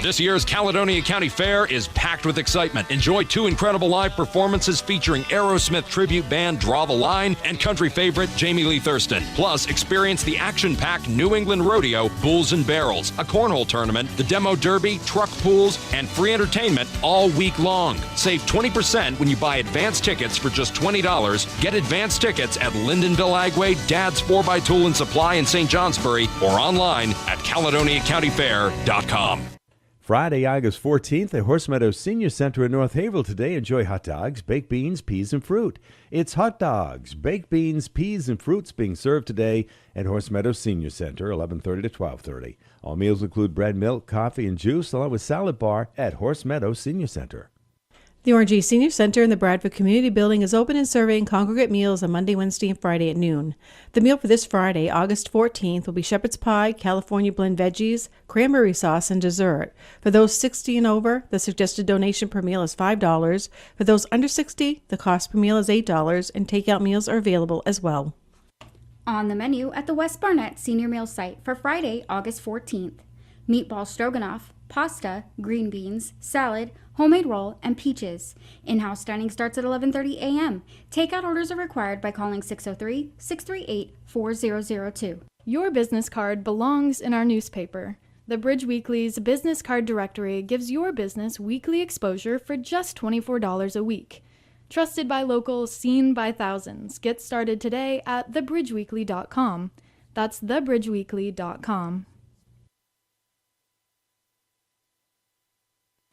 This year's Caledonia County Fair is packed with excitement. Enjoy 2 incredible live performances featuring Aerosmith tribute band Draw the Line and country favorite Jamie Lee Thurston. Plus, experience the action-packed New England Rodeo, Bulls and Barrels, a cornhole tournament, the Demo Derby, truck pools, and free entertainment all week long. Save 20% when you buy advance tickets for just $20. Get advance tickets at Lyndonville Agway, Dad's 4x Tool and Supply in St. Johnsbury, or online at CaledoniaCountyFair.com. Friday, August 14th at Horse Meadows Senior Center in North Haverhill today. Enjoy hot dogs, baked beans, peas, and fruit. It's hot dogs, baked beans, peas, and fruits being served today at Horse Meadows Senior Center, 11:30 to 12:30. All meals include bread, milk, coffee, and juice, along with salad bar at Horse Meadows Senior Center. The Orange East Senior Center in the Bradford Community Building is open and serving congregate meals on Monday, Wednesday, and Friday at noon. The meal for this Friday, August 14th, will be shepherd's pie, California blend veggies, cranberry sauce, and dessert. For those 60 and over, the suggested donation per meal is $5. For those under 60, the cost per meal is $8, and takeout meals are available as well. On the menu at the West Barnett Senior Meal Site for Friday, August 14th. Meatball stroganoff, pasta, green beans, salad, homemade roll, and peaches. In-house dining starts at 11:30 a.m. Takeout orders are required by calling 603-638-4002. Your business card belongs in our newspaper. The Bridge Weekly's Business Card Directory gives your business weekly exposure for just $24 a week. Trusted by locals, seen by thousands. Get started today at thebridgeweekly.com. That's thebridgeweekly.com.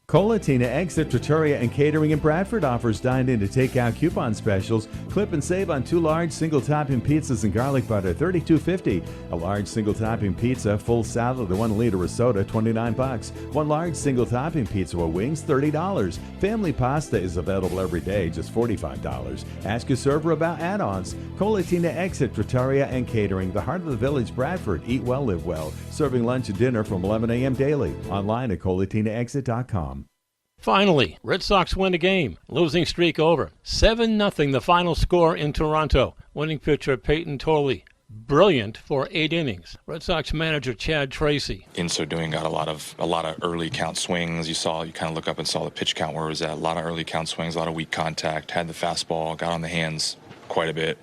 Colatina Eggs at Trattoria and Catering in Bradford offers dine-in to take-out coupon specials. Clip and save on 2 large single-topping pizzas and garlic butter, $32.50. A large single-topping pizza, full salad, or 1 liter of soda, $29. 1 large single-topping pizza or wings, $30. Family pasta is available every day, just $45. Ask your server about add-ons. Colatina Eggs at Trattoria and Catering, the heart of the village, Bradford. Eat well, live well. Serving lunch and dinner from 11 a.m. daily. Online at colatinaexit.com. Finally, Red Sox win a game. Losing streak over. 7-0 the final score in Toronto. Winning pitcher Peyton Torley. Brilliant for 8 innings. Red Sox manager Chad Tracy. In so doing, got a lot of early count swings. You kind of look up and saw the pitch count where it was at. A lot of early count swings, a lot of weak contact. Had the fastball, got on the hands quite a bit.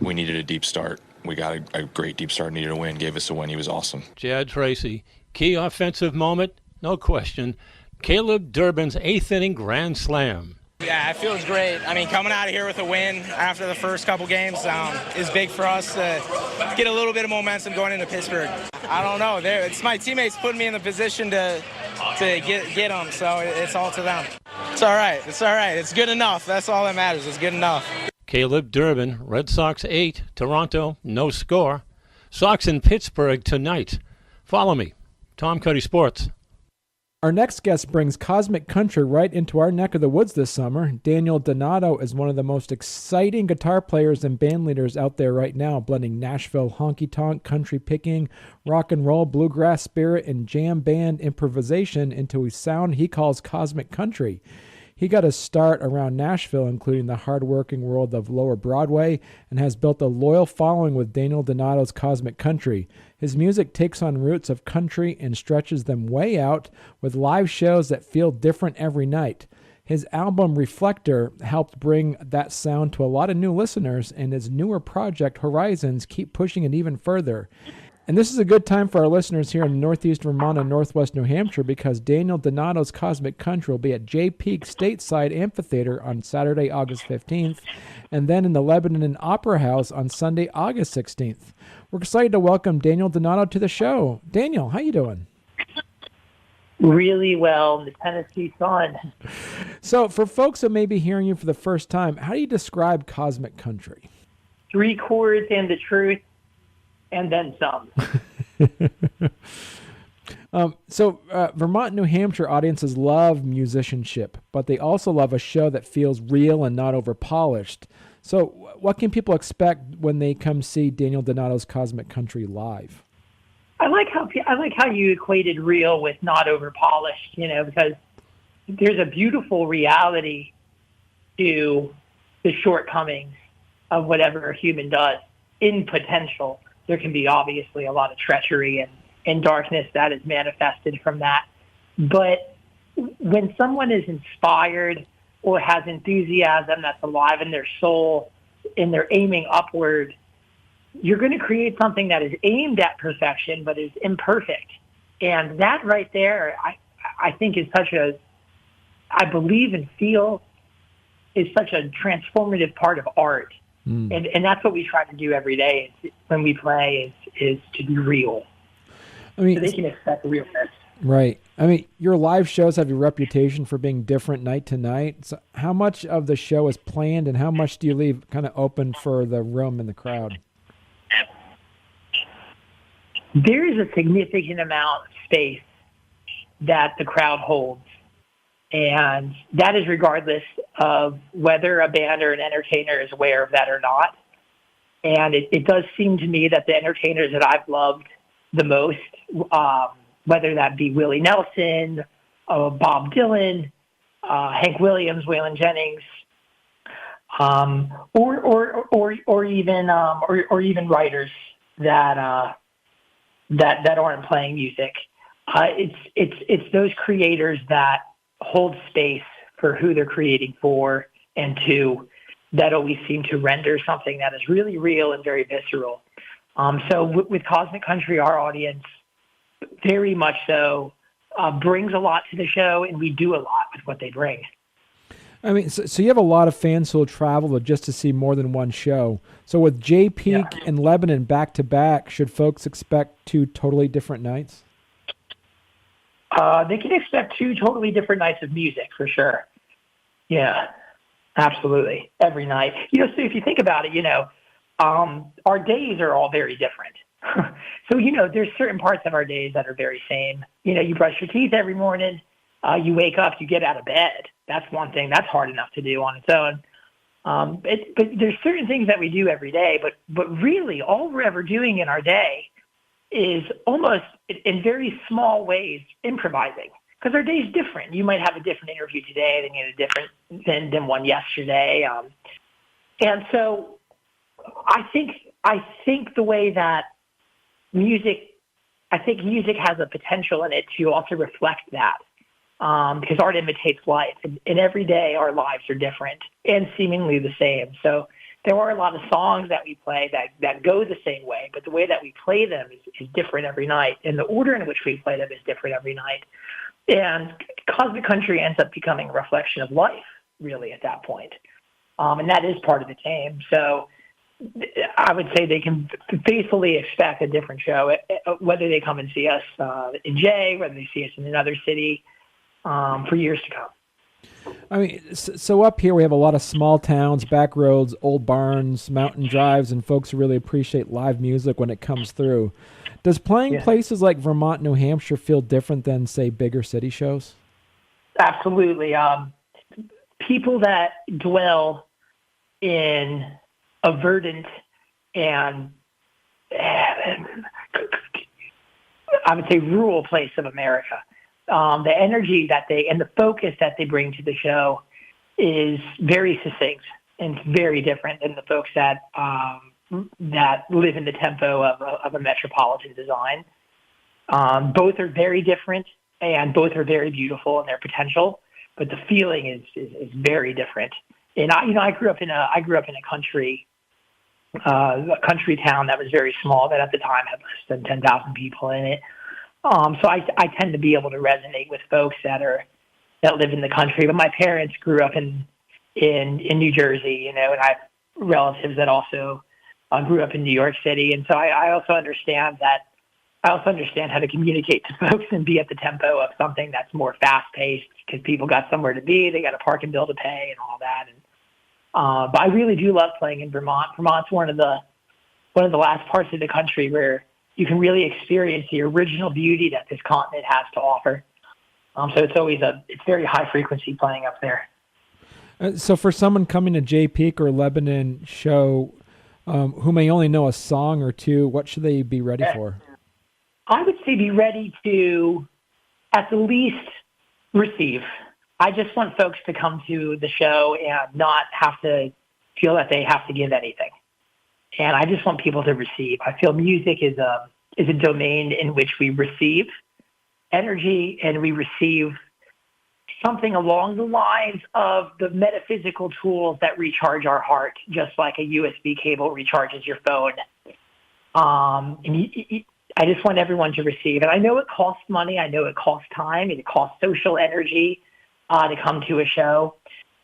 We needed a deep start. We got a great deep start. Needed a win. Gave us a win. He was awesome. Chad Tracy. Key offensive moment. No question, Caleb Durbin's 8th inning grand slam. Yeah, it feels great. I mean, coming out of here with a win after the first couple games is big for us to get a little bit of momentum going into Pittsburgh. I don't know. It's my teammates putting me in the position to get them, so it's all to them. It's all right. It's all right. It's good enough. That's all that matters. It's good enough. Caleb Durbin, Red Sox 8, Toronto, no score. Sox in Pittsburgh tonight. Follow me, Tom Cuddy Sports. Our next guest brings cosmic country right into our neck of the woods this summer. Daniel Donato is one of the most exciting guitar players and band leaders out there right now, blending Nashville honky-tonk, country picking, rock and roll, bluegrass spirit, and jam band improvisation into a sound he calls cosmic country. He got his start around Nashville, including the hard-working world of Lower Broadway, and has built a loyal following with Daniel Donato's Cosmic Country. His music takes on roots of country and stretches them way out with live shows that feel different every night. His album Reflector helped bring that sound to a lot of new listeners, and his newer project Horizons keep pushing it even further. And this is a good time for our listeners here in Northeast Vermont and Northwest New Hampshire because Daniel Donato's Cosmic Country will be at Jay Peak Stateside Amphitheater on Saturday, August 15th, and then in the Lebanon Opera House on Sunday, August 16th. We're excited to welcome Daniel Donato to the show. Daniel, how you doing? Really well in the Tennessee sun. So for folks that may be hearing you for the first time, how do you describe Cosmic Country? 3 chords and the truth. And then some. Vermont, New Hampshire audiences love musicianship, but they also love a show that feels real and not overpolished. So what can people expect when they come see Daniel Donato's Cosmic Country live? I like how you equated real with not overpolished, because there's a beautiful reality to the shortcomings of whatever a human does in potential. There can be obviously a lot of treachery and darkness that is manifested from that. But when someone is inspired or has enthusiasm that's alive in their soul and they're aiming upward, you're going to create something that is aimed at perfection but is imperfect. And that right there, I think is I believe and feel is such a transformative part of art. And that's what we try to do every day when we play is to be real. I mean, so they can expect realness. Right. I mean, your live shows have your reputation for being different night to night. So how much of the show is planned and how much do you leave kind of open for the room and the crowd? There is a significant amount of space that the crowd holds. And that is regardless of whether a band or an entertainer is aware of that or not. And it does seem to me that the entertainers that I've loved the most, whether that be Willie Nelson, Bob Dylan, Hank Williams, Waylon Jennings, or even writers that aren't playing music. It's those creators that hold space for who they're creating for and to, that always seem to render something that is really real and very visceral. So with Cosmic Country, our audience very much so brings a lot to the show, and we do a lot with what they bring. I mean, so you have a lot of fans who will travel just to see more than one show. So with Jay Peak and Lebanon back to back, should folks expect two totally different nights? They can expect two totally different nights of music for sure. Yeah, absolutely. Every night. So if you think about it, our days are all very different. So, there's certain parts of our days that are very same. You brush your teeth every morning. You wake up, you get out of bed. That's one thing that's hard enough to do on its own. But there's certain things that we do every day, but really all we're ever doing in our day is almost in very small ways improvising, because our day is different. You might have a different interview today than you had a different than one yesterday. And so I think the way that music has a potential in it to also reflect that, because art imitates life, and every day our lives are different and seemingly the same. So there are a lot of songs that we play that go the same way, but the way that we play them is different every night, and the order in which we play them is different every night. And Cosmic Country ends up becoming a reflection of life, really, at that point. And that is part of the game. So I would say they can faithfully expect a different show, whether they come and see us in Jay, whether they see us in another city, for years to come. I mean, so up here we have a lot of small towns, back roads, old barns, mountain drives, and folks who really appreciate live music when it comes through. Does playing places like Vermont, New Hampshire feel different than, say, bigger city shows? Absolutely. People that dwell in a verdant and I would say rural place of America, the energy that and the focus that they bring to the show is very succinct and very different than the folks that live in the tempo of a metropolitan design. Both are very different, and both are very beautiful in their potential, but the feeling is very different. And I grew up in a country town that was very small, that at the time had less than 10,000 people in it. So I tend to be able to resonate with folks that live in the country. But my parents grew up in New Jersey, and I have relatives that also grew up in New York City. And so I also understand how to communicate to folks and be at the tempo of something that's more fast paced, because people got somewhere to be, they got a parking bill to pay and all that. And but I really do love playing in Vermont. Vermont's one of the last parts of the country where you can really experience the original beauty that this continent has to offer. So it's very high frequency playing up there. So for someone coming to Jay Peak or Lebanon show who may only know a song or two, what should they be ready for? I would say be ready to at the least receive. I just want folks to come to the show and not have to feel that they have to give anything. And I just want people to receive. I feel music is is a domain in which we receive energy, and we receive something along the lines of the metaphysical tools that recharge our heart, just like a USB cable recharges your phone. I just want everyone to receive. And I know it costs money. I know it costs time. It costs social energy to come to a show.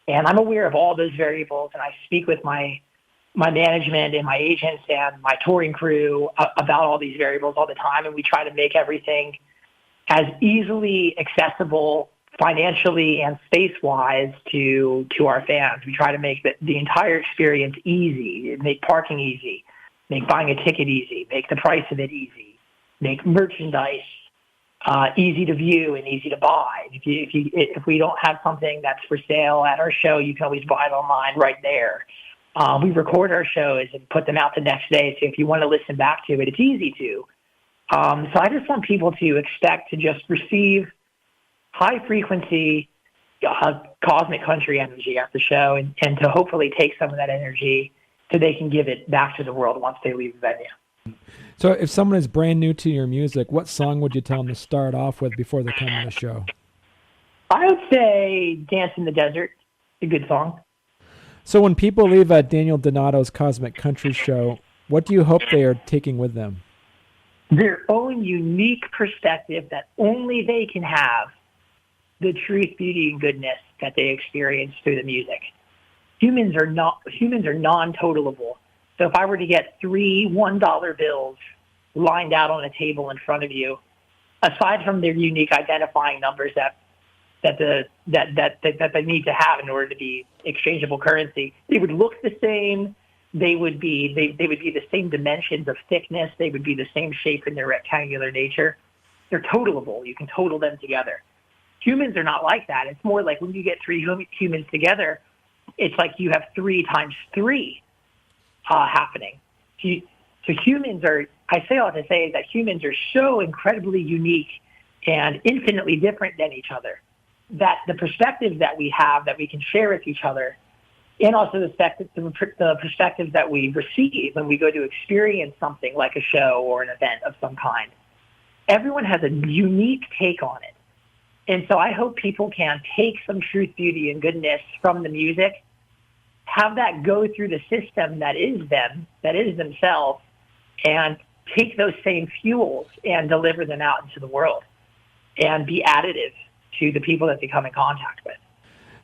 And I'm aware of all those variables. And I speak with my management and my agents and my touring crew about all these variables all the time. And we try to make everything as easily accessible financially and space-wise to our fans. We try to make the entire experience easy, make parking easy, make buying a ticket easy, make the price of it easy, make merchandise easy to view and easy to buy. If we don't have something that's for sale at our show, you can always buy it online right there. We record our shows and put them out the next day, so if you want to listen back to it, it's easy to. So I just want people to expect to just receive high-frequency cosmic country energy at the show and to hopefully take some of that energy so they can give it back to the world once they leave the venue. So if someone is brand new to your music, what song would you tell them to start off with before they come to the show? I would say Dance in the Desert, a good song. So when people leave at Daniel Donato's Cosmic Country show, what do you hope they are taking with them? Their own unique perspective that only they can have, the truth, beauty, and goodness that they experience through the music. Humans are non-totalable. So if I were to get 3 $1 bills lined out on a table in front of you, aside from their unique identifying numbers that they need to have in order to be exchangeable currency, they would look the same. They would be the same dimensions of thickness. They would be the same shape in their rectangular nature. They're totalable. You can total them together. Humans are not like that. It's more like when you get 3 humans together, it's like you have 3 times 3 happening. So humans are, I say all to say is that humans are so incredibly unique and infinitely different than each other that the perspectives that we have that we can share with each other, and also the perspectives that we receive when we go to experience something like a show or an event of some kind, everyone has a unique take on it. And so I hope people can take some truth, beauty, and goodness from the music, have that go through the system that is them, that is themselves, and take those same fuels and deliver them out into the world and be additive to the people that they come in contact with.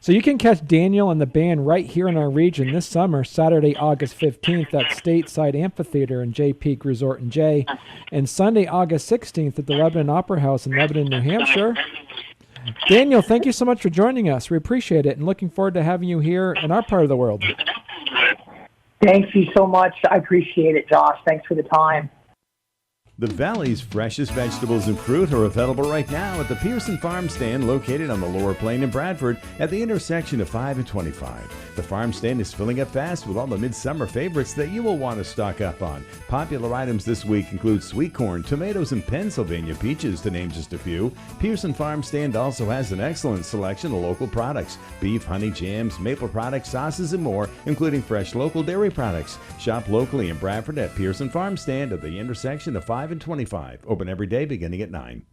So you can catch Daniel and the band right here in our region this summer, Saturday, August 15th at Stateside Amphitheater in Jay Peak Resort and Jay, and Sunday, August 16th at the Lebanon Opera House in Lebanon, New Hampshire. Daniel, thank you so much for joining us. We appreciate it and looking forward to having you here in our part of the world. Thank you so much. I appreciate it, Josh. Thanks for the time. The Valley's freshest vegetables and fruit are available right now at the Pearson Farm Stand located on the Lower Plain in Bradford at the intersection of 5 and 25. The farm stand is filling up fast with all the midsummer favorites that you will want to stock up on. Popular items this week include sweet corn, tomatoes, and Pennsylvania peaches, to name just a few. Pearson Farm Stand also has an excellent selection of local products: beef, honey, jams, maple products, sauces, and more, including fresh local dairy products. Shop locally in Bradford at Pearson Farm Stand at the intersection of 5 and 25. Open every day beginning at 9.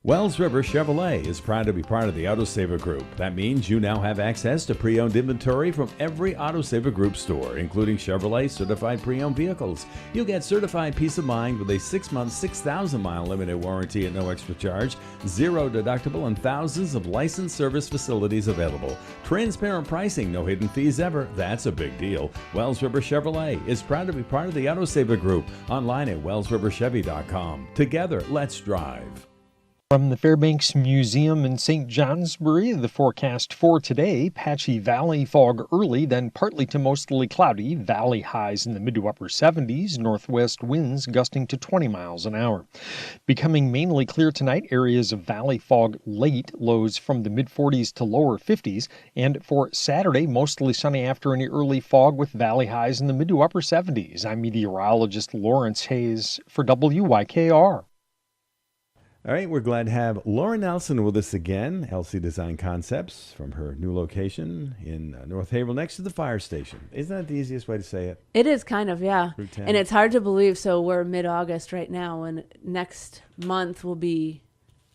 Wells River Chevrolet is proud to be part of the Autosaver Group. That means you now have access to pre-owned inventory from every Autosaver Group store, including Chevrolet certified pre-owned vehicles. You'll get certified peace of mind with a 6-month, 6,000-mile limited warranty at no extra charge, 0 deductible, and thousands of licensed service facilities available. Transparent pricing, no hidden fees ever. That's a big deal. Wells River Chevrolet is proud to be part of the Autosaver Group. Online at wellsriverchevy.com. Together, let's drive. From the Fairbanks Museum in St. Johnsbury, the forecast for today: patchy valley fog early, then partly to mostly cloudy. Valley highs in the mid to upper 70s, northwest winds gusting to 20 miles an hour. Becoming mainly clear tonight, areas of valley fog late, lows from the mid 40s to lower 50s. And for Saturday, mostly sunny after any early fog with valley highs in the mid to upper 70s. I'm meteorologist Lawrence Hayes for WYKR. All right, we're glad to have Laura Nelson with us again, LC Design Concepts, from her new location in North Haverhill, next to the fire station. Isn't that the easiest way to say it? It is kind of, yeah. Route 10. And it's hard to believe, so we're mid-August right now, and next month will be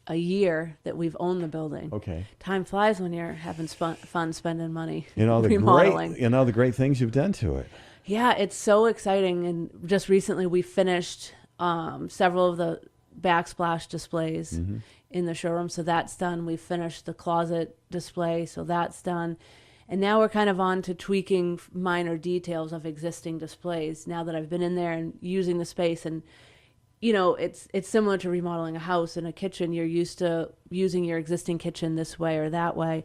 a year that we've owned the building. Okay. Time flies when you're having fun spending money And all the remodeling. great things you've done to it. Yeah, it's so exciting. And just recently we finished several of the backsplash displays in the showroom, so that's done. We finished the closet display, so that's done. And now we're kind of on to tweaking minor details of existing displays now that I've been in there and using the space. And you know, it's similar to remodeling a house and a kitchen. You're used to using your existing kitchen this way or that way.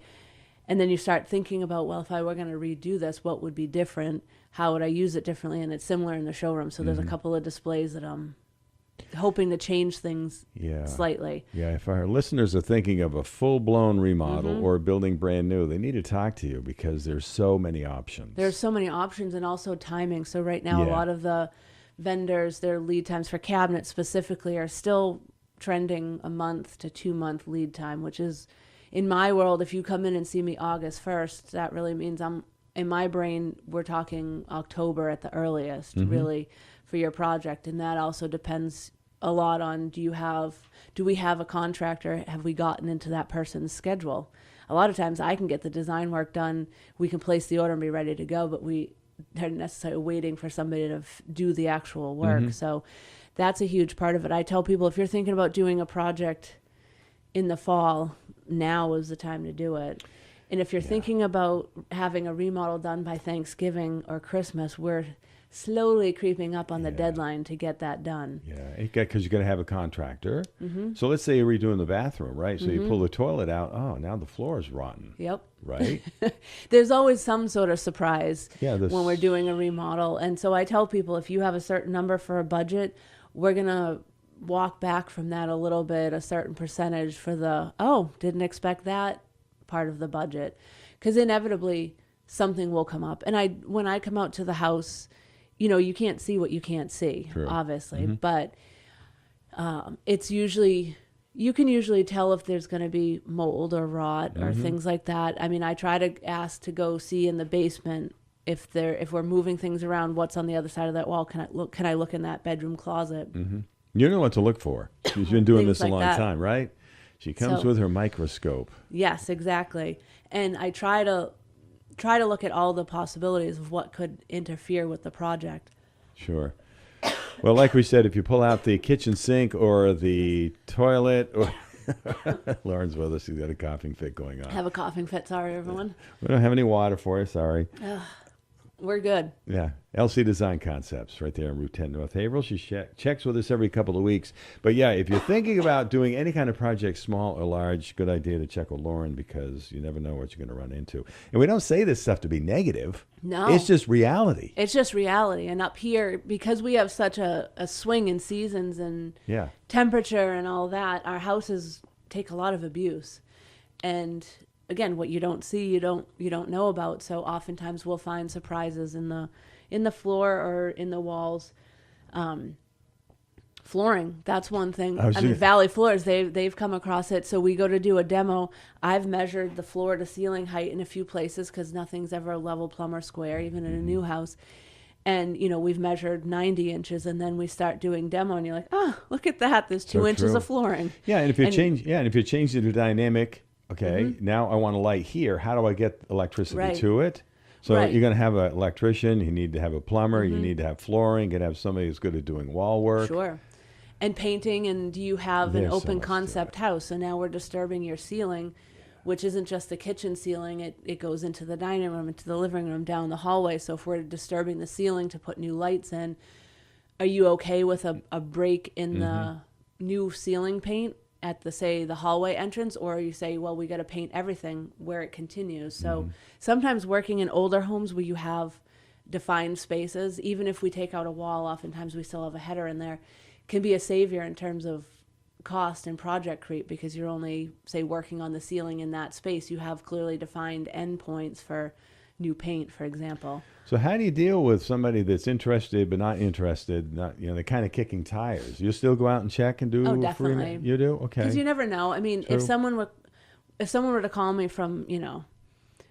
And then you start thinking about, well, if I were going to redo this, what would be different? How would I use it differently? And it's similar in the showroom. So there's a couple of displays that I'm hoping to change things slightly. Yeah, if our listeners are thinking of a full-blown remodel or building brand new, they need to talk to you because there's so many options. There's so many options and also timing. So right now, a lot of the vendors, their lead times for cabinets specifically are still trending a month to 2 month lead time, which is, in my world, if you come in and see me August 1st, that really means in my brain, we're talking October at the earliest, really, for your project. And that also depends a lot on, do we have a contractor? Have we gotten into that person's schedule? A lot of times I can get the design work done. We can place the order and be ready to go, but they're necessarily waiting for somebody to do the actual work. So that's a huge part of it. I tell people, if you're thinking about doing a project in the fall, now is the time to do it. And if you're thinking about having a remodel done by Thanksgiving or Christmas, we're slowly creeping up on the deadline to get that done. Yeah, because you're going to have a contractor. So let's say you're redoing the bathroom, right? So you pull the toilet out. Oh, now the floor is rotten. Yep. Right? There's always some sort of surprise when we're doing a remodel. And so I tell people, if you have a certain number for a budget, we're going to walk back from that a little bit, a certain percentage for didn't expect that part of the budget. Because inevitably something will come up. And when I come out to the house, you know, you can't see what you can't see, obviously, but it's usually, you can usually tell if there's going to be mold or rot or things like that. I mean, I try to ask to go see in the basement if we're moving things around, what's on the other side of that wall. Can I look in that bedroom closet? You know what to look for. She's been doing this a long time, right? She comes So, with her microscope. Yes, exactly. And I try to look at all the possibilities of what could interfere with the project. Sure. Well, like we said, if you pull out the kitchen sink or the toilet, or Lauren's with us, she's got a coughing fit going on. I have a coughing fit, sorry everyone. We don't have any water for you, sorry. We're good. Yeah, LC Design Concepts, right there on Route 10 North Haverhill. She checks with us every couple of weeks. But yeah, if you're thinking about doing any kind of project, small or large, good idea to check with Lauren because you never know what you're going to run into. And we don't say this stuff to be negative. No. It's just reality. It's just reality. And up here, because we have such a swing in seasons and temperature and all that, our houses take a lot of abuse. And again, what you don't see, you don't know about. So oftentimes we'll find surprises in the floor or in the walls. Flooring, that's one thing. I mean, Valley Floors, they've come across it. So we go to do a demo. I've measured the floor to ceiling height in a few places because nothing's ever a level plumb or square, even in a new house. And, you know, we've measured 90 inches and then we start doing demo and you're like, oh, look at that. There's 2 inches of flooring. Yeah, and if you change the dynamic, okay, now I want a light here. How do I get electricity to it? So you're going to have an electrician. You need to have a plumber. You need to have flooring. You got to have somebody who's good at doing wall work. Sure. And painting, and you have an open concept house. So now we're disturbing your ceiling, which isn't just the kitchen ceiling. It goes into the dining room, into the living room, down the hallway. So if we're disturbing the ceiling to put new lights in, are you okay with a break in the new ceiling paint at the hallway entrance, or you say, well, we got to paint everything where it continues. So sometimes working in older homes where you have defined spaces, even if we take out a wall, oftentimes we still have a header in there, can be a savior in terms of cost and project creep because you're only, say, working on the ceiling in that space. You have clearly defined endpoints for new paint, for example. So how do you deal with somebody that's interested but not interested? Not, they're kind of kicking tires. You still go out and check and do? Oh, definitely. You do? Okay. Because you never know. I mean, True. if someone were to call me from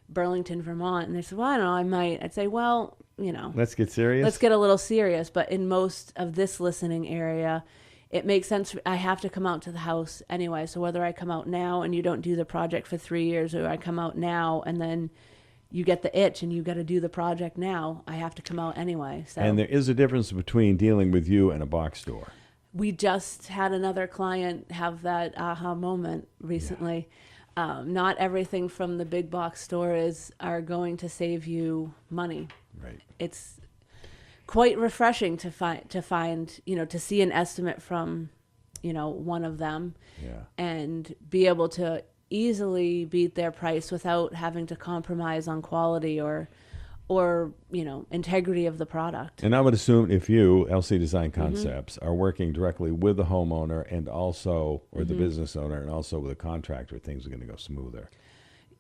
Burlington, Vermont, and they said, well, I don't know, I'd say, well, let's get serious. Let's get a little serious. But in most of this listening area, it makes sense. I have to come out to the house anyway. So whether I come out now and you don't do the project for 3 years, or I come out now and then you get the itch and you got to do the project now, I have to come out anyway. So. And there is a difference between dealing with you and a box store. We just had another client have that aha moment recently. Yeah. Not everything from the big box stores are going to save you money. Right. It's quite refreshing to find, to see an estimate from, one of them, and be able to easily beat their price without having to compromise on quality or integrity of the product. And I would assume if you, LC Design Concepts, are working directly with the homeowner and also, or the business owner, and also with a contractor, things are going to go smoother.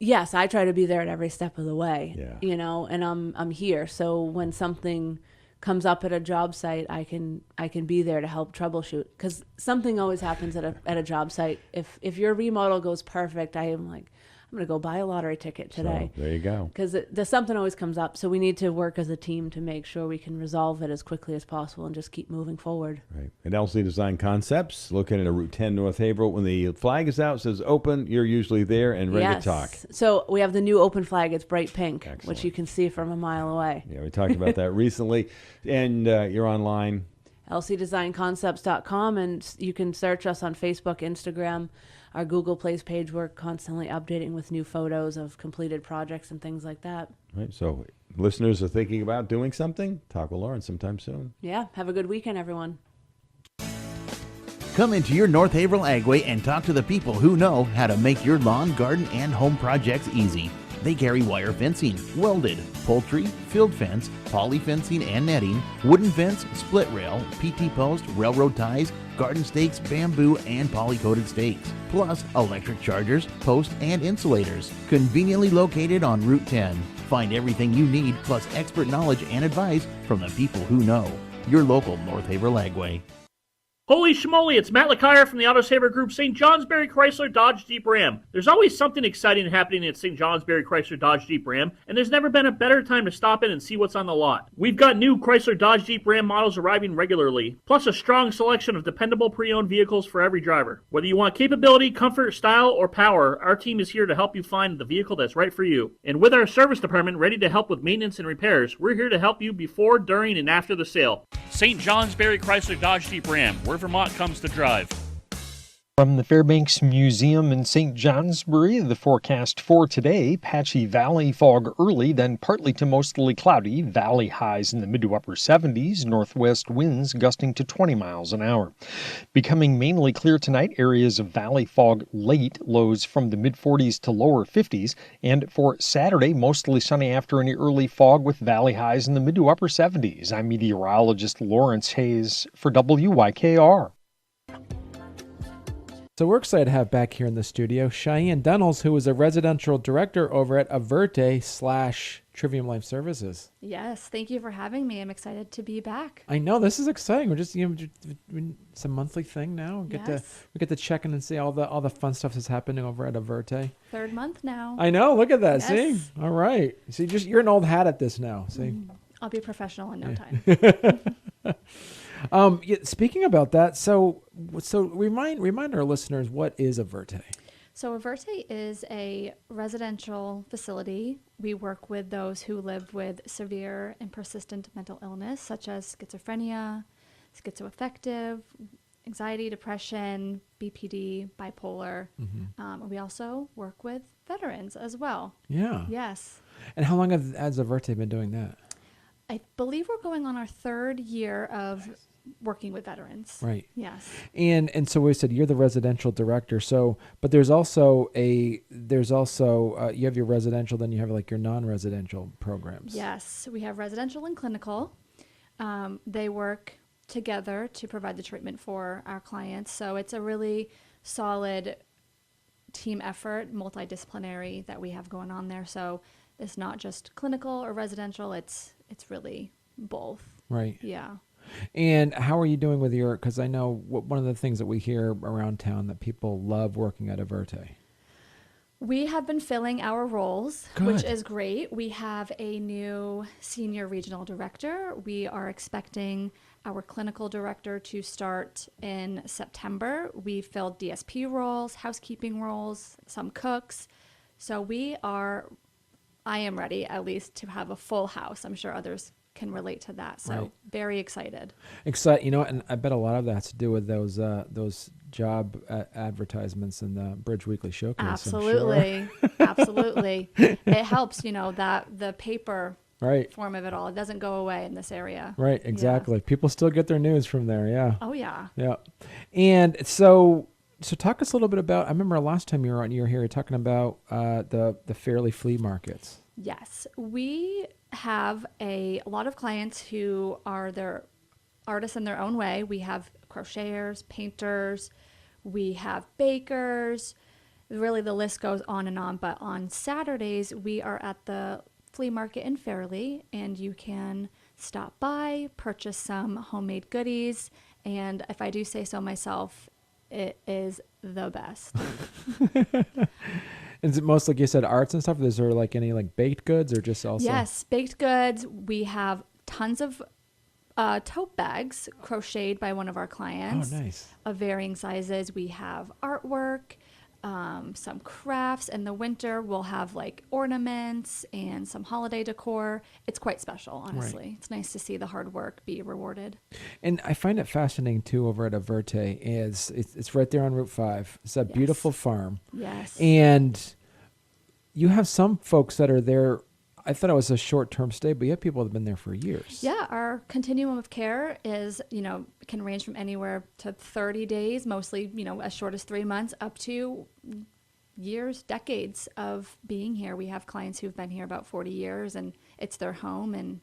Yes, I try to be there at every step of the way. Yeah. And I'm here. So when something comes up at a job site, I can be there to help troubleshoot, because something always happens at a job site. If your remodel goes perfect, I am like, I'm going to go buy a lottery ticket today. So, there you go. Because there's something always comes up. So we need to work as a team to make sure we can resolve it as quickly as possible and just keep moving forward. Right. And LC Design Concepts, located at Route 10 North Haverhill. When the flag is out, says open, you're usually there and ready to talk. So we have the new open flag. It's bright pink, Excellent. which you can see from a mile away. Yeah, we talked about that recently. And you're online. lcdesignconcepts.com, and you can search us on Facebook, Instagram, our Google Plays page. We're constantly updating with new photos of completed projects and things like that. Right. So listeners are thinking about doing something, talk with Lauren sometime soon. Yeah. Have a good weekend, everyone. Come into your North Haverhill Agway and talk to the people who know how to make your lawn, garden, and home projects easy. They carry wire fencing, welded, poultry, field fence, poly fencing and netting, wooden fence, split rail, PT post, railroad ties, garden stakes, bamboo, and poly-coated stakes, plus electric chargers, posts, and insulators. Conveniently located on Route 10. Find everything you need, plus expert knowledge and advice from the people who know. Your local North Haverhill Agway. Holy schmoly, it's Matt LeCaire from the Autosaver Group, St. Johnsbury Chrysler Dodge Jeep Ram. There's always something exciting happening at St. Johnsbury Chrysler Dodge Jeep Ram, and there's never been a better time to stop in and see what's on the lot. We've got new Chrysler Dodge Jeep Ram models arriving regularly, plus a strong selection of dependable pre-owned vehicles for every driver. Whether you want capability, comfort, style, or power, our team is here to help you find the vehicle that's right for you. And with our service department ready to help with maintenance and repairs, we're here to help you before, during, and after the sale. St. Johnsbury Chrysler Dodge Jeep Ram, where Vermont comes to drive. From the Fairbanks Museum in St. Johnsbury, the forecast for today: patchy valley fog early, then partly to mostly cloudy. Valley highs in the mid to upper 70s, northwest winds gusting to 20 miles an hour. Becoming mainly clear tonight, areas of valley fog late, lows from the mid 40s to lower 50s. And for Saturday, mostly sunny after any early fog with valley highs in the mid to upper 70s. I'm meteorologist Lawrence Hayes for WYKR. So we're excited to have back here in the studio Cheyenne Dunnels, who is a residential director over at Averte / Trivium Life Services. Yes, thank you for having me. I'm excited to be back. I know, this is exciting. We're just it's a monthly thing now. We get to check in and see all the fun stuff that's happening over at Averte. Third month now. I know. Look at that. Yes. See, all right. See, you're an old hat at this now. See, I'll be professional in no time. Speaking about that, so remind our listeners, what is Averte? So Averte is a residential facility. We work with those who live with severe and persistent mental illness, such as schizophrenia, schizoaffective, anxiety, depression, BPD, bipolar. We also work with veterans as well. Yeah. Yes. And how long has Averte been doing that? I believe we're going on our third year of working with veterans. Right. Yes. And so we said you're the residential director. So, but there's also you have your residential, then you have like your non-residential programs. Yes, we have residential and clinical. They work together to provide the treatment for our clients. So it's a really solid team effort, multidisciplinary that we have going on there. So It's not just clinical or residential. It's really both. Right. Yeah. And how are you doing with your, because I know one of the things that we hear around town that people love working at Averte. We have been filling our roles, Good. which is great. We have a new senior regional director. We are expecting our clinical director to start in September. We filled DSP roles, housekeeping roles, some cooks. So I am ready at least to have a full house. I'm sure others can relate to that. So Right. very excited. You know, and I bet a lot of that has to do with those job advertisements in the Bridge Weekly Showcase. Absolutely. Absolutely. It helps, that the paper Right. form of it all. It doesn't go away in this area. Right, exactly. People still get their news from there, yeah. Oh, yeah. Yeah. And so talk us a little bit about, I remember last time you were here talking about the Fairly flea markets. Yes. We have a lot of clients who are their artists in their own way. We have crocheters, painters, we have bakers. Really, the list goes on and on. But on Saturdays, we are at the flea market in Fairly, and you can stop by, purchase some homemade goodies. And if I do say so myself, it is the best. Is it most, like you said, arts and stuff? Is there like any like baked goods or just also? Yes, baked goods. We have tons of tote bags crocheted by one of our clients. Oh, nice. Of varying sizes. We have artwork, some crafts. In the winter, we'll have like ornaments and some holiday decor. It's quite special, honestly. Right. It's nice to see the hard work be rewarded. And I find it fascinating too over at Averte is it's right there on Route 5. It's a beautiful farm. Yes. And you have some folks that are there. I thought it was a short-term stay, but you have people that have been there for years. Yeah, our continuum of care is, can range from anywhere to 30 days, mostly, as short as 3 months, up to years, decades of being here. We have clients who've been here about 40 years, and it's their home, and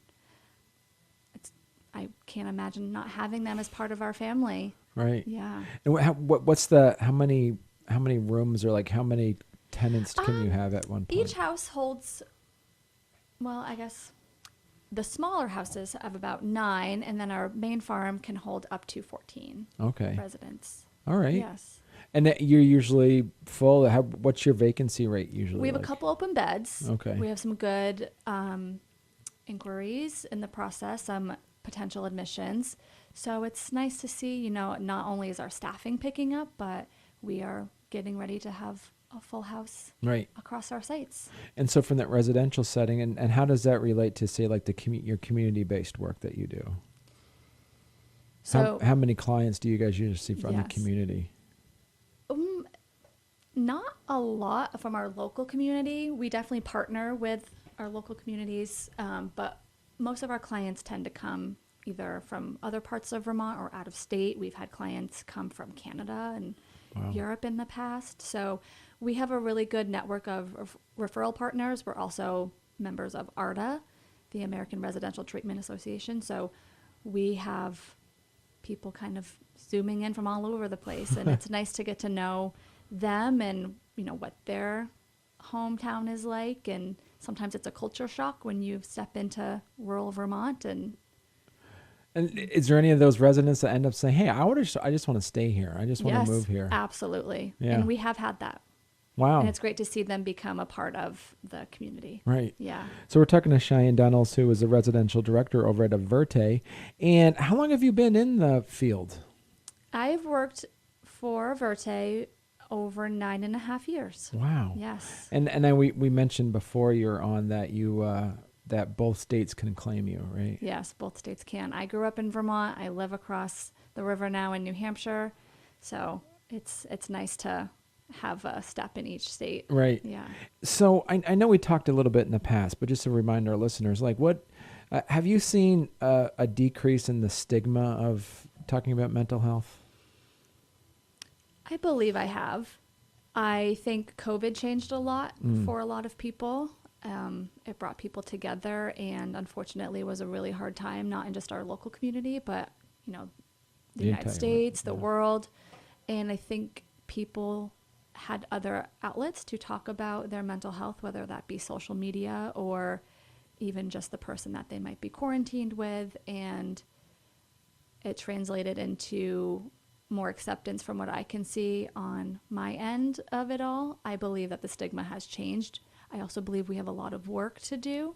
I can't imagine not having them as part of our family. Right. Yeah. And how many rooms or like how many tenants can you have at one point? Each house holds, well, I guess the smaller houses have about 9, and then our main farm can hold up to 14 residents. All right. Yes. And that you're usually full. What's your vacancy rate usually? We have a couple open beds. Okay. We have some good inquiries in the process, some potential admissions. So it's nice to see, not only is our staffing picking up, but we are getting ready to have a full house across our sites. And so from that residential setting, and how does that relate to, say, like your community-based work that you do? So how many clients do you guys usually see from the community? Not a lot from our local community. We definitely partner with our local communities, but most of our clients tend to come either from other parts of Vermont or out of state. We've had clients come from Canada and Europe in the past. So we have a really good network of referral partners. We're also members of ARDA, the American Residential Treatment Association. So we have people kind of zooming in from all over the place, and it's nice to get to know them and what their hometown is like. And sometimes it's a culture shock when you step into rural Vermont. And is there any of those residents that end up saying, "Hey, I just want to stay here. I just want yes, to move here"? Absolutely. Yeah. And we have had that. Wow. And it's great to see them become a part of the community. Right. Yeah. So we're talking to Cheyenne Dunnels, who is a residential director over at Averte. And how long have you been in the field? I've worked for Averte over 9.5 years. Wow. Yes. And then we mentioned before you're on that that both states can claim you, right? Yes, both states can. I grew up in Vermont. I live across the river now in New Hampshire. So it's nice to have a step in each state. Right. Yeah. So I know we talked a little bit in the past, but just to remind our listeners, like what have you seen a decrease in the stigma of talking about mental health? I believe I have. I think COVID changed a lot for a lot of people. It brought people together, and unfortunately it was a really hard time, not in just our local community, but the United States, the world. And I think people had other outlets to talk about their mental health, whether that be social media or even just the person that they might be quarantined with, and it translated into more acceptance from what I can see on my end of it all. I believe that the stigma has changed. I also believe we have a lot of work to do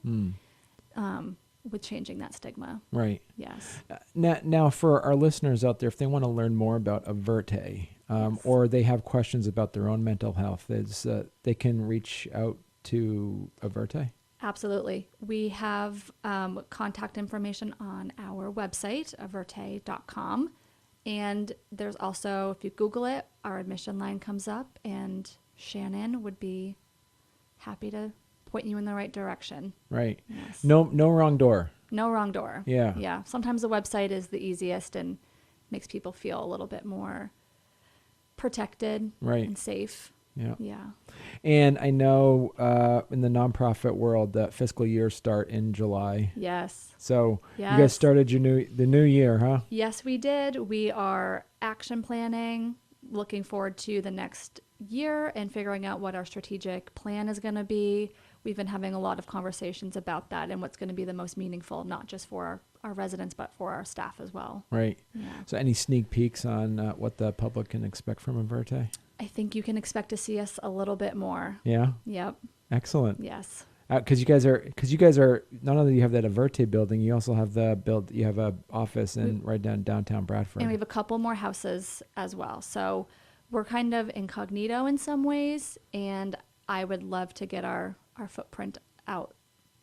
with changing that stigma. Right. Yes. Now, for our listeners out there, if they want to learn more about Averte, or they have questions about their own mental health, they can reach out to Averte? Absolutely. We have contact information on our website, averte.com. And there's also, if you Google it, our admission line comes up, and Shannon would be happy to point you in the right direction. Right. Yes. No wrong door. No wrong door. Yeah. Yeah. Sometimes the website is the easiest and makes people feel a little bit more protected and safe. Yeah. Yeah. And I know in the nonprofit world that fiscal year start in July. Yes. So you guys started the new year, huh? Yes, we did. We are action planning, looking forward to the next year and figuring out what our strategic plan is going to be. We've been having a lot of conversations about that and what's going to be the most meaningful, not just for our residents, but for our staff as well. Right. Yeah. So any sneak peeks on what the public can expect from Averte? I think you can expect to see us a little bit more. Yeah. Yep. Excellent. Yes. Because you guys are not only do you have that Averte building, you also have you have a office right downtown Bradford. And we have a couple more houses as well. So we're kind of incognito in some ways, and I would love to get our footprint out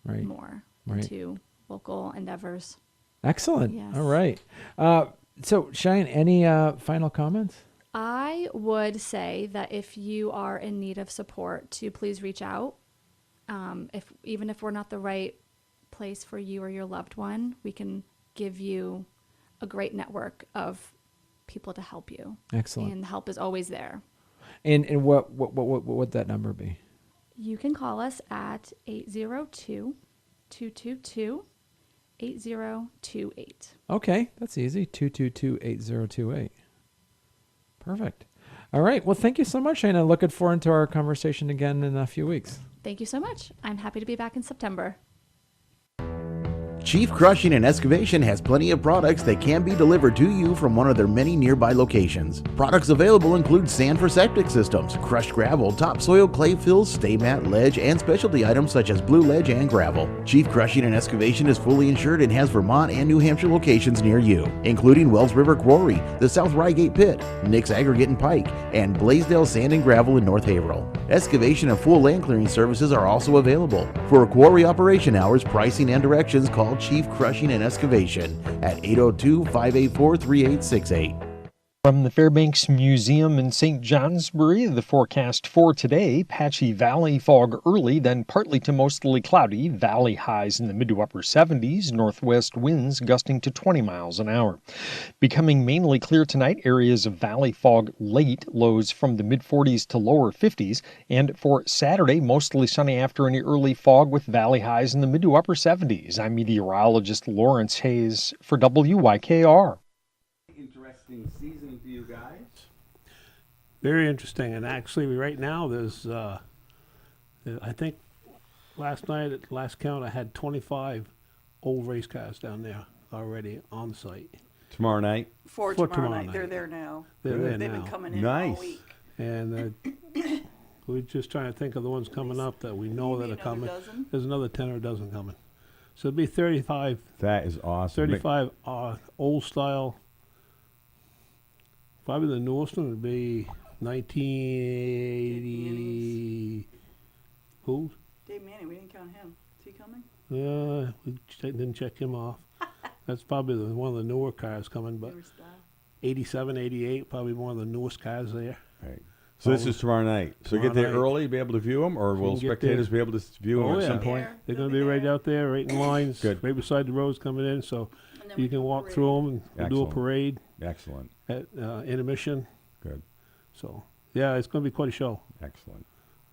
more into local endeavors. Excellent. Yes. All right. So Cheyenne, any final comments? I would say that if you are in need of support, to please reach out. Even if we're not the right place for you or your loved one, we can give you a great network of people to help you. Excellent. And help is always there. And what would that number be? You can call us at 802-222-8028. Okay, that's easy. 222-8028. Perfect. All right. Well, thank you so much, Shana. Looking forward to our conversation again in a few weeks. Thank you so much. I'm happy to be back in September. Chief Crushing and Excavation has plenty of products that can be delivered to you from one of their many nearby locations. Products available include sand for septic systems, crushed gravel, topsoil, clay fills, stay mat, ledge, and specialty items such as blue ledge and gravel. Chief Crushing and Excavation is fully insured and has Vermont and New Hampshire locations near you, including Wells River Quarry, the South Rygate Pit, Nick's Aggregate and Pike, and Blaisdell Sand and Gravel in North Haverhill. Excavation and full land clearing services are also available. For quarry operation hours, pricing, and directions, call Chief Crushing and Excavation at 802-584-3868. From the Fairbanks Museum in St. Johnsbury, the forecast for today: patchy valley fog early, then partly to mostly cloudy, valley highs in the mid to upper 70s, northwest winds gusting to 20 miles an hour. Becoming mainly clear tonight, areas of valley fog late, lows from the mid 40s to lower 50s, and for Saturday, mostly sunny after any early fog with valley highs in the mid to upper 70s. I'm meteorologist Lawrence Hayes for WYKR. Interesting season for you guys. Very interesting, and actually right now there's I think last night at last count I had 25 old race cars down there already on site. Tomorrow night? For tomorrow night. They're there now. They've been coming in all week. And we're just trying to think of the ones coming up that we know that are coming. Dozen? There's another 10 or a dozen coming. So it'll be 35. That is awesome. 35 old style. Probably the newest one would be 1980. Who? Dave Manning, we didn't count him. Is he coming? We didn't check him off. That's probably one of the newer cars coming, but 87, 88, probably one of the newest cars there. Right. So this is tomorrow night. So get there early, be able to view them, or will spectators be able to view them at some point? They're going to be right out there, right in lines, right beside the roads coming in, so you can walk through them and we'll do a parade. Excellent. At intermission. Good. So, yeah, it's going to be quite a show. Excellent.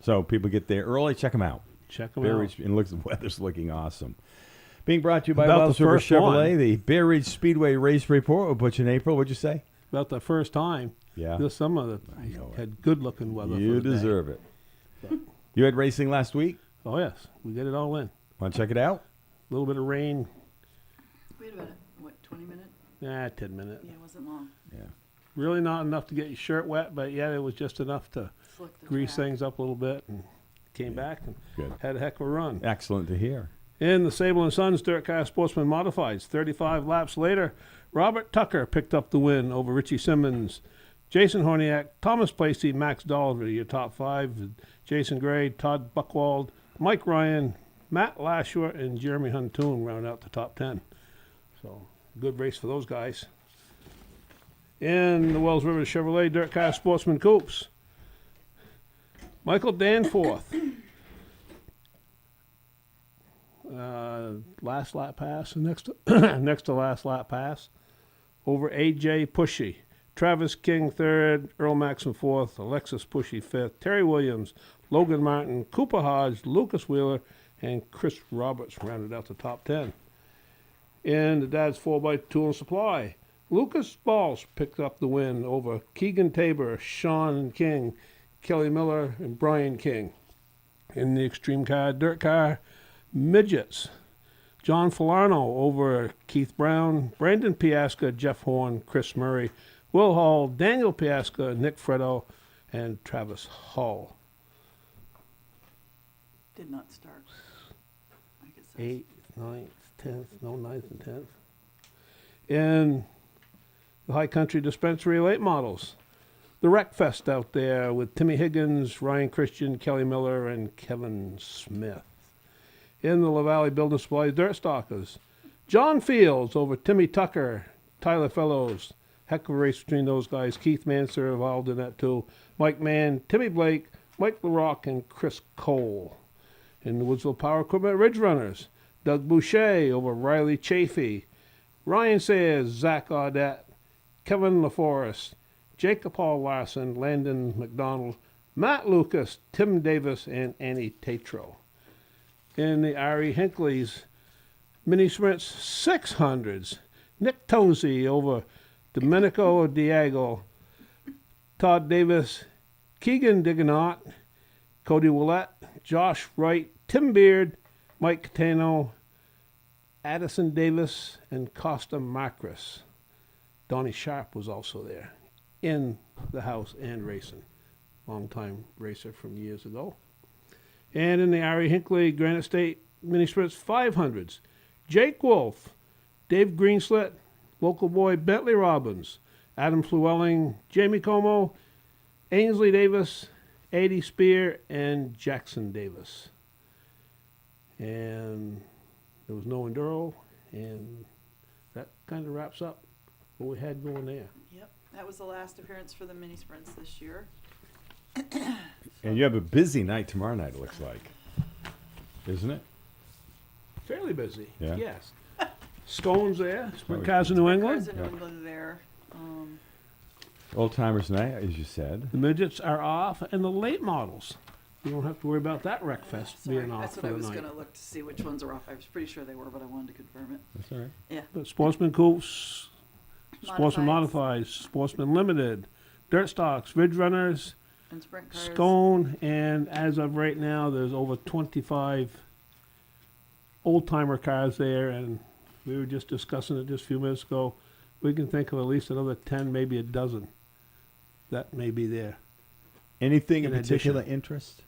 So people get there early, check them out. Check them out. And the weather's looking awesome. Being brought to you by Wells River Chevrolet, the Bear Ridge Speedway Race Report with Butch in April. What'd you say? About the first time. Yeah. this summer that had good-looking weather. You for the deserve day. it. You had racing last week? Oh, yes. We get it all in. Want to check it out? A little bit of rain. Wait a minute. What, 20 minutes? 10 minutes. Yeah, it wasn't long. Yeah. Really not enough to get your shirt wet, but yeah, it was just enough to grease things up a little bit, and came back and had a heck of a run. Excellent to hear. In the Sable & Sons Dirt Car Sportsman Modifieds, 35 laps later, Robert Tucker picked up the win over Richie Simmons. Jason Horniak, Thomas Placey, Max Dolliver, your top 5. Jason Gray, Todd Buchwald, Mike Ryan, Matt Lashua, and Jeremy Huntoon round out the top 10. So, good race for those guys. In the Wells River Chevrolet Dirt Car Sportsman Coupes, Michael Danforth. Last lap pass, next to last lap pass, over A.J. Pushy. Travis King third, Earl Maxon fourth, Alexis Pushy fifth, Terry Williams, Logan Martin, Cooper Hodge, Lucas Wheeler, and Chris Roberts rounded out the top 10. In the Dad's 4x Tool and Supply, Lucas Balls picked up the win over Keegan Tabor, Sean King, Kelly Miller, and Brian King. In the Extreme Car Dirt Car Midgets, John Falarno over Keith Brown, Brandon Piasca, Jeff Horn, Chris Murray, Will Hall, Daniel Piasca, Nick Freddo, and Travis Hall. Did not start. 8th, 9th, 10th, no 9th and 10th. In the High Country Dispensary late models, the Wreck Fest out there with Timmy Higgins, Ryan Christian, Kelly Miller, and Kevin Smith. In the La Valley Building Supply Dirt Stalkers, John Fields over Timmy Tucker, Tyler Fellows. Heck of a race between those guys. Keith Manser involved in that too. Mike Mann, Timmy Blake, Mike LaRock, and Chris Cole. In the Woodsville Power Equipment Ridge Runners, Doug Boucher over Riley Chafee, Ryan Sayers, Zach Audette, Kevin LaForest, Jacob Paul Larson, Landon McDonald, Matt Lucas, Tim Davis, and Annie Tatro. In the Ari Hinckley's Mini Sprints 600s, Nick Tozy over Domenico Diego, Todd Davis, Keegan Diganot, Cody Willett, Josh Wright, Tim Beard, Mike Catano, Addison Davis, and Costa Macris. Donnie Sharp was also there in the house and racing. Longtime racer from years ago. And in the Ari Hinckley Granite State Mini Sprints 500s, Jake Wolf, Dave Greenslet, local boy Bentley Robbins, Adam Flewelling, Jamie Como, Ainsley Davis, Eddie Spear, and Jackson Davis. And there was no Enduro, and that kind of wraps up what we had going there. Yep, that was the last appearance for the mini sprints this year. And you have a busy night tomorrow night, it looks like. Isn't it? Fairly busy, Yeah. yes. Stone's there, Sprint Oh, Cars in New England. Cars in New England there. Old Timers Night, as you said. The midgets are off, and the late models. You don't have to worry about that Wreck Fest Sorry, being off that's for what I the was night. going to look to see which ones are off. I was pretty sure they were, but I wanted to confirm it. That's all right. Yeah. But Sportsman Coupes, Sportsman Modifieds, Sportsman Limited, Dirt Stocks, Ridge Runners, And sprint cars. Stone, and as of right now, there's over 25 old-timer cars there, and we were just discussing it just a few minutes ago. We can think of at least another 10, maybe a dozen that may be there. Anything in In particular addition. interest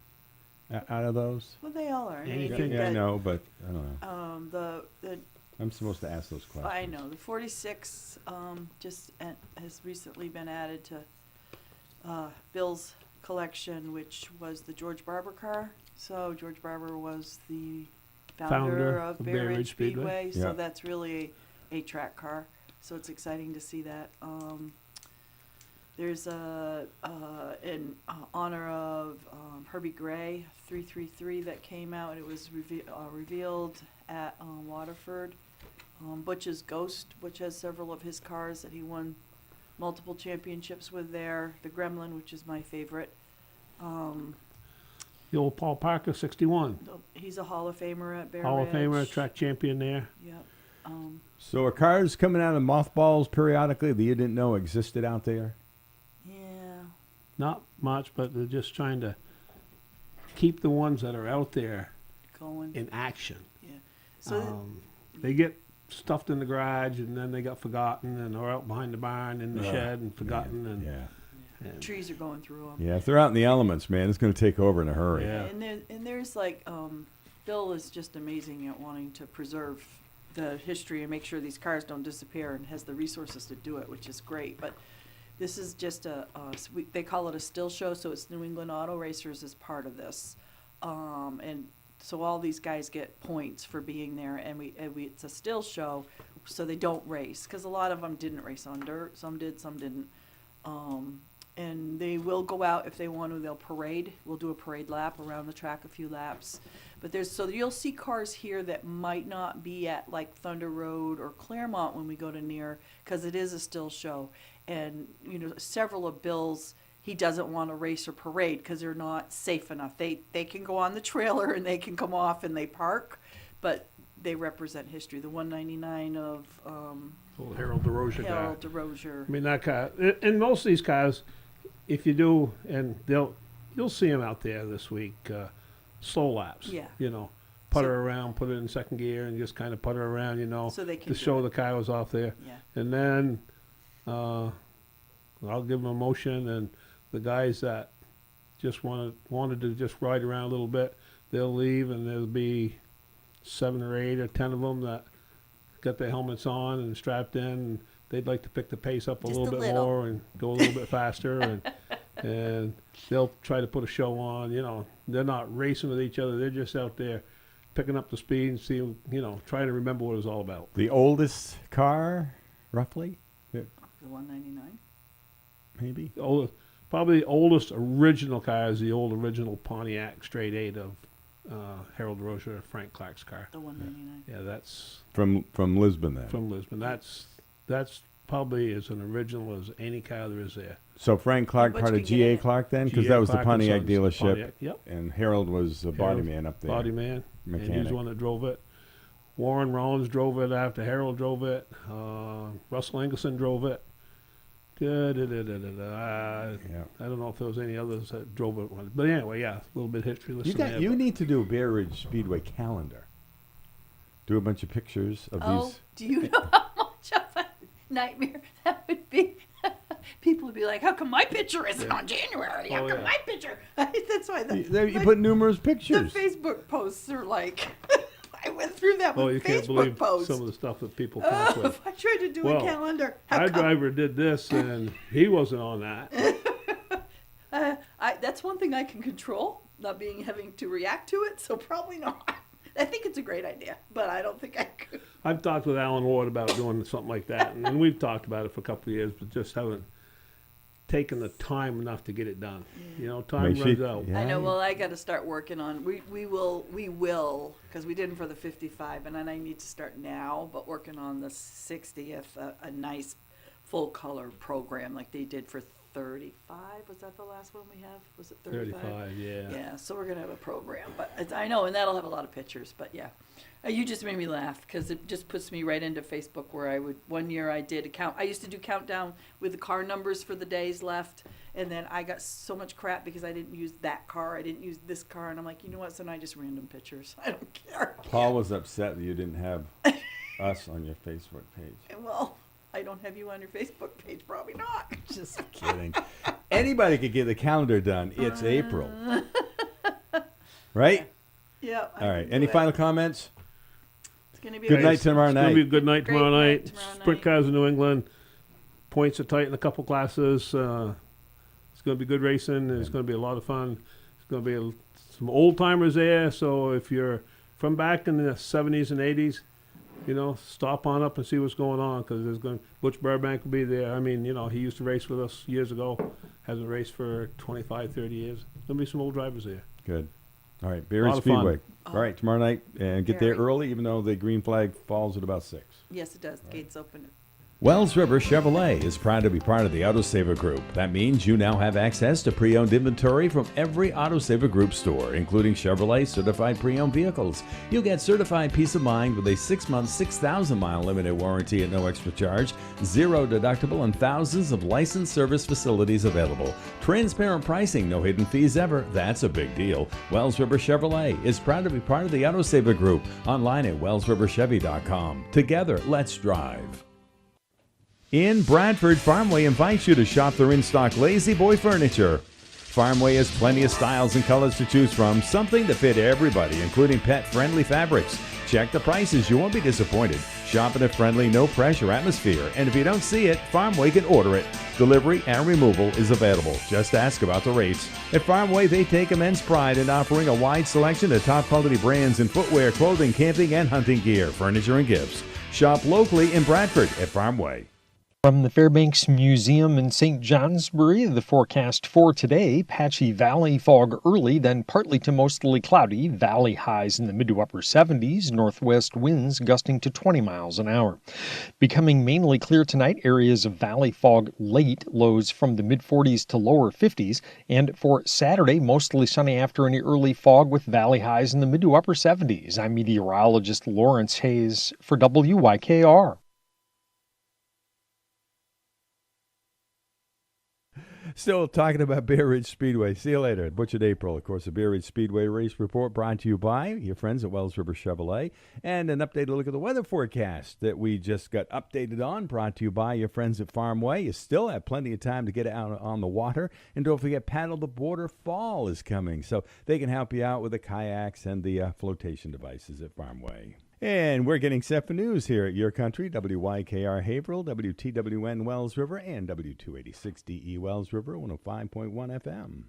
out of those? Well, they all are. I mean, Anything- Yeah, I that, know, but I don't know. the I'm supposed to ask those questions. I know the 46 just has recently been added to Bill's collection, which was the George Barber car. So George Barber was the founder of Bear Ridge Speedway. So Yeah. that's really a track car. So it's exciting to see that. There's in honor of Herbie Gray 333 that came out. It was revealed at Waterford. Butch's Ghost, which has several of his cars that he won multiple championships with there. The Gremlin, which is my favorite. The old Paul Parker 61. He's a Hall of Famer at Bear Hall Ridge. of Famer, track champion there. Yep. So are cars coming out of mothballs periodically that you didn't know existed out there? Yeah, Not much, but they're just trying to keep the ones that are out there Going. in action. Yeah. So they get stuffed in the garage, and then they got forgotten, and are out behind the barn in the shed and forgotten. And trees are going through them. Yeah, if they're out in the elements, man, it's going to take over in a hurry. Yeah. And there's like Bill is just amazing at wanting to preserve the history and make sure these cars don't disappear, and has the resources to do it, which is great. But this is just they call it a still show, so it's New England Auto Racers is part of this, and so all these guys get points for being there, and it's a still show, so they don't race, because a lot of them didn't race on dirt, some did, some didn't, and they will go out if they want to. They'll parade. We'll do a parade lap around the track, a few laps. But so you'll see cars here that might not be at like Thunder Road or Claremont when we go to near, because it is a still show. And several of Bill's, he doesn't want to race or parade because they're not safe enough. They can go on the trailer and they can come off and they park, but they represent history. The 199 of old Harold DeRozier guy. Harold DeRozier. I mean, that car, and most of these cars, if you do, and you'll see them out there this week, slow laps. Yeah. Putter around, put it in second gear, and just kind of putter around, so they can to show the car was off there. Yeah. And then I'll give them a motion, and the guys that just wanted to just ride around a little bit, they'll leave, and there'll be 7 or 8 or 10 of them that got their helmets on and strapped in, and they'd like to pick the pace up a little bit more and go a little bit faster, and they'll try to put a show on. They're not racing with each other. They're just out there picking up the speed and trying to remember what it was all about. The oldest car, roughly? The 199? Maybe. Probably the oldest original car is the old original Pontiac Straight 8 of Harold DeRozier, Frank Clark's car. The 199. Yeah, that's from Lisbon then. From Lisbon. That's probably as an original as any car there is there. So Frank Clark, part of G.A. Clark then? Because that was the Pontiac dealership. Pontiac, yep. And Harold was a body man up there. Body man. Mechanic. And he's the one that drove it. Warren Rollins drove it after Harold drove it. Russell Engelson drove it. I don't know if there was any others that drove it. But anyway, yeah, a little bit of history. You need to do a Bear Ridge Speedway calendar. Do a bunch of pictures of these. Do you know how much of a nightmare that would be? People would be like, how come my picture isn't on January? How come my picture? That's why you put numerous pictures. The Facebook posts are like, I went through that with you can't Facebook believe posts. some of the stuff that people come up with. If I tried to do a calendar, our driver did this, and he wasn't on that. That's one thing I can control, not having to react to it, so probably not. I think it's a great idea, but I don't think I could. I've talked with Alan Ward about doing something like that, and we've talked about it for a couple of years, but just haven't taken the time enough to get it done. Time runs out. I know. Well, I got to start working on. We will, because we didn't for the 55, and then I need to start now. But working on the 60th, a nice full color program like they did for 35. Was that the last one we have? Was it 35? 35, yeah. Yeah. So we're gonna have a program, but I know, and that'll have a lot of pictures. But yeah, you just made me laugh because it just puts me right into Facebook where one year I did a count. I used to do countdown with the car numbers for the days left, and then I got so much crap because I didn't use that car, I didn't use this car, and I'm like, you know what? So now I just random pictures. I don't care. Paul was upset that you didn't have us on your Facebook page. Well, I don't have you on your Facebook page. Probably not. Just kidding. Anybody could get the calendar done. It's April. Right? Yeah. All right. Any final comments? It's going to be good night tomorrow night. It's going to be a good night tomorrow night. Sprint cars in New England. Points are tight in a couple classes. It's going to be good racing. It's going to be a lot of fun. It's going to be some old timers there. So if you're from back in the 70s and 80s, stop on up and see what's going on, because Butch Burbank will be there. I mean, he used to race with us years ago. Hasn't raced for 25, 30 years. There'll be some old drivers there. Good. All right, Bear Ridge Speedway. All right, tomorrow night, and get there early, even though the green flag falls at about 6. Yes, it does. The gates open Wells River Chevrolet is proud to be part of the Autosaver Group. That means you now have access to pre-owned inventory from every Autosaver Group store, including Chevrolet certified pre-owned vehicles. You'll get certified peace of mind with a 6-month, 6,000-mile limited warranty at no extra charge, 0 deductible, and thousands of licensed service facilities available. Transparent pricing, no hidden fees ever. That's a big deal. Wells River Chevrolet is proud to be part of the Autosaver Group. Online at wellsriverchevy.com. Together, let's drive. In Bradford, Farmway invites you to shop their in-stock Lazy Boy furniture. Farmway has plenty of styles and colors to choose from, something to fit everybody, including pet-friendly fabrics. Check the prices, you won't be disappointed. Shop in a friendly, no-pressure atmosphere, and if you don't see it, Farmway can order it. Delivery and removal is available. Just ask about the rates. At Farmway, they take immense pride in offering a wide selection of top-quality brands in footwear, clothing, camping, and hunting gear, furniture, and gifts. Shop locally in Bradford at Farmway. From the Fairbanks Museum in St. Johnsbury, the forecast for today, patchy valley fog early, then partly to mostly cloudy, valley highs in the mid to upper 70s, northwest winds gusting to 20 miles an hour. Becoming mainly clear tonight, areas of valley fog late, lows from the mid-40s to lower 50s, and for Saturday, mostly sunny after any early fog with valley highs in the mid to upper 70s. I'm meteorologist Lawrence Hayes for WYKR. Still talking about Bear Ridge Speedway. See you later. Butch and April. Of course, the Bear Ridge Speedway race report brought to you by your friends at Wells River Chevrolet. And an updated look at the weather forecast that we just got updated on, brought to you by your friends at Farmway. You still have plenty of time to get out on the water. And don't forget, Paddle the Border Fall is coming. So they can help you out with the kayaks and the flotation devices at Farmway. And we're getting set for news here at Your Country, WYKR Haverhill, WTWN Wells River, and W286DE Wells River, 105.1 FM.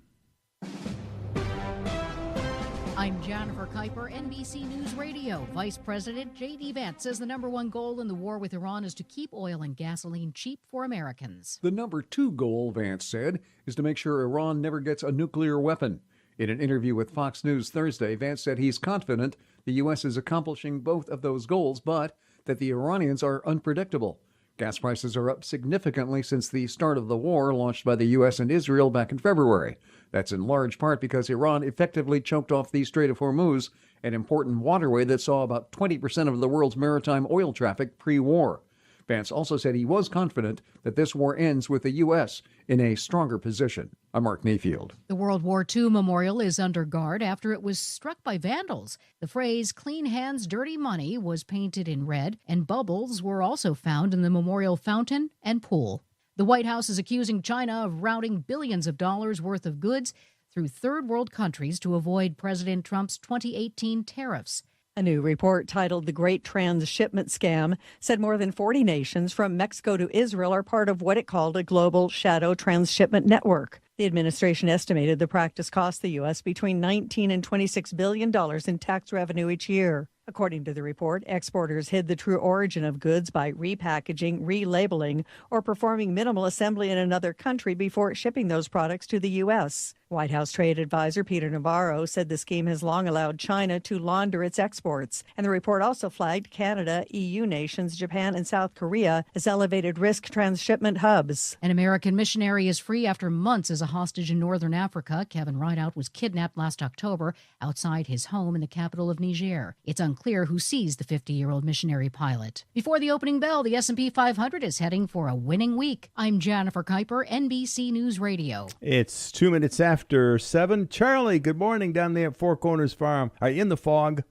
I'm Jennifer Kuiper, NBC News Radio. Vice President J.D. Vance says the number one goal in the war with Iran is to keep oil and gasoline cheap for Americans. The number two goal, Vance said, is to make sure Iran never gets a nuclear weapon. In an interview with Fox News Thursday, Vance said he's confident the U.S. is accomplishing both of those goals, but that the Iranians are unpredictable. Gas prices are up significantly since the start of the war launched by the U.S. and Israel back in February. That's in large part because Iran effectively choked off the Strait of Hormuz, an important waterway that saw about 20% of the world's maritime oil traffic pre-war. Vance also said he was confident that this war ends with the U.S. in a stronger position. I'm Mark Mayfield. The World War II memorial is under guard after it was struck by vandals. The phrase, "Clean hands, dirty money," was painted in red, and bubbles were also found in the memorial fountain and pool. The White House is accusing China of routing billions of dollars worth of goods through third world countries to avoid President Trump's 2018 tariffs. A new report titled The Great Transshipment Scam said more than 40 nations from Mexico to Israel are part of what it called a global shadow transshipment network. The administration estimated the practice cost the U.S. between $19 and $26 billion in tax revenue each year. According to the report, exporters hid the true origin of goods by repackaging, relabeling, or performing minimal assembly in another country before shipping those products to the U.S. White House Trade Advisor Peter Navarro said the scheme has long allowed China to launder its exports. And the report also flagged Canada, EU nations, Japan, and South Korea as elevated risk transshipment hubs. An American missionary is free after months as a hostage in northern Africa. Kevin Rideout was kidnapped last October outside his home in the capital of Niger. It's unclear who seized the 50-year-old missionary pilot. Before the opening bell, the S&P 500 is heading for a winning week. I'm Jennifer Kuiper, NBC News Radio. It's 2 minutes after 7. Charlie, good morning down there at Four Corners Farm. Are you in the fog?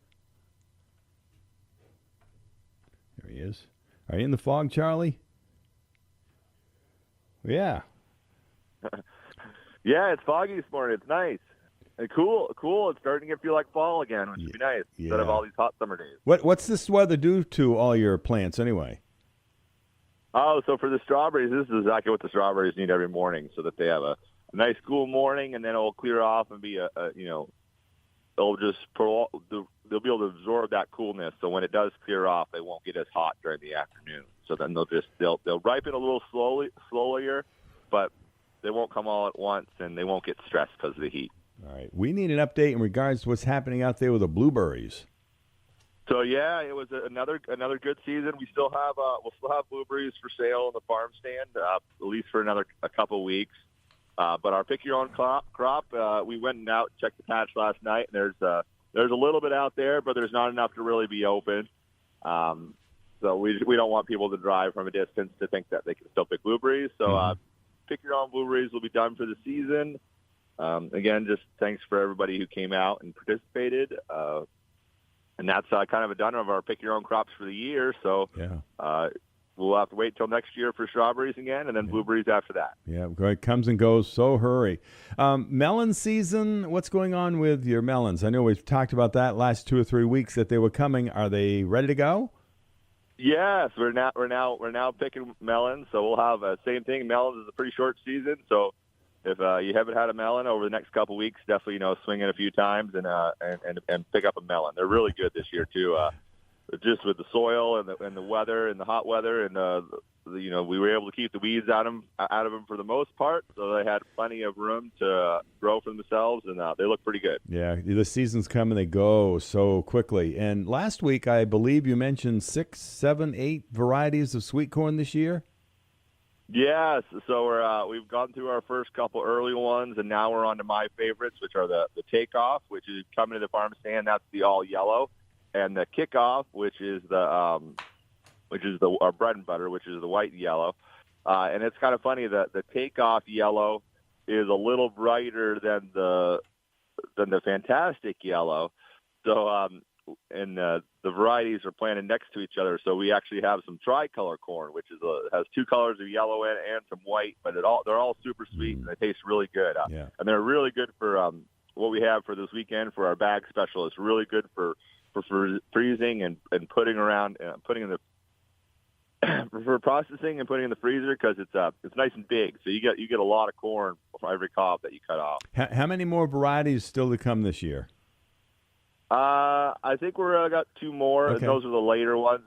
There he is. Are you in the fog, Charlie? Yeah. Yeah, it's foggy this morning. It's nice. And cool. It's starting to feel like fall again, which would be nice instead of all these hot summer days. What's this weather do to all your plants anyway? Oh, so for the strawberries, this is exactly what the strawberries need every morning, so that they have a nice cool morning, and then it'll clear off and be they'll just they'll be able to absorb that coolness. So when it does clear off, they won't get as hot during the afternoon. So then they'll ripen a little slower, but they won't come all at once, and they won't get stressed because of the heat. All right. We need an update in regards to what's happening out there with the blueberries. So yeah, it was another good season. We'll still have blueberries for sale in the farm stand, at least for a couple weeks. But our pick your own crop, we went out and checked the patch last night, and there's a little bit out there, but there's not enough to really be open. So we don't want people to drive from a distance to think that they can still pick blueberries. So pick your own blueberries will be done for the season. Again, just thanks for everybody who came out and participated. And that's kind of a done of our pick your own crops for the year. So we'll have to wait till next year for strawberries again, and then blueberries after that. Yeah, it comes and goes, so hurry. Melon season, what's going on with your melons? I know we've talked about that last 2 or 3 weeks that they were coming. Are they ready to go? Yes, we're now picking melons, so we'll have same thing. Melons is a pretty short season, so if you haven't had a melon over the next couple weeks, definitely swing in a few times and pick up a melon. They're really good this year too. Just with the soil and the weather and the hot weather, and we were able to keep the weeds out of them for the most part, so they had plenty of room to grow for themselves, and they look pretty good. Yeah, the seasons come and they go so quickly. And last week, I believe you mentioned 6, 7, 8 varieties of sweet corn this year. Yes, so we've gone through our first couple early ones, and now we're on to my favorites, which are the Takeoff, which is coming to the farm stand. That's the all yellow, and the Kickoff, which is our bread and butter, which is the white and yellow. And it's kind of funny that the Takeoff yellow is a little brighter than the Fantastic yellow. So and the varieties are planted next to each other, so we actually have some tricolor corn, which has 2 colors of yellow in it and some white, but they're all super sweet and they taste really good. And they're really good for what we have for this weekend for our bag special. It's really good for freezing and putting around, putting in the for processing and putting in the freezer, because it's nice and big, so you get a lot of corn for every cob that you cut off. How many more varieties still to come this year? I think we're got 2 more. Okay. Those are the later ones.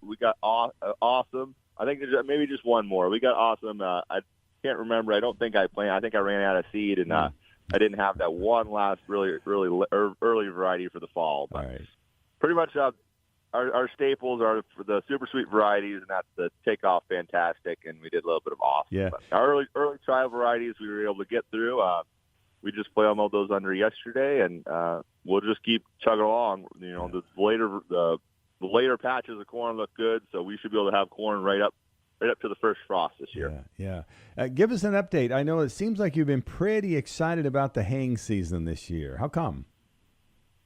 We got Awesome. I think there's maybe just one more. We got Awesome. I can't remember. I don't think I planted. I think I ran out of seed, and I didn't have that one last really early variety for the fall. But all right. Pretty much our staples are for the super sweet varieties, and that's the Takeoff Fantastic, and we did a little bit of Awesome. Yeah. But our early trial varieties we were able to get through. We just flail mowed those under yesterday, and we'll just keep chugging along. The later patches of corn look good, so we should be able to have corn right up to the first frost this year. Yeah. Give us an update. I know it seems like you've been pretty excited about the haying season this year. How come?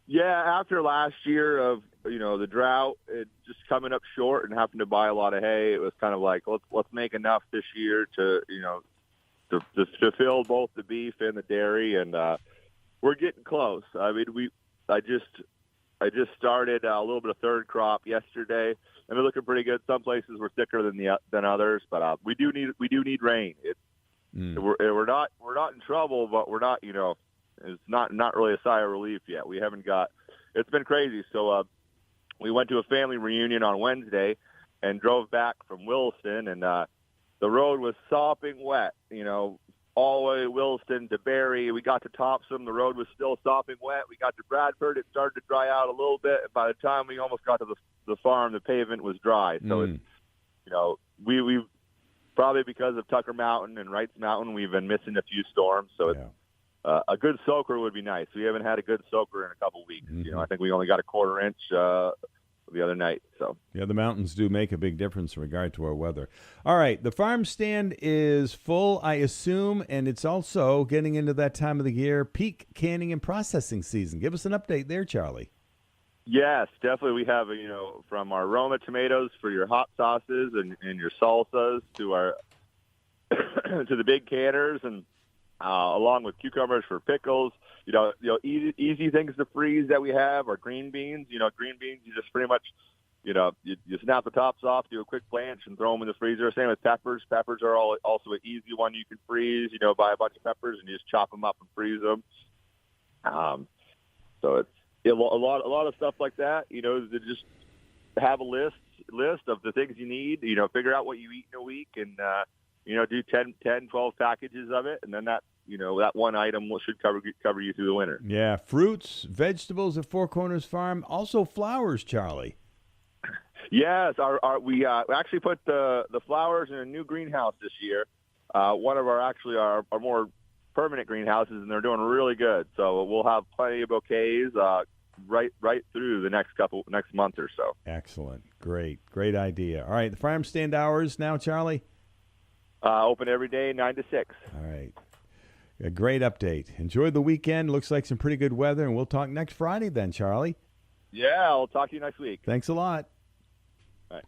Yeah, after last year of the drought, it just coming up short and having to buy a lot of hay, it was kind of like let's make enough this year to to fill both the beef and the dairy, and we're getting close. I mean, I just started a little bit of third crop yesterday, and they're looking pretty good. Some places were thicker than others, but we do need rain. We're not in trouble, but we're not. It's not really a sigh of relief yet. We haven't got. It's been crazy. So we went to a family reunion on Wednesday, and drove back from Williston, and the road was sopping wet, all the way to Williston to Barrie. We got to Topsom. The road was still sopping wet. We got to Bradford. It started to dry out a little bit. And by the time we almost got to the farm, the pavement was dry. So it's, we've probably because of Tucker Mountain and Wrights Mountain, we've been missing a few storms. So it's a good soaker would be nice. We haven't had a good soaker in a couple weeks. I think we only got a 1/4 inch the other night. So yeah, the mountains do make a big difference in regard to our weather. All right, the farm stand is full, I assume, and it's also getting into that time of the year, peak canning and processing season. Give us an update there, Charlie. Yes, definitely. We have from our Roma tomatoes for your hot sauces and your salsas to our to the big canners, and along with cucumbers for pickles. Easy things to freeze that we have are green beans. Green beans, you just pretty much, you snap the tops off, do a quick blanch, and throw them in the freezer. Same with peppers. Peppers are also an easy one you can freeze. Buy a bunch of peppers and you just chop them up and freeze them. So it's a lot of stuff like that. To just have a list of the things you need. Figure out what you eat in a week, and do 10, 12 packages of it, and then that one item should cover you through the winter. Yeah, fruits, vegetables at Four Corners Farm, also flowers, Charlie. Yes, we actually put the flowers in a new greenhouse this year. One of our more permanent greenhouses, and they're doing really good. So we'll have plenty of bouquets right through the next month or so. Excellent, great idea. All right, the farm stand hours now, Charlie. Open every day, 9 to 6. All right. A great update. Enjoy the weekend. Looks like some pretty good weather, and we'll talk next Friday then, Charlie. Yeah, I'll talk to you next week. Thanks a lot. All right.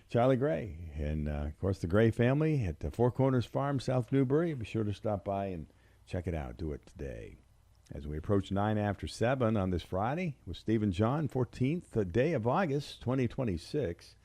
Charlie Gray, and, of course, the Gray family at the Four Corners Farm, South Newbury. Be sure to stop by and check it out. Do it today. As we approach 9 after 7 on this Friday with Steve and John, 14th day of August, 2026.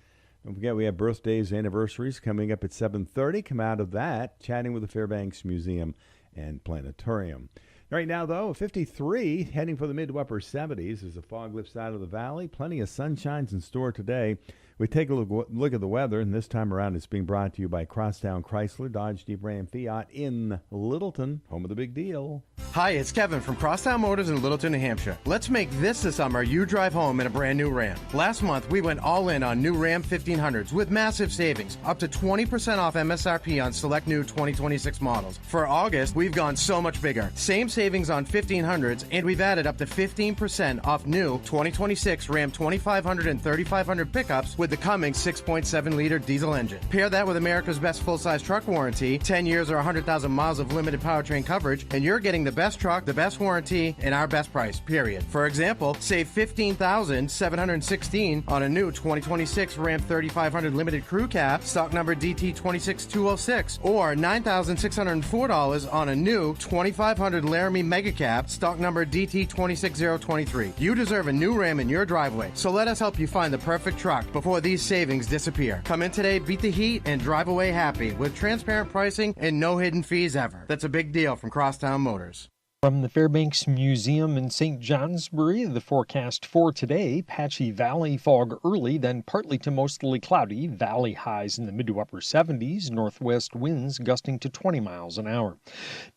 Don't forget, we have birthdays, anniversaries coming up at 7:30. Come out of that, chatting with the Fairbanks Museum and Planetarium. Right now, though, 53, heading for the mid to upper 70s as the fog lifts out of the valley. Plenty of sunshines in store today. We take a look at the weather, and this time around it's being brought to you by Crosstown Chrysler, Dodge, Jeep, Ram, Fiat in Littleton, home of the big deal. Hi, it's Kevin from Crosstown Motors in Littleton, New Hampshire. Let's make this the summer you drive home in a brand new Ram. Last month, we went all in on new Ram 1500s with massive savings, up to 20% off MSRP on select new 2026 models. For August, we've gone so much bigger. Same savings on 1500s, and we've added up to 15% off new 2026 Ram 2500 and 3500 pickups with the Cummins 6.7-liter diesel engine. Pair that with America's best full-size truck warranty, 10 years or 100,000 miles of limited powertrain coverage, and you're getting the best truck, the best warranty, and our best price, period. For example, save $15,716 on a new 2026 Ram 3500 Limited Crew Cab, stock number DT26206, or $9,604 on a new 2500 Laramie Mega Cab, stock number DT26023. You deserve a new Ram in your driveway, so let us help you find the perfect truck before these savings disappear. Come in today, beat the heat, and drive away happy with transparent pricing and no hidden fees ever. That's a big deal from Crosstown Motors. From the Fairbanks Museum in St. Johnsbury, the forecast for today, patchy valley fog early, then partly to mostly cloudy, valley highs in the mid to upper 70s, northwest winds gusting to 20 miles an hour.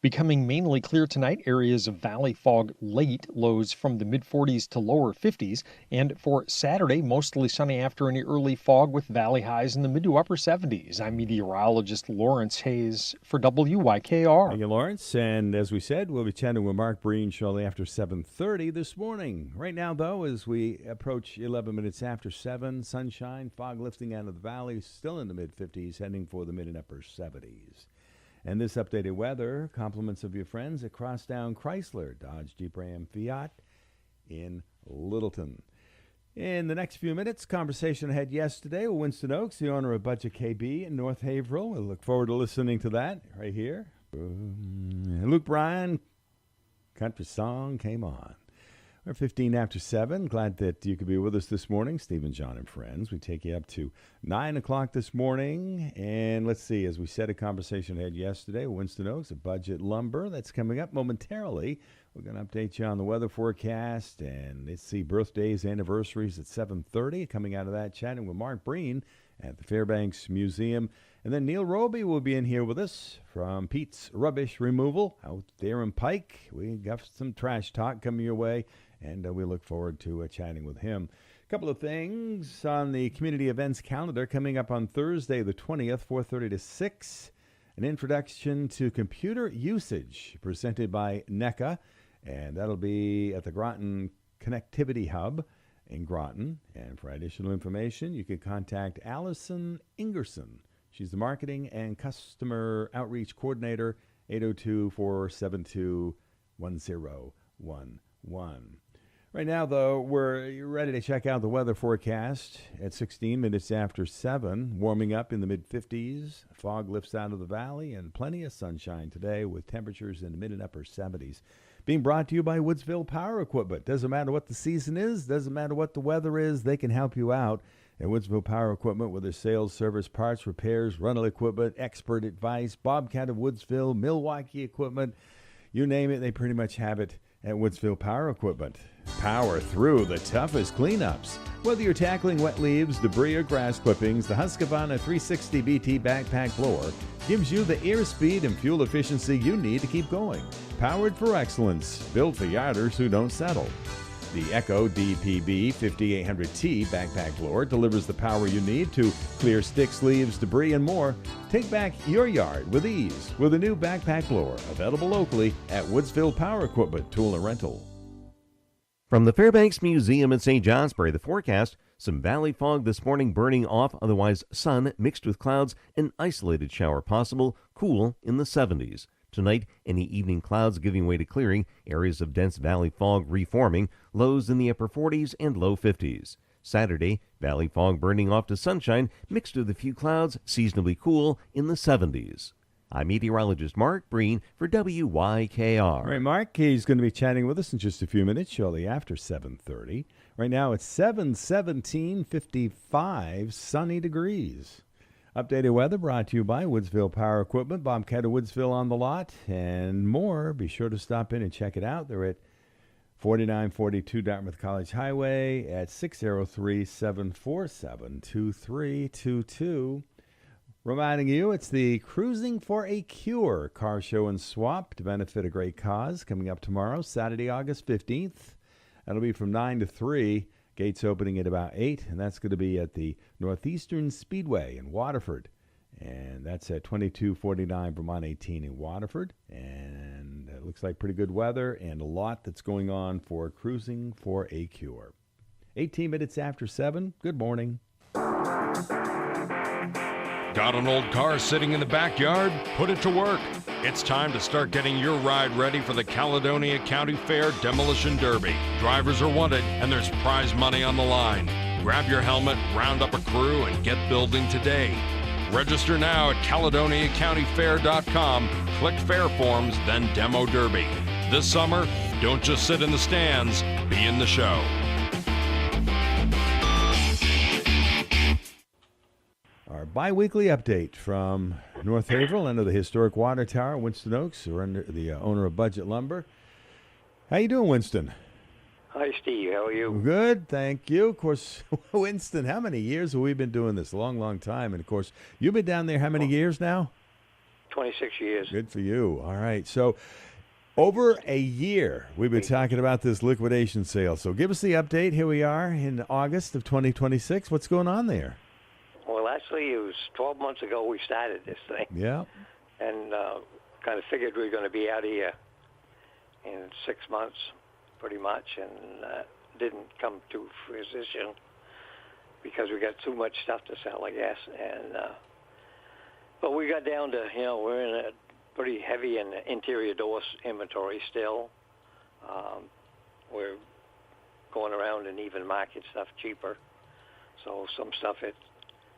Becoming mainly clear tonight, areas of valley fog late, lows from the mid 40s to lower 50s, and for Saturday, mostly sunny after any early fog with valley highs in the mid to upper 70s. I'm meteorologist Lawrence Hayes for WYKR. Thank you, Lawrence. And as we said, we'll be chatting with Mark Breen shortly after 7:30 this morning. Right now, though, as we approach 11 minutes after 7, sunshine, fog lifting out of the valley, still in the mid-50s, heading for the mid and upper 70s. And this updated weather, compliments of your friends at Crosstown Chrysler, Dodge, Jeep, Ram, Fiat in Littleton. In the next few minutes, conversation ahead yesterday with Winston Oakes, the owner of Butch KB in North Haverhill. We look forward to listening to that right here. Luke Bryan, country song came on. We're 15 after 7. Glad that you could be with us this morning. Stephen, John, and friends. We take you up to 9 o'clock this morning. And let's see, as we said, a conversation ahead yesterday with Winston Oakes of Budget Lumber. That's coming up momentarily. We're going to update you on the weather forecast. And let's see, birthdays, anniversaries at 7:30. Coming out of that, chatting with Mark Breen at the Fairbanks Museum. And then Neil Robie will be in here with us from Pete's Rubbish Removal out there in Pike. We got some trash talk coming your way, and we look forward to chatting with him. A couple of things on the community events calendar coming up on Thursday the 20th, 4:30 to 6. An introduction to computer usage presented by NECA, and that'll be at the Groton Connectivity Hub in Groton. And for additional information, you can contact Allison Ingerson. She's the Marketing and Customer Outreach Coordinator, 802-472-1011. Right now, though, we're ready to check out the weather forecast at 16 minutes after 7. Warming up in the mid-50s. Fog lifts out of the valley and plenty of sunshine today with temperatures in the mid and upper 70s. Being brought to you by Woodsville Power Equipment. Doesn't matter what the season is. Doesn't matter what the weather is. They can help you out. At Woodsville Power Equipment with their sales, service, parts, repairs, rental equipment, expert advice, Bobcat of Woodsville, Milwaukee Equipment, you name it, they pretty much have it at Woodsville Power Equipment. Power through the toughest cleanups. Whether you're tackling wet leaves, debris, or grass clippings, the Husqvarna 360 BT backpack blower gives you the air speed and fuel efficiency you need to keep going. Powered for excellence, built for yarders who don't settle. The Echo DPB 5800T backpack blower delivers the power you need to clear sticks, leaves, debris, and more. Take back your yard with ease with a new backpack blower available locally at Woodsville Power Equipment Tool and Rental. From the Fairbanks Museum in St. Johnsbury, the forecast: some valley fog this morning burning off, otherwise sun mixed with clouds, an isolated shower possible, cool in the 70s. Tonight, any evening clouds giving way to clearing, areas of dense valley fog reforming, lows in the upper 40s and low 50s. Saturday, valley fog burning off to sunshine, mixed with a few clouds, seasonably cool in the 70s. I'm meteorologist Mark Breen for WYKR. All right, Mark, he's going to be chatting with us in just a few minutes, shortly after 7:30. Right now, it's 7:17, 55 sunny degrees. Updated weather brought to you by Woodsville Power Equipment, Bobcat of Woodsville on the lot, and more. Be sure to stop in and check it out. They're at 4942 Dartmouth College Highway at 603-747-2322. Reminding you, it's the Cruising for a Cure car show and swap to benefit a great cause coming up tomorrow, Saturday, August 15th. That'll be from 9 to 3. Gates opening at about 8, and that's going to be at the Northeastern Speedway in Waterford. And that's at 2249 Vermont 18 in Waterford. And it looks like pretty good weather and a lot that's going on for Cruising for a Cure. 18 minutes after 7. Good morning. Got an old car sitting in the backyard? Put it to work. It's time to start getting your ride ready for the Caledonia County Fair Demolition Derby. Drivers are wanted, and there's prize money on the line. Grab your helmet, round up a crew, and get building today. Register now at CaledoniaCountyFair.com. Click Fair Forms, then Demo Derby. This summer, don't just sit in the stands, be in the show. Our bi-weekly update from North Haverhill under the historic water tower, Winston Oaks. We're under the owner of Budget Lumber. How you doing, Winston? Hi, Steve. How are you? Good, thank you. Of course, Winston, how many years have we been doing this? Long, long time. And, of course, you've been down there how many years now? 26 years. Good for you. All right. So, over a year, we've been talking about this liquidation sale. So, give us the update. Here we are in August of 2026. What's going on there? Well, actually, it was 12 months ago we started this thing. Yeah. And kind of figured we were going to be out here in 6 months, pretty much, and didn't come to fruition because we got too much stuff to sell, I guess. And but we got down to, we're in a pretty heavy in interior door inventory still. We're going around and even market stuff cheaper. So some stuff it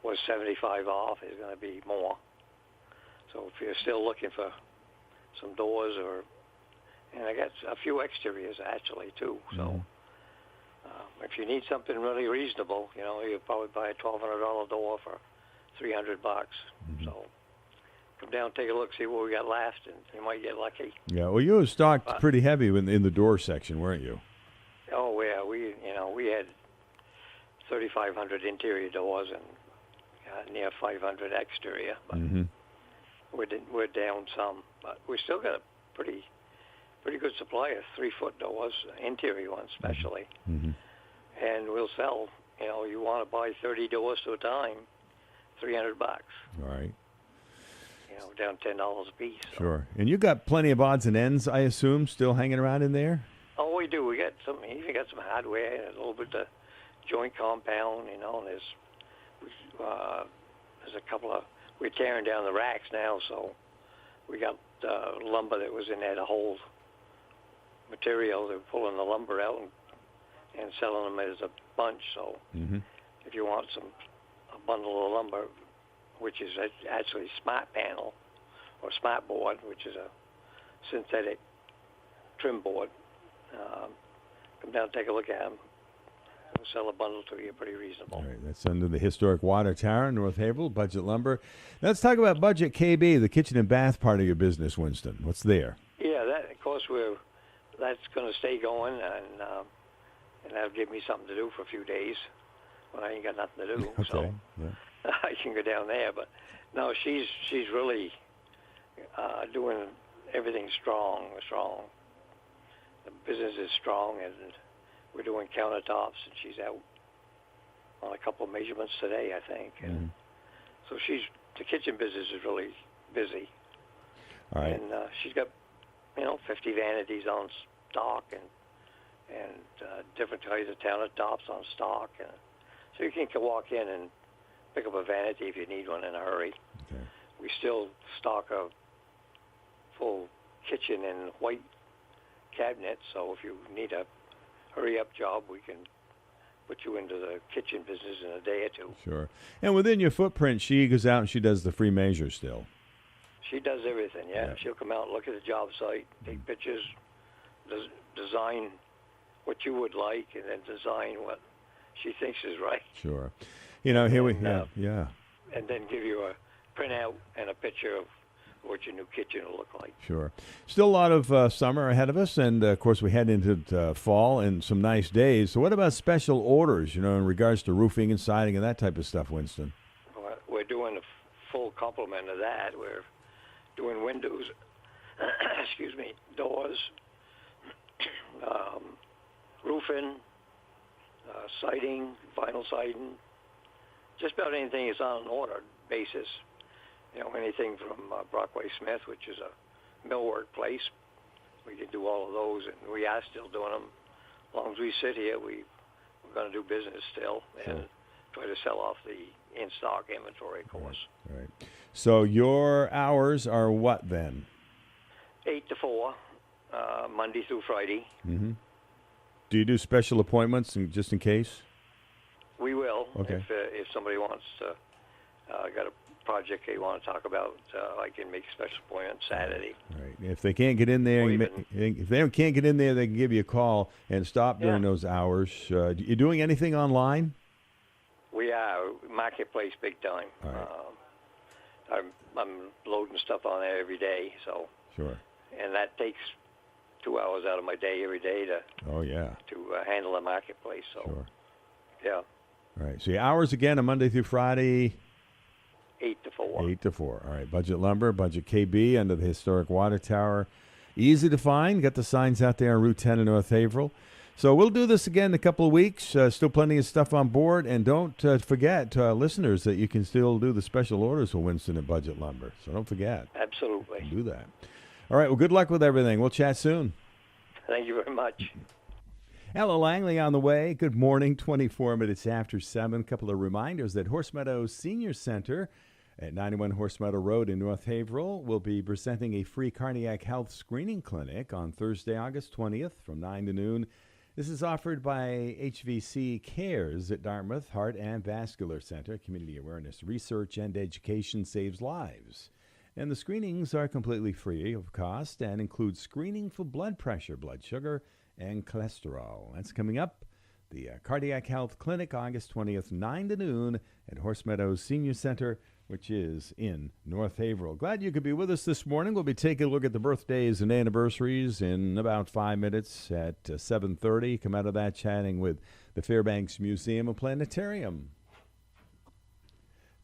was 75 off is going to be more. So if you're still looking for some doors and I got a few exteriors actually too. So if you need something really reasonable, you'll probably buy a $1,200 door for $300. So come down, take a look, see what we got left, and you might get lucky. Yeah, well, you were stocked pretty heavy in the door section, weren't you? Oh yeah, we had 3,500 interior doors and near 500 exterior, but we're down some, but we still got a pretty good supply of 3-foot doors, interior ones especially, and we'll sell. You want to buy 30 doors at a time, $300. All right. Down $10 a piece. So. Sure. And you got plenty of odds and ends, I assume, still hanging around in there? Oh, we do. We got even got some hardware and a little bit of joint compound, and there's a couple of, we're tearing down the racks now, so we got lumber that was in there to hold material. They're pulling the lumber out and selling them as a bunch. So if you want a bundle of lumber, which is actually smart panel or smart board, which is a synthetic trim board, come down and take a look at them. We'll sell a bundle to you pretty reasonable. All right, that's under the historic water tower in North Haverhill, Budget Lumber. Now let's talk about Budget KB, the kitchen and bath part of your business, Winston. What's there? Yeah, that of course we're that's going to stay going, and that'll give me something to do for a few days when I ain't got nothing to do. Okay. So Yeah. I can go down there. But no, she's really doing everything strong. The business is strong, and we're doing countertops, and she's out on a couple of measurements today, I think. And so the kitchen business is really busy. All right. And she's got, 50 vanities on stock and different kinds of countertops on stock. And so you can walk in and pick up a vanity if you need one in a hurry. Okay. We still stock a full kitchen and white cabinet, so if you need a hurry-up job, we can put you into the kitchen business in a day or two. Sure. And within your footprint, she goes out and she does the free measure still. She does everything, yeah. She'll come out and look at the job site, take pictures, design what you would like, and then design what she thinks is right. Sure. Here we have, And then give you a printout and a picture of what your new kitchen will look like. Sure. Still a lot of summer ahead of us, and of course we head into fall and some nice days. So what about special orders, in regards to roofing and siding and that type of stuff, Winston? We're doing a full complement of that. We're doing windows, doors, roofing, siding, vinyl siding, just about anything is on an order basis. Anything from Brockway Smith, which is a millwork place. We can do all of those, and we are still doing them. As long as we sit here, we're going to do business still and try to sell off the in-stock inventory, of course. Right. So your hours are what then? 8 to 4, Monday through Friday. Mm-hmm. Do you do special appointments just in case? We will. Okay. If somebody wants to, got a project they want to talk about, I can make a special appointment Saturday. Right. If they can't get in there, if they can't get in there, they can give you a call and stop during those hours. You doing anything online? We are marketplace big time. All right. I'm loading stuff on there every day, so. Sure. And that takes 2 hours out of my day every day to. Oh yeah. To handle the marketplace. So. Sure. Yeah. All right. So your hours again are Monday through Friday. 8 to 4. 8 to 4. All right. Budget Lumber, Budget KB under the historic water tower. Easy to find. Got the signs out there on Route 10 in North Haverhill. So we'll do this again in a couple of weeks. Still plenty of stuff on board. And don't forget, listeners, that you can still do the special orders for Winston at Budget Lumber. So don't forget. Absolutely. Do that. All right. Well, good luck with everything. We'll chat soon. Thank you very much. Ella Langley on the way. Good morning. 24 minutes after 7. A couple of reminders that Horse Meadows Senior Center at 91 Horse Meadow Road in North Haverhill will be presenting a free cardiac health screening clinic on Thursday, August 20th from 9 to noon. This is offered by HVC Cares at Dartmouth Heart and Vascular Center. Community awareness, research, and education saves lives. And the screenings are completely free of cost and include screening for blood pressure, blood sugar, and cholesterol. That's coming up. The Cardiac Health Clinic, August 20th, 9 to noon at Horse Meadows Senior Center, which is in North Haverhill. Glad you could be with us this morning. We'll be taking a look at the birthdays and anniversaries in about 5 minutes at 7:30. Come out of that chatting with the Fairbanks Museum and Planetarium.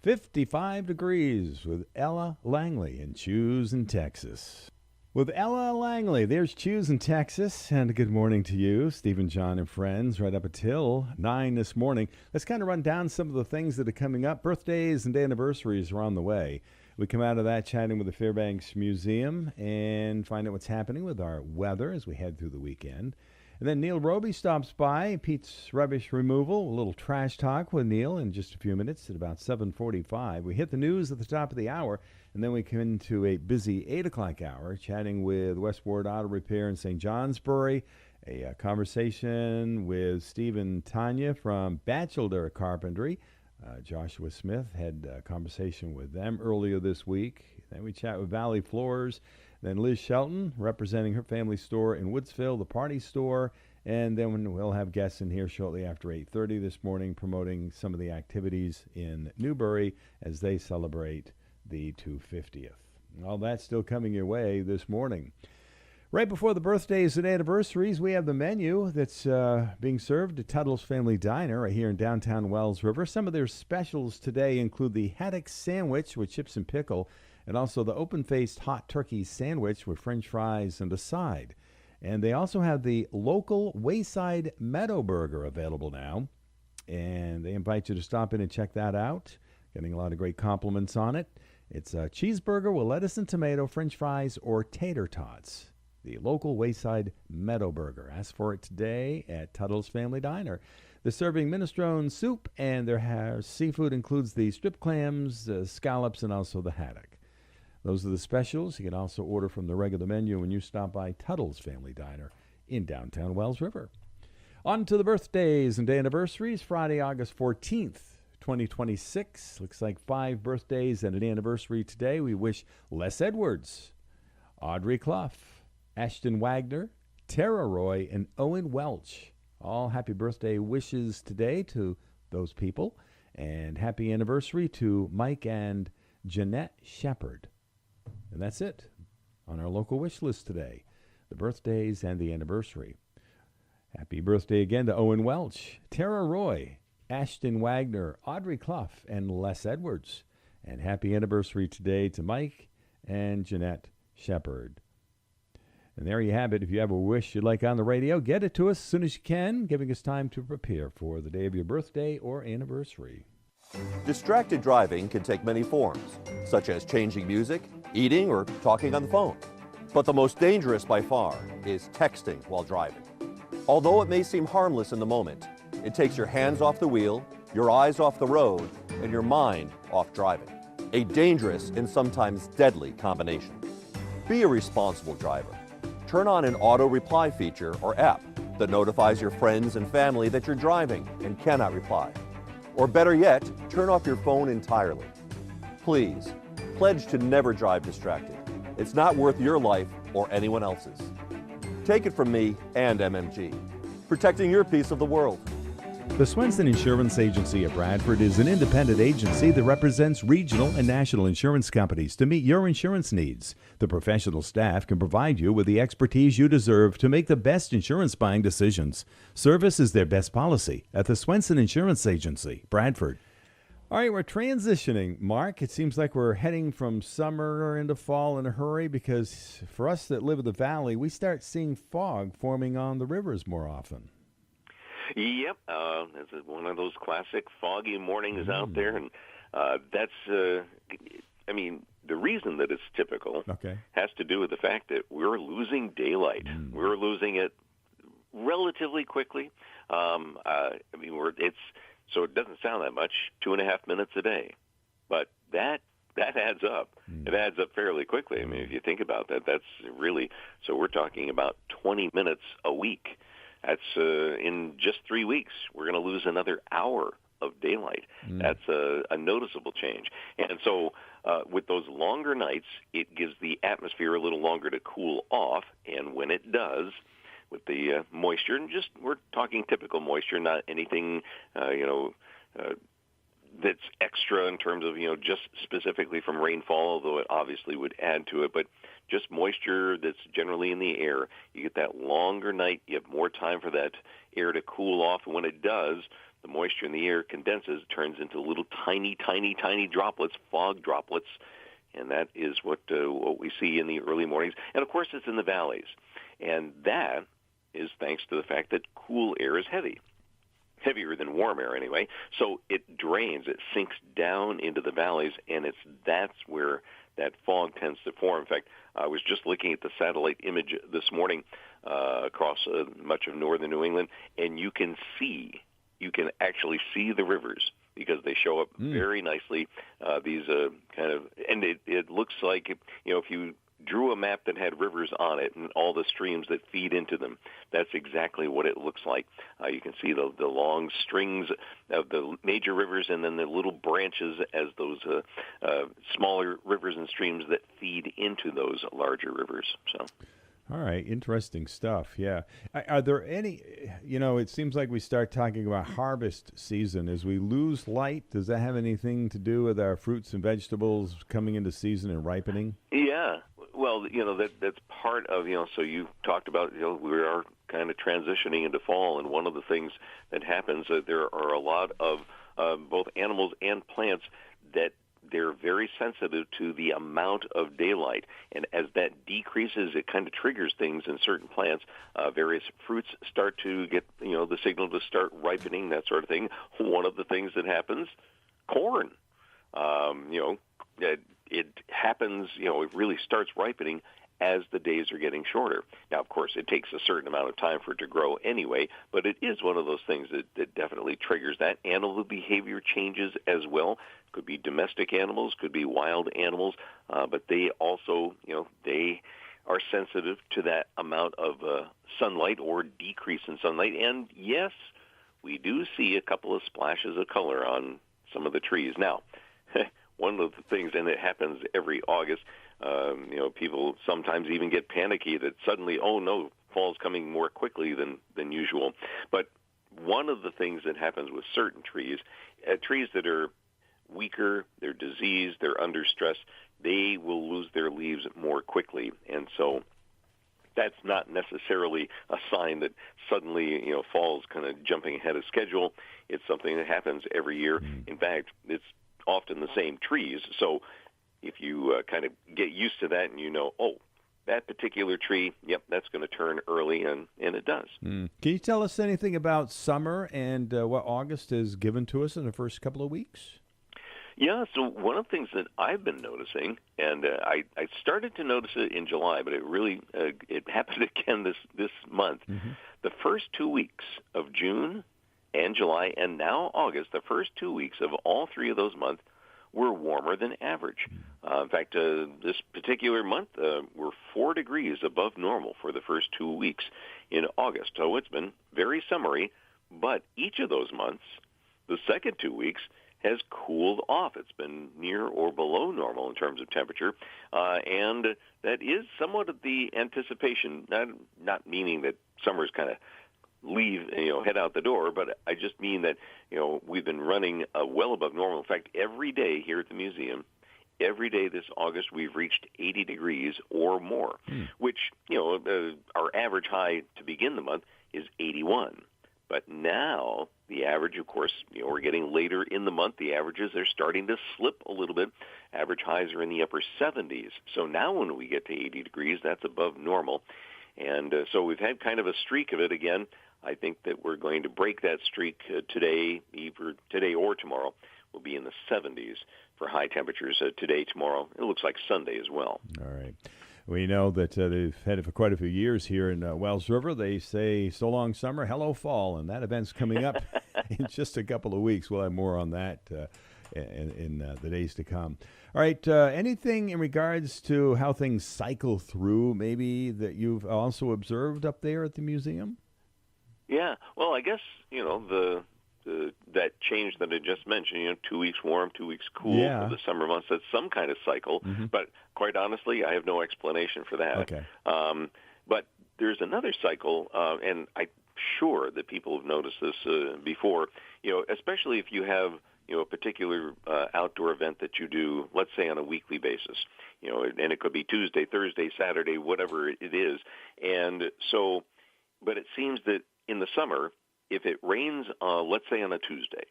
55 degrees with Ella Langley in Choose, Texas. With Ella Langley, there's Choose in Texas, and good morning to you, Stephen, John, and friends, right up until 9 this morning. Let's kind of run down some of the things that are coming up. Birthdays and anniversaries are on the way. We come out of that chatting with the Fairbanks Museum and find out what's happening with our weather as we head through the weekend. And then Neil Robie stops by, Pete's Rubbish Removal, a little trash talk with Neil in just a few minutes at about 7:45. We hit the news at the top of the hour, and then we come into a busy 8 o'clock hour, chatting with Westward Auto Repair in St. Johnsbury, a conversation with Steve and Tonya from Batchelder Carpentry. Joshua Smith had a conversation with them earlier this week. Then we chat with Valley Floors. Then Liz Shelton, representing her family store in Woodsville, the Party Store. And then we'll have guests in here shortly after 8:30 this morning promoting some of the activities in Newbury as they celebrate the 250th. All that's still coming your way this morning. Right before the birthdays and anniversaries, we have the menu that's being served at Tuddles Family Diner right here in downtown Wells River. Some of their specials today include the haddock sandwich with chips and pickle, and also the open-faced hot turkey sandwich with french fries and a side. And they also have the local Wayside Meadow Burger available now, and they invite you to stop in and check that out. Getting a lot of great compliments on it. It's a cheeseburger with lettuce and tomato, french fries, or tater tots. The local Wayside Meadow Burger. Ask for it today at Tuddles Family Diner. They're serving minestrone soup, and their seafood includes the strip clams, scallops, and also the haddock. Those are the specials. You can also order from the regular menu when you stop by Tuddles Family Diner in downtown Wells River. On to the birthdays and anniversaries. Friday, August 14th, 2026. Looks like 5 birthdays and an anniversary today. We wish Les Edwards, Audrey Clough, Ashton Wagner, Tara Roy, and Owen Welch. All happy birthday wishes today to those people. And happy anniversary to Mike and Jeanette Shepard. And that's it on our local wish list today. The birthdays and the anniversary. Happy birthday again to Owen Welch, Tara Roy, Ashton Wagner, Audrey Clough, and Les Edwards. And happy anniversary today to Mike and Jeanette Shepard. And there you have it. If you have a wish you'd like on the radio, get it to us as soon as you can, giving us time to prepare for the day of your birthday or anniversary. Distracted driving can take many forms, such as changing music, eating, or talking on the phone. But the most dangerous by far is texting while driving. Although it may seem harmless in the moment, it takes your hands off the wheel, your eyes off the road, and your mind off driving. A dangerous and sometimes deadly combination. Be a responsible driver. Turn on an auto reply feature or app that notifies your friends and family that you're driving and cannot reply. Or better yet, turn off your phone entirely. Please, pledge to never drive distracted. It's not worth your life or anyone else's. Take it from me and MMG, protecting your piece of the world. The Swenson Insurance Agency of Bradford is an independent agency that represents regional and national insurance companies to meet your insurance needs. The professional staff can provide you with the expertise you deserve to make the best insurance buying decisions. Service is their best policy at the Swenson Insurance Agency, Bradford. All right, we're transitioning, Mark. It seems like we're heading from summer into fall in a hurry because for us that live in the valley, we start seeing fog forming on the rivers more often. Yep, it's one of those classic foggy mornings out there, and that's, I mean, the reason that it's typical has to do with the fact that we're losing daylight. We're losing it relatively quickly. So it doesn't sound that much, 2.5 minutes a day, but that adds up. It adds up fairly quickly. I mean, if you think about that, that's really, so we're talking about 20 minutes a week. That's in just 3 weeks, we're going to lose another hour of daylight. That's a noticeable change. And so with those longer nights, it gives the atmosphere a little longer to cool off. And when it does, with the moisture, and just we're talking typical moisture, not anything, that's extra in terms of, just specifically from rainfall, although it obviously would add to it, but just moisture that's generally in the air. You get that longer night, you have more time for that air to cool off, and when it does, the moisture in the air condenses, turns into little tiny, tiny, tiny droplets, fog droplets, and that is what we see in the early mornings. And, of course, it's in the valleys, and that is thanks to the fact that cool air is heavier than warm air anyway, so it drains, it sinks down into the valleys, and that's where that fog tends to form. In fact, I was just looking at the satellite image this morning across much of northern New England, and you can actually see the rivers because they show up very nicely. These and it looks like, if you drew a map that had rivers on it and all the streams that feed into them, that's exactly what it looks like. You can see the long strings of the major rivers and then the little branches as those smaller rivers and streams that feed into those larger rivers. So. All right, interesting stuff, yeah. Are there any, it seems like we start talking about harvest season. As we lose light, does that have anything to do with our fruits and vegetables coming into season and ripening? Yeah. Well, that's part of, so you talked about, we are kind of transitioning into fall, and one of the things that happens, there are a lot of both animals and plants that they're very sensitive to the amount of daylight. And as that decreases, it kind of triggers things in certain plants. Various fruits start to get, the signal to start ripening, that sort of thing. One of the things that happens, corn. It happens, it really starts ripening as the days are getting shorter. Now, of course, it takes a certain amount of time for it to grow anyway, but it is one of those things that definitely triggers that. Animal behavior changes as well. Could be domestic animals, could be wild animals, but they also, they are sensitive to that amount of sunlight or decrease in sunlight. And yes, we do see a couple of splashes of color on some of the trees. Now, one of the things, and it happens every August, people sometimes even get panicky that suddenly, oh no, fall's coming more quickly than usual. But one of the things that happens with certain trees, trees that are weaker, they're diseased, they're under stress, they will lose their leaves more quickly. And so that's not necessarily a sign that suddenly, fall's kind of jumping ahead of schedule. It's something that happens every year. In fact, it's often the same trees. So if you kind of get used to that and that particular tree, yep, that's going to turn early, and it does. Can you tell us anything about summer and what August has given to us in the first couple of weeks? Yeah, so one of the things that I've been noticing, and I started to notice it in July, but it really it happened again this month. Mm-hmm. The first 2 weeks of June and July, and now August, the first 2 weeks of all three of those months were warmer than average. In fact, this particular month, we're 4 degrees above normal for the first 2 weeks in August. So it's been very summery, but each of those months, the second 2 weeks, has cooled off. It's been near or below normal in terms of temperature, and that is somewhat of the anticipation, not meaning that summer's kind of head out the door, but I just mean that, we've been running well above normal. In fact, every day here at the museum, every day this August, we've reached 80 degrees or more, which, our average high to begin the month is 81. But now the average, of course, we're getting later in the month. The averages are starting to slip a little bit. Average highs are in the upper 70s. So now when we get to 80 degrees, that's above normal. And so we've had kind of a streak of it again. I think that we're going to break that streak today, either today or tomorrow. We'll be in the 70s for high temperatures today, tomorrow. It looks like Sunday as well. All right. We know that they've had it for quite a few years here in Wells River. They say, so long summer, hello fall, and that event's coming up in just a couple of weeks. We'll have more on that in the days to come. All right, anything in regards to how things cycle through, maybe that you've also observed up there at the museum? Yeah, well, I guess, that change that I just mentioned, 2 weeks warm, 2 weeks cool for the summer months, that's some kind of cycle. Mm-hmm. But quite honestly, I have no explanation for that. Okay. But there's another cycle, and I'm sure that people have noticed this before, especially if you have, a particular outdoor event that you do, let's say on a weekly basis, and it could be Tuesday, Thursday, Saturday, whatever it is. And so, but it seems that in the summer, if it rains, let's say on a Tuesday,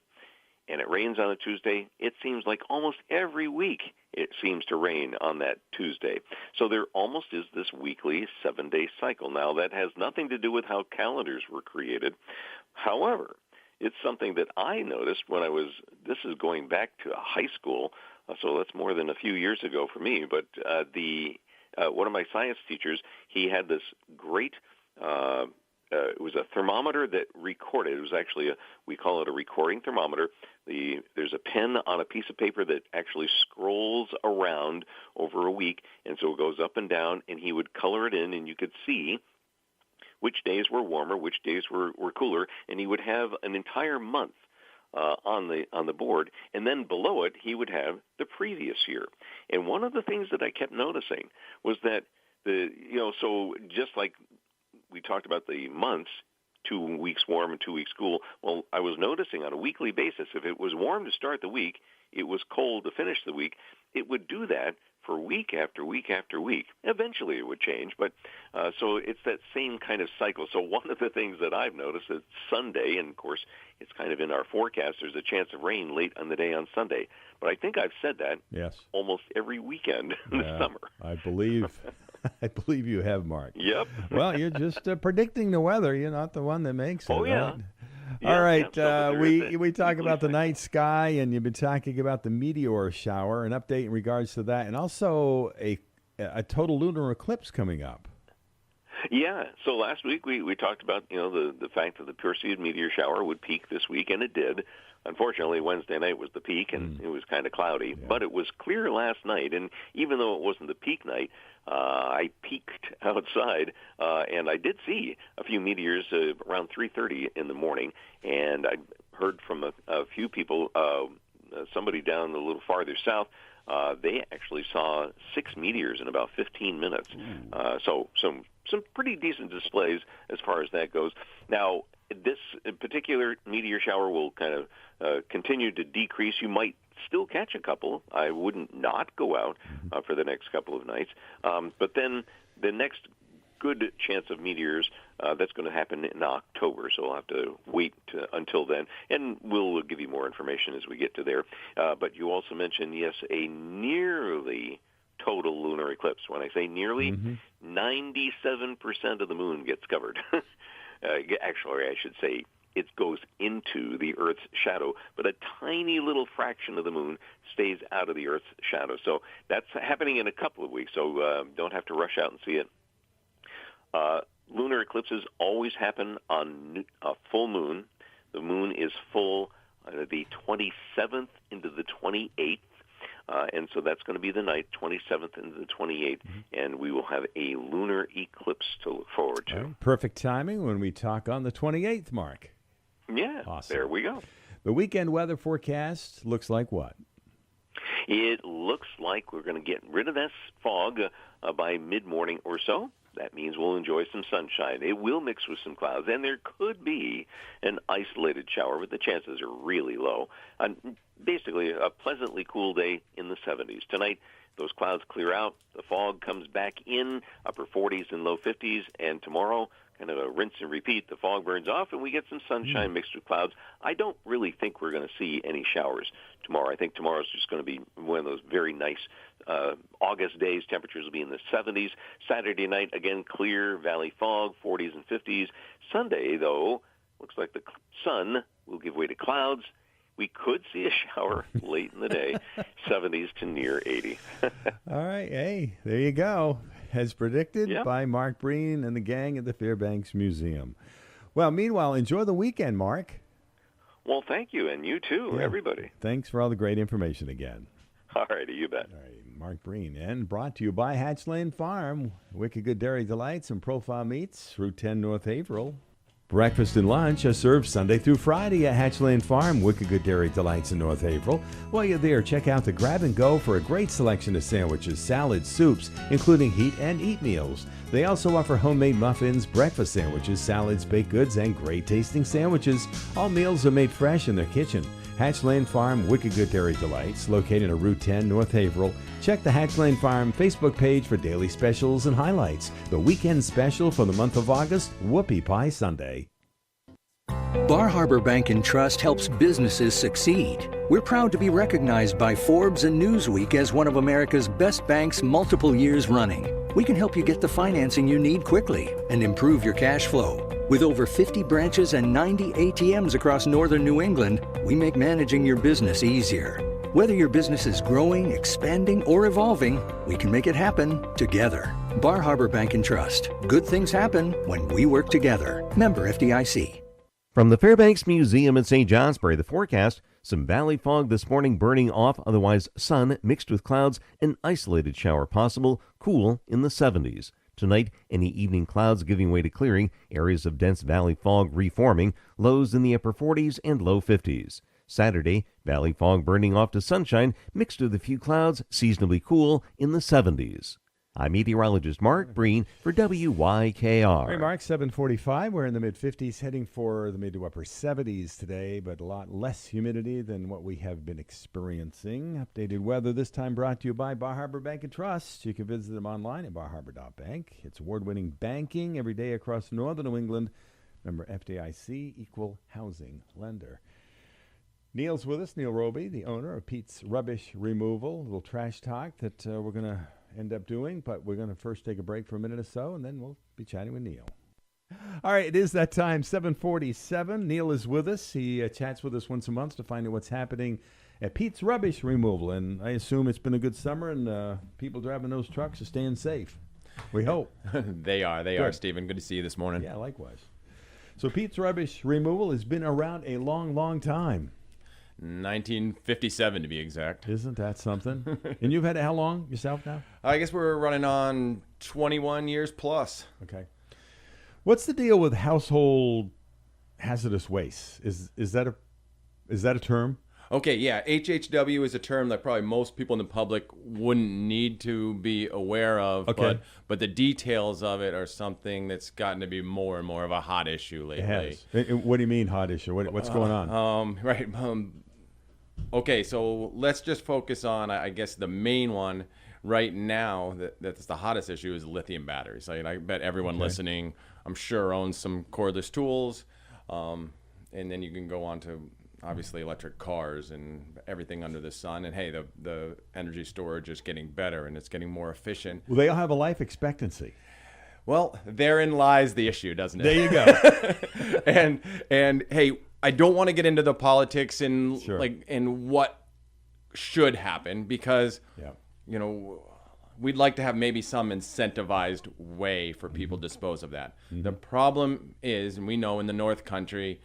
and it rains on a Tuesday, it seems like almost every week it seems to rain on that Tuesday. So there almost is this weekly 7-day cycle. Now, that has nothing to do with how calendars were created. However, it's something that I noticed when this is going back to high school, so that's more than a few years ago for me, but one of my science teachers, he had this great it was a thermometer that recorded. It was actually we call it a recording thermometer. There's a pen on a piece of paper that actually scrolls around over a week, and so it goes up and down, and he would color it in, and you could see which days were warmer, which days were cooler, and he would have an entire month on the board, and then below it he would have the previous year. And one of the things that I kept noticing was that so just like we talked about the months, 2 weeks warm and 2 weeks cool. Well, I was noticing on a weekly basis, if it was warm to start the week, it was cold to finish the week, it would do that for week after week after week. Eventually it would change, but so it's that same kind of cycle. So one of the things that I've noticed is Sunday, and of course it's kind of in our forecast, there's a chance of rain late on the day on Sunday. But I think I've said that almost every weekend in the summer. I believe you have, Mark. Yep. Well, you're just predicting the weather. You're not the one that makes it. Oh, yeah. Right? All right, we talk about the night sky, and you've been talking about the meteor shower, an update in regards to that, and also a total lunar eclipse coming up. Yeah, so last week we talked about, the fact that the Perseid meteor shower would peak this week, and it did. Unfortunately, Wednesday night was the peak, and it was kind of cloudy, but it was clear last night, and even though it wasn't the peak night, I peeked outside, and I did see a few meteors around 3:30 in the morning, and I heard from a few people, somebody down a little farther south, they actually saw 6 meteors in about 15 minutes. So some pretty decent displays as far as that goes. Now, this particular meteor shower will kind of continue to decrease. You might still catch a couple. I wouldn't not go out for the next couple of nights. But then the next good chance of meteors, that's going to happen in October, so we'll have to wait until then, and we'll give you more information as we get to there. But you also mentioned, yes, a nearly total lunar eclipse. When I say nearly, 97% of the moon gets covered. Actually, I should say it goes into the Earth's shadow, but a tiny little fraction of the moon stays out of the Earth's shadow. So that's happening in a couple of weeks, so don't have to rush out and see it. Lunar eclipses always happen on a full moon. The moon is full the 27th into the 28th. And so that's going to be the night, 27th into the 28th, and we will have a lunar eclipse to look forward to. Right. Perfect timing when we talk on the 28th, Mark. Yeah, awesome. There we go. The weekend weather forecast looks like what? It looks like we're going to get rid of this fog by mid-morning or so. That means we'll enjoy some sunshine. It will mix with some clouds, and there could be an isolated shower, but the chances are really low. Basically, a pleasantly cool day in the 70s. Tonight, those clouds clear out. The fog comes back in, upper 40s and low 50s, and tomorrow, kind of a rinse and repeat. The fog burns off, and we get some sunshine mixed with clouds. I don't really think we're going to see any showers tomorrow. I think tomorrow's just going to be one of those very nice August days. Temperatures will be in the 70s. Saturday night, again, clear, valley fog, 40s and 50s. Sunday, though, looks like the sun will give way to clouds. We could see a shower late in the day, 70s to near 80. All right. Hey, there you go. As predicted by Mark Breen and the gang at the Fairbanks Museum. Well, meanwhile, enjoy the weekend, Mark. Well, thank you, and you too, everybody. Thanks for all the great information again. All righty, you bet. All right, Mark Breen, and brought to you by Hatch Lane Farm, Wicked Good Dairy Delights and Profile Meats, Route 10 North Haverhill. Breakfast and lunch are served Sunday through Friday at Hatch Lane Farm, Wicked Good Dairy Delights in North Haverhill. While you're there, check out the Grab and Go for a great selection of sandwiches, salads, soups, including heat and eat meals. They also offer homemade muffins, breakfast sandwiches, salads, baked goods, and great tasting sandwiches. All meals are made fresh in their kitchen. Hatch Lane Farm, Wicked Good Dairy Delights, located at Route 10 North Haverhill. Check the Hatch Lane Farm Facebook page for daily specials and highlights. The weekend special for the month of August, Whoopie Pie Sunday. Bar Harbor Bank and Trust helps businesses succeed. We're proud to be recognized by Forbes and Newsweek as one of America's best banks multiple years running. We can help you get the financing you need quickly and improve your cash flow. With over 50 branches and 90 ATMs across northern New England, we make managing your business easier. Whether your business is growing, expanding, or evolving, we can make it happen together. Bar Harbor Bank and Trust. Good things happen when we work together. Member FDIC. From the Fairbanks Museum in St. Johnsbury, the forecast, some valley fog this morning burning off, otherwise sun mixed with clouds, an isolated shower possible, cool in the 70s. Tonight, any evening clouds giving way to clearing, areas of dense valley fog reforming, lows in the upper 40s and low 50s. Saturday, valley fog burning off to sunshine, mixed with a few clouds, seasonably cool in the 70s. I'm meteorologist Mark Breen for WYKR. Hey, Mark, 7:45. We're in the mid-50s, heading for the mid to upper 70s today, but a lot less humidity than what we have been experiencing. Updated weather this time brought to you by Bar Harbor Bank and Trust. You can visit them online at barharbor.bank. It's award-winning banking every day across northern New England. Member FDIC, equal housing lender. Neil's with us, Neil Robie, the owner of Pete's Rubbish Removal. A little trash talk that we're going to end up doing, but we're going to first take a break for a minute or so, and then we'll be chatting with Neil. All right, it is that time, 7:47. Neil is with us. He chats with us once a month to find out what's happening at Pete's Rubbish Removal, and I assume it's been a good summer, and people driving those trucks are staying safe. We hope. They are, Stephen. Good to see you this morning. Yeah, likewise. So Pete's Rubbish Removal has been around a long, long time. 1957 to be exact. Isn't that something? And you've had it how long yourself now? I guess we're running on 21 years plus. Okay. What's the deal with household hazardous waste? Is that a term? Okay, yeah. HHW is a term that probably most people in the public wouldn't need to be aware of. Okay. But the details of it are something that's gotten to be more and more of a hot issue lately. It has. What do you mean hot issue? What's going on? Right. Okay, so let's just focus on, I guess, the main one right now that's the hottest issue is lithium batteries. I bet everyone listening, I'm sure, owns some cordless tools. And then you can go on to, obviously, electric cars and everything under the sun. And, hey, the energy storage is getting better and it's getting more efficient. Well, they all have a life expectancy. Well, therein lies the issue, doesn't it? There you go. and hey, I don't want to get into the politics and and what should happen because we'd like to have maybe some incentivized way for people to dispose of that. Mm-hmm. The problem is, and we know in the North Country,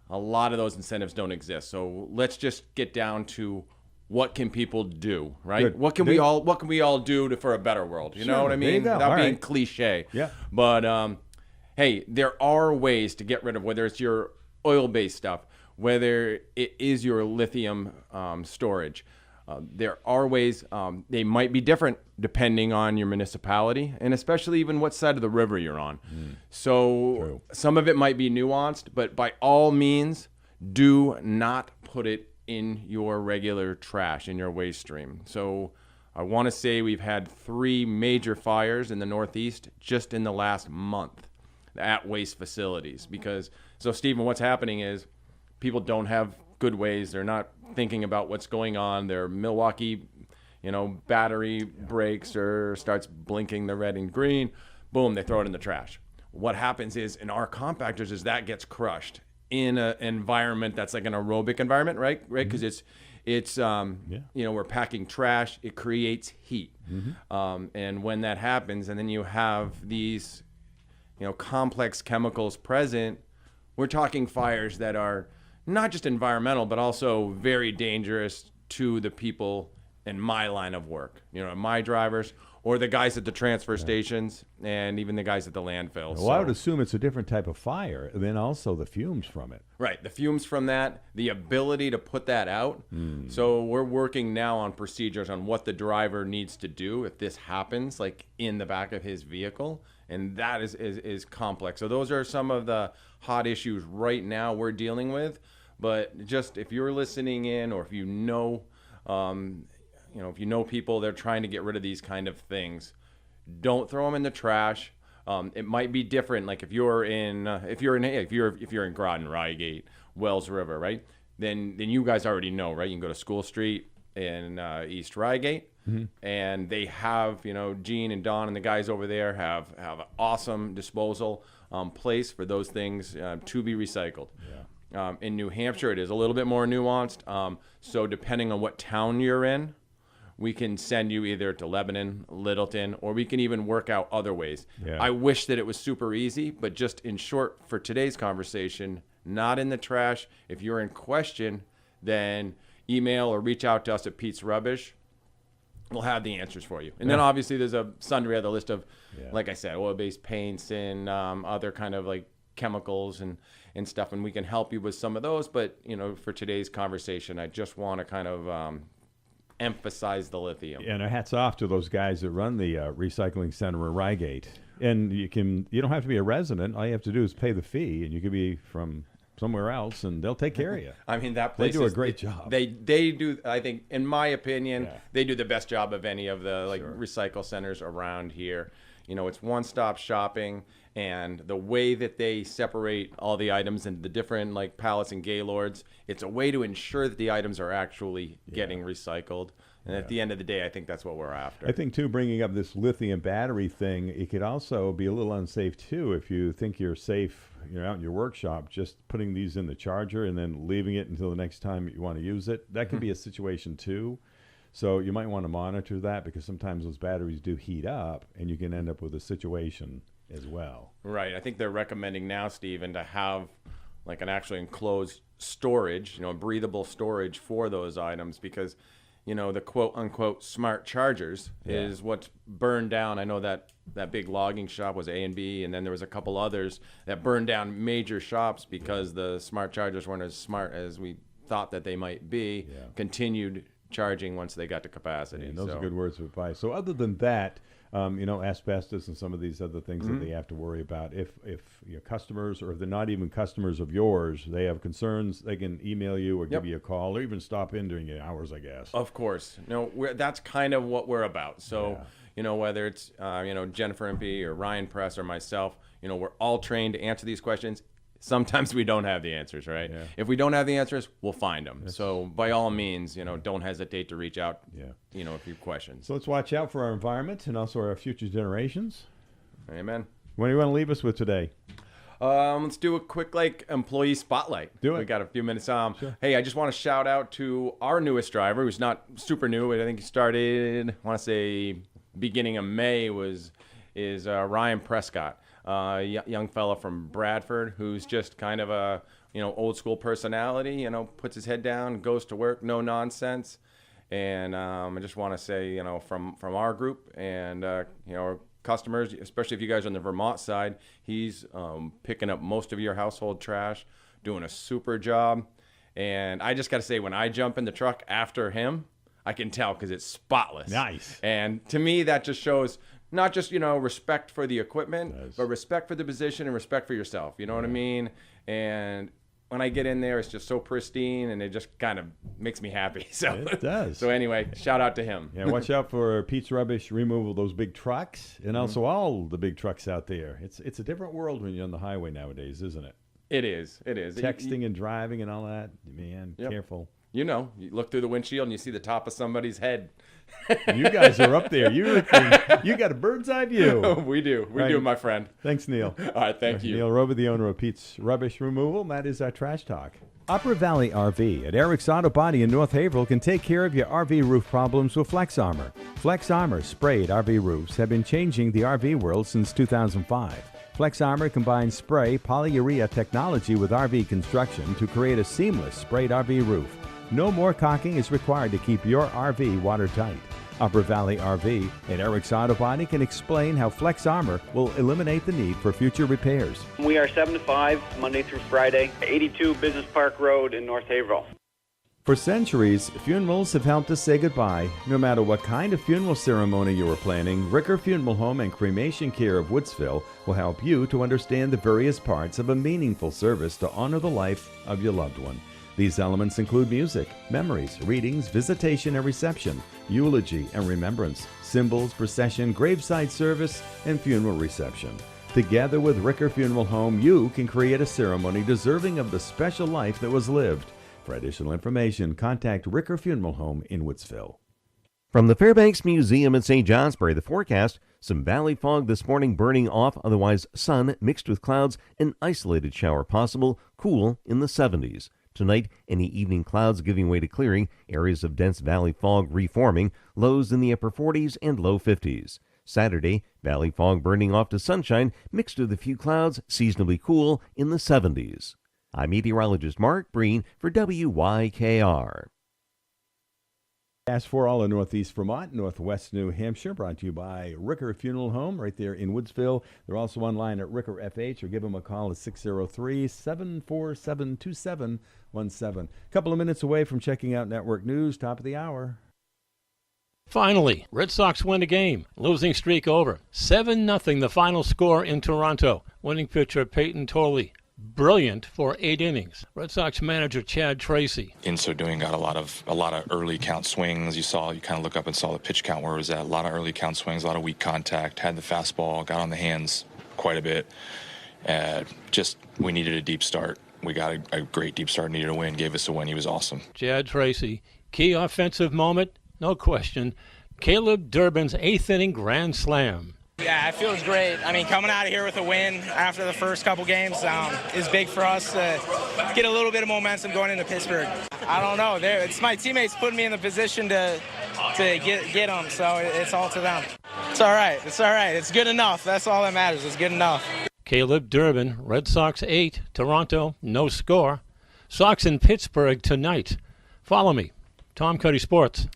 a lot of those incentives don't exist. So let's just get down to what can people do, right? Good. What can we all do for a better world? You know what I mean? Without being cliche. Yeah. But hey, there are ways to get rid of, whether it's your oil-based stuff, whether it is your lithium storage. There are ways. They might be different depending on your municipality and especially even what side of the river you're on. So some of it might be nuanced, but by all means, do not put it in your regular trash, in your waste stream. So I want to say we've had 3 major fires in the Northeast just in the last month at waste facilities. So Stephen, what's happening is people don't have good ways. They're not thinking about what's going on. Their Milwaukee, battery breaks or starts blinking the red and green. Boom, they throw it in the trash. What happens is in our compactors is that gets crushed in an environment that's like an aerobic environment, right? Because it's we're packing trash. It creates heat. Mm-hmm. And when that happens, and then you have these, complex chemicals present, we're talking fires that are not just environmental, but also very dangerous to the people in my line of work. My drivers or the guys at the transfer stations and even the guys at the landfills. Well, I would assume it's a different type of fire, and then also the fumes from it. Right, the fumes from that, the ability to put that out. So we're working now on procedures on what the driver needs to do if this happens, like in the back of his vehicle, and that is complex. So those are some of the hot issues right now we're dealing with. But just if you're listening in, or if you know people, they're trying to get rid of these kind of things, don't throw them in the trash. It might be different. Like if you're in Groton, Rygate, Wells River, right? Then you guys already know, right? You can go to School Street in East Rygate, and they have, Gene and Don and the guys over there have an awesome disposal place for those things to be recycled. Yeah. In New Hampshire, it is a little bit more nuanced. So depending on what town you're in, we can send you either to Lebanon, Littleton, or we can even work out other ways. Yeah. I wish that it was super easy, but just in short, for today's conversation, not in the trash. If you're in question, then email or reach out to us at Pete's Rubbish. We'll have the answers for you. And then obviously there's a sundry other list of, like I said, oil-based paints and other kind of like chemicals and stuff, and we can help you with some of those. But for today's conversation, I just want to kind of emphasize the lithium. And our hats off to those guys that run the recycling center in Reigate. And you don't have to be a resident. All you have to do is pay the fee, and you could be from somewhere else, and they'll take care of you. I mean, that place they do a great job. They do. I think, in my opinion, they do the best job of any of the recycle centers around here. You know, it's one-stop shopping, and the way that they separate all the items into the different like pallets and gaylords, it's a way to ensure that the items are actually getting recycled. And at the end of the day, I think that's what we're after. I think, too, bringing up this lithium battery thing, it could also be a little unsafe, too, if you think you're safe, out in your workshop, just putting these in the charger and then leaving it until the next time you want to use it. That could be a situation, too. So you might want to monitor that, because sometimes those batteries do heat up, and you can end up with a situation as well. Right. I think they're recommending now, Stephen, to have like an actually enclosed storage, breathable storage for those items, because the quote-unquote smart chargers is what's burned down. I know that big logging shop was A&B, and then there was a couple others that burned down major shops because the smart chargers weren't as smart as we thought that they might be, continued charging once they got to capacity. And those are good words of advice. So other than that, asbestos and some of these other things that they have to worry about. If your customers, or if they're not even customers of yours, they have concerns, they can email you or give you a call, or even stop in during your hours, I guess. Of course. That's kind of what we're about. So, whether it's, Jennifer MP or Ryan Press or myself, we're all trained to answer these questions. Sometimes we don't have the answers, right? Yeah. If we don't have the answers, we'll find them. So by all means, don't hesitate to reach out, if you have questions. So let's watch out for our environment and also our future generations. Amen. What do you want to leave us with today? Let's do a quick employee spotlight. Do it. We got a few minutes. Sure. Hey, I just want to shout out to our newest driver, who's not super new. I think he started, I want to say beginning of May, is Ryan Prescott. Young fella from Bradford, who's just kind of a old school personality. Puts his head down, goes to work, no nonsense. And I just want to say, from our group and our customers, especially if you guys are on the Vermont side, he's picking up most of your household trash, doing a super job. And I just got to say, when I jump in the truck after him, I can tell because it's spotless. Nice. And to me, that just shows not just, respect for the equipment, but respect for the position and respect for yourself. You know what I mean? And when I get in there, it's just so pristine, and it just kind of makes me happy. So it does. So anyway, shout out to him. Yeah, watch out for Pete's Rubbish Removal, those big trucks, and also all the big trucks out there. It's a different world when you're on the highway nowadays, isn't it? It is. It is. Texting and driving and all that. Man, careful. You look through the windshield and you see the top of somebody's head. You guys are up there. You got a bird's eye view. We do. We do, my friend. Thanks, Neil. All right, thank you. Neil Robie, the owner of Pete's Rubbish Removal. And that is our Trash Talk. Opera Valley RV at Eric's Auto Body in North Haverhill can take care of your RV roof problems with Flex Armor. Flex Armor sprayed RV roofs have been changing the RV world since 2005. Flex Armor combines spray polyurea technology with RV construction to create a seamless sprayed RV roof. No more caulking is required to keep your RV watertight. Upper Valley RV at Eric's Auto Body can explain how Flex Armor will eliminate the need for future repairs. We are 7 to 5, Monday through Friday, 82 Business Park Road in North Haverhill. For centuries, funerals have helped us say goodbye. No matter what kind of funeral ceremony you are planning, Ricker Funeral Home and Cremation Care of Woodsville will help you to understand the various parts of a meaningful service to honor the life of your loved one. These elements include music, memories, readings, visitation and reception, eulogy and remembrance, symbols, procession, graveside service, and funeral reception. Together with Ricker Funeral Home, you can create a ceremony deserving of the special life that was lived. For additional information, contact Ricker Funeral Home in Woodsville. From the Fairbanks Museum in St. Johnsbury, the forecast: some valley fog this morning burning off, otherwise sun mixed with clouds, an isolated shower possible, cool in the 70s. Tonight, any evening clouds giving way to clearing, areas of dense valley fog reforming, lows in the upper 40s and low 50s. Saturday, valley fog burning off to sunshine, mixed with a few clouds, seasonably cool in the 70s. I'm meteorologist Mark Breen for WYKR. As for all of Northeast Vermont, Northwest New Hampshire, brought to you by Ricker Funeral Home right there in Woodsville. They're also online at Ricker FH, or give them a call at 603-747-2717. A couple of minutes away from checking out network news, top of the hour. Finally, Red Sox win a game. Losing streak over. 7-0 the final score in Toronto. Winning pitcher Peyton Torley. Brilliant for 8 innings. Red Sox manager Chad Tracy. In so doing, got a lot of early count swings. You kind of look up and saw the pitch count where it was at. A lot of early count swings, a lot of weak contact. Had the fastball, got on the hands quite a bit. We needed a deep start. We got a great deep start, needed a win, gave us a win. He was awesome. Chad Tracy. Key offensive moment, no question. Caleb Durbin's 8th inning grand slam. Yeah, it feels great. I mean, coming out of here with a win after the first couple games is big for us to get a little bit of momentum going into Pittsburgh. I don't know. It's my teammates putting me in the position to get them, so it's all to them. It's all right. It's all right. It's good enough. That's all that matters. It's good enough. Caleb Durbin, Red Sox 8, Toronto, no score. Sox in Pittsburgh tonight. Follow me, Tom Cuddy Sports.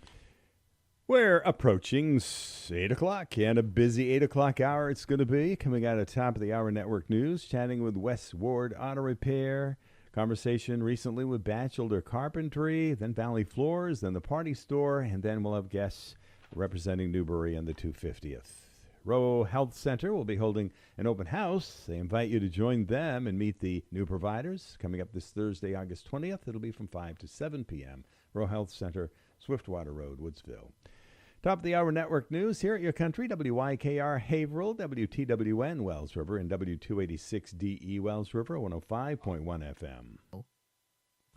We're approaching 8 o'clock, and a busy 8 o'clock hour it's going to be. Coming out of top of the hour network news, chatting with West Ward Auto Repair. Conversation recently with Batchelder Carpentry, then Valley Floors, then the Party Store, and then we'll have guests representing Newbury and the 250th. Rowe Health Center will be holding an open house. They invite you to join them and meet the new providers. Coming up this Thursday, August 20th, it'll be from 5 to 7 p.m. Rowe Health Center, Swiftwater Road, Woodsville. Top of the hour network news here at your country, WYKR Haverhill, WTWN Wells River, and W286DE Wells River, 105.1 FM.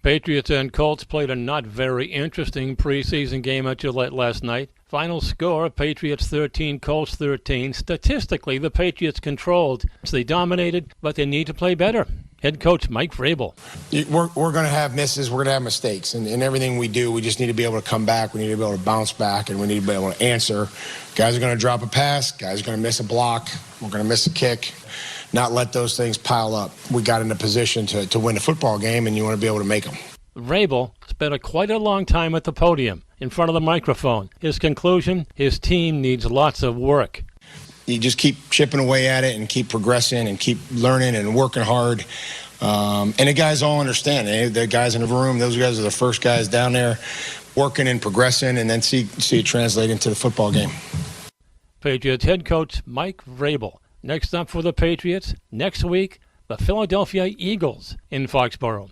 Patriots and Colts played a not very interesting preseason game at Gillette last night. Final score, Patriots 13, Colts 13. Statistically, the Patriots controlled. They dominated, but they need to play better. Head coach Mike Vrabel. We're going to have misses. We're going to have mistakes. And everything we do, we just need to be able to come back. We need to be able to bounce back, and we need to be able to answer. Guys are going to drop a pass. Guys are going to miss a block. We're going to miss a kick. Not let those things pile up. We got in a position to win a football game, and you want to be able to make them. Vrabel spent quite a long time at the podium, in front of the microphone. His conclusion, his team needs lots of work. You just keep chipping away at it and keep progressing and keep learning and working hard. And the guys all understand. The guys in the room, those guys are the first guys down there working and progressing, and then see it translate into the football game. Patriots head coach Mike Vrabel. Next up for the Patriots, next week, the Philadelphia Eagles in Foxborough.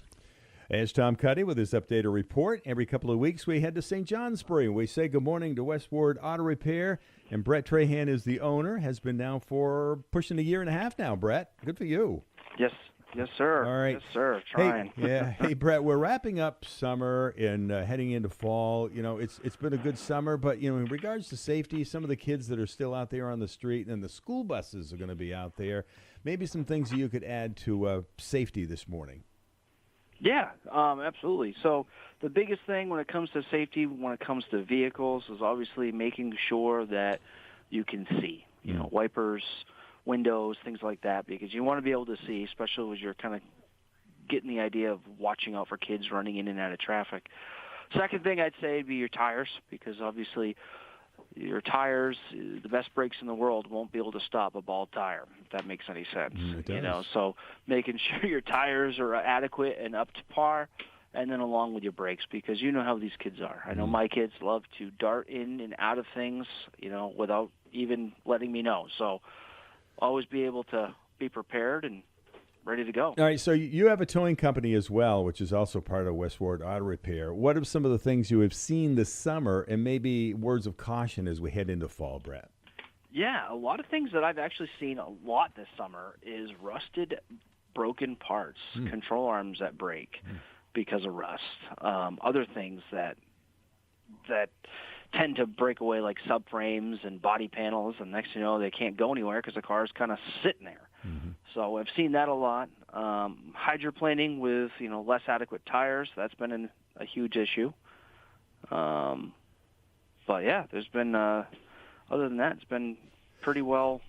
As Tom Cuddy with his updated report, every couple of weeks we head to St. Johnsbury. We say good morning to West Ward Auto Repair, and Brett Trahan is the owner, has been now for pushing a year and a half now, Brett. Good for you. Yes, sir. All right. Yes, sir. Trying. Hey, Brett, we're wrapping up summer and heading into fall. You know, it's been a good summer, but, you know, in regards to safety, some of the kids that are still out there on the street and the school buses are going to be out there, maybe some things you could add to safety this morning. Yeah, absolutely. So the biggest thing when it comes to safety, when it comes to vehicles, is obviously making sure that you can see, you know, wipers, windows, things like that, because you want to be able to see, especially as you're kind of getting the idea of watching out for kids running in and out of traffic. Second thing I'd say would be your tires, because obviously your tires, the best brakes in the world won't be able to stop a bald tire, if that makes any sense. It does. You know, so making sure your tires are adequate and up to par, and then along with your brakes, because you know how these kids are. I know my kids love to dart in and out of things, you know, without even letting me know. So always be able to be prepared and ready to go. All right, so you have a towing company as well, which is also part of West Ward Auto Repair. What are some of the things you have seen this summer, and maybe words of caution as we head into fall, Brett? Yeah, a lot of things that I've actually seen a lot this summer is rusted, broken parts, control arms that break because of rust. Other things that tend to break away, like subframes and body panels, and next thing you know, they can't go anywhere because the car is kind of sitting there. So I've seen that a lot. Hydroplaning with, you know, less adequate tires, that's been a huge issue. But yeah, there's been, other than that, it's been pretty well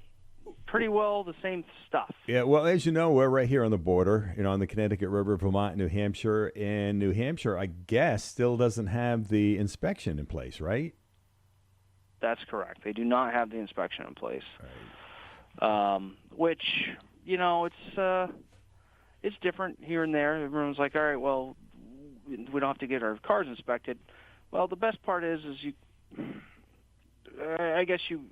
the same stuff. Yeah, well, as you know, we're right here on the border, you know, on the Connecticut River, Vermont, New Hampshire. And New Hampshire, I guess, still doesn't have the inspection in place, right? That's correct. They do not have the inspection in place. Right. Which, you know, it's different here and there. Everyone's like, all right, well, we don't have to get our cars inspected. Well, the best part is I guess you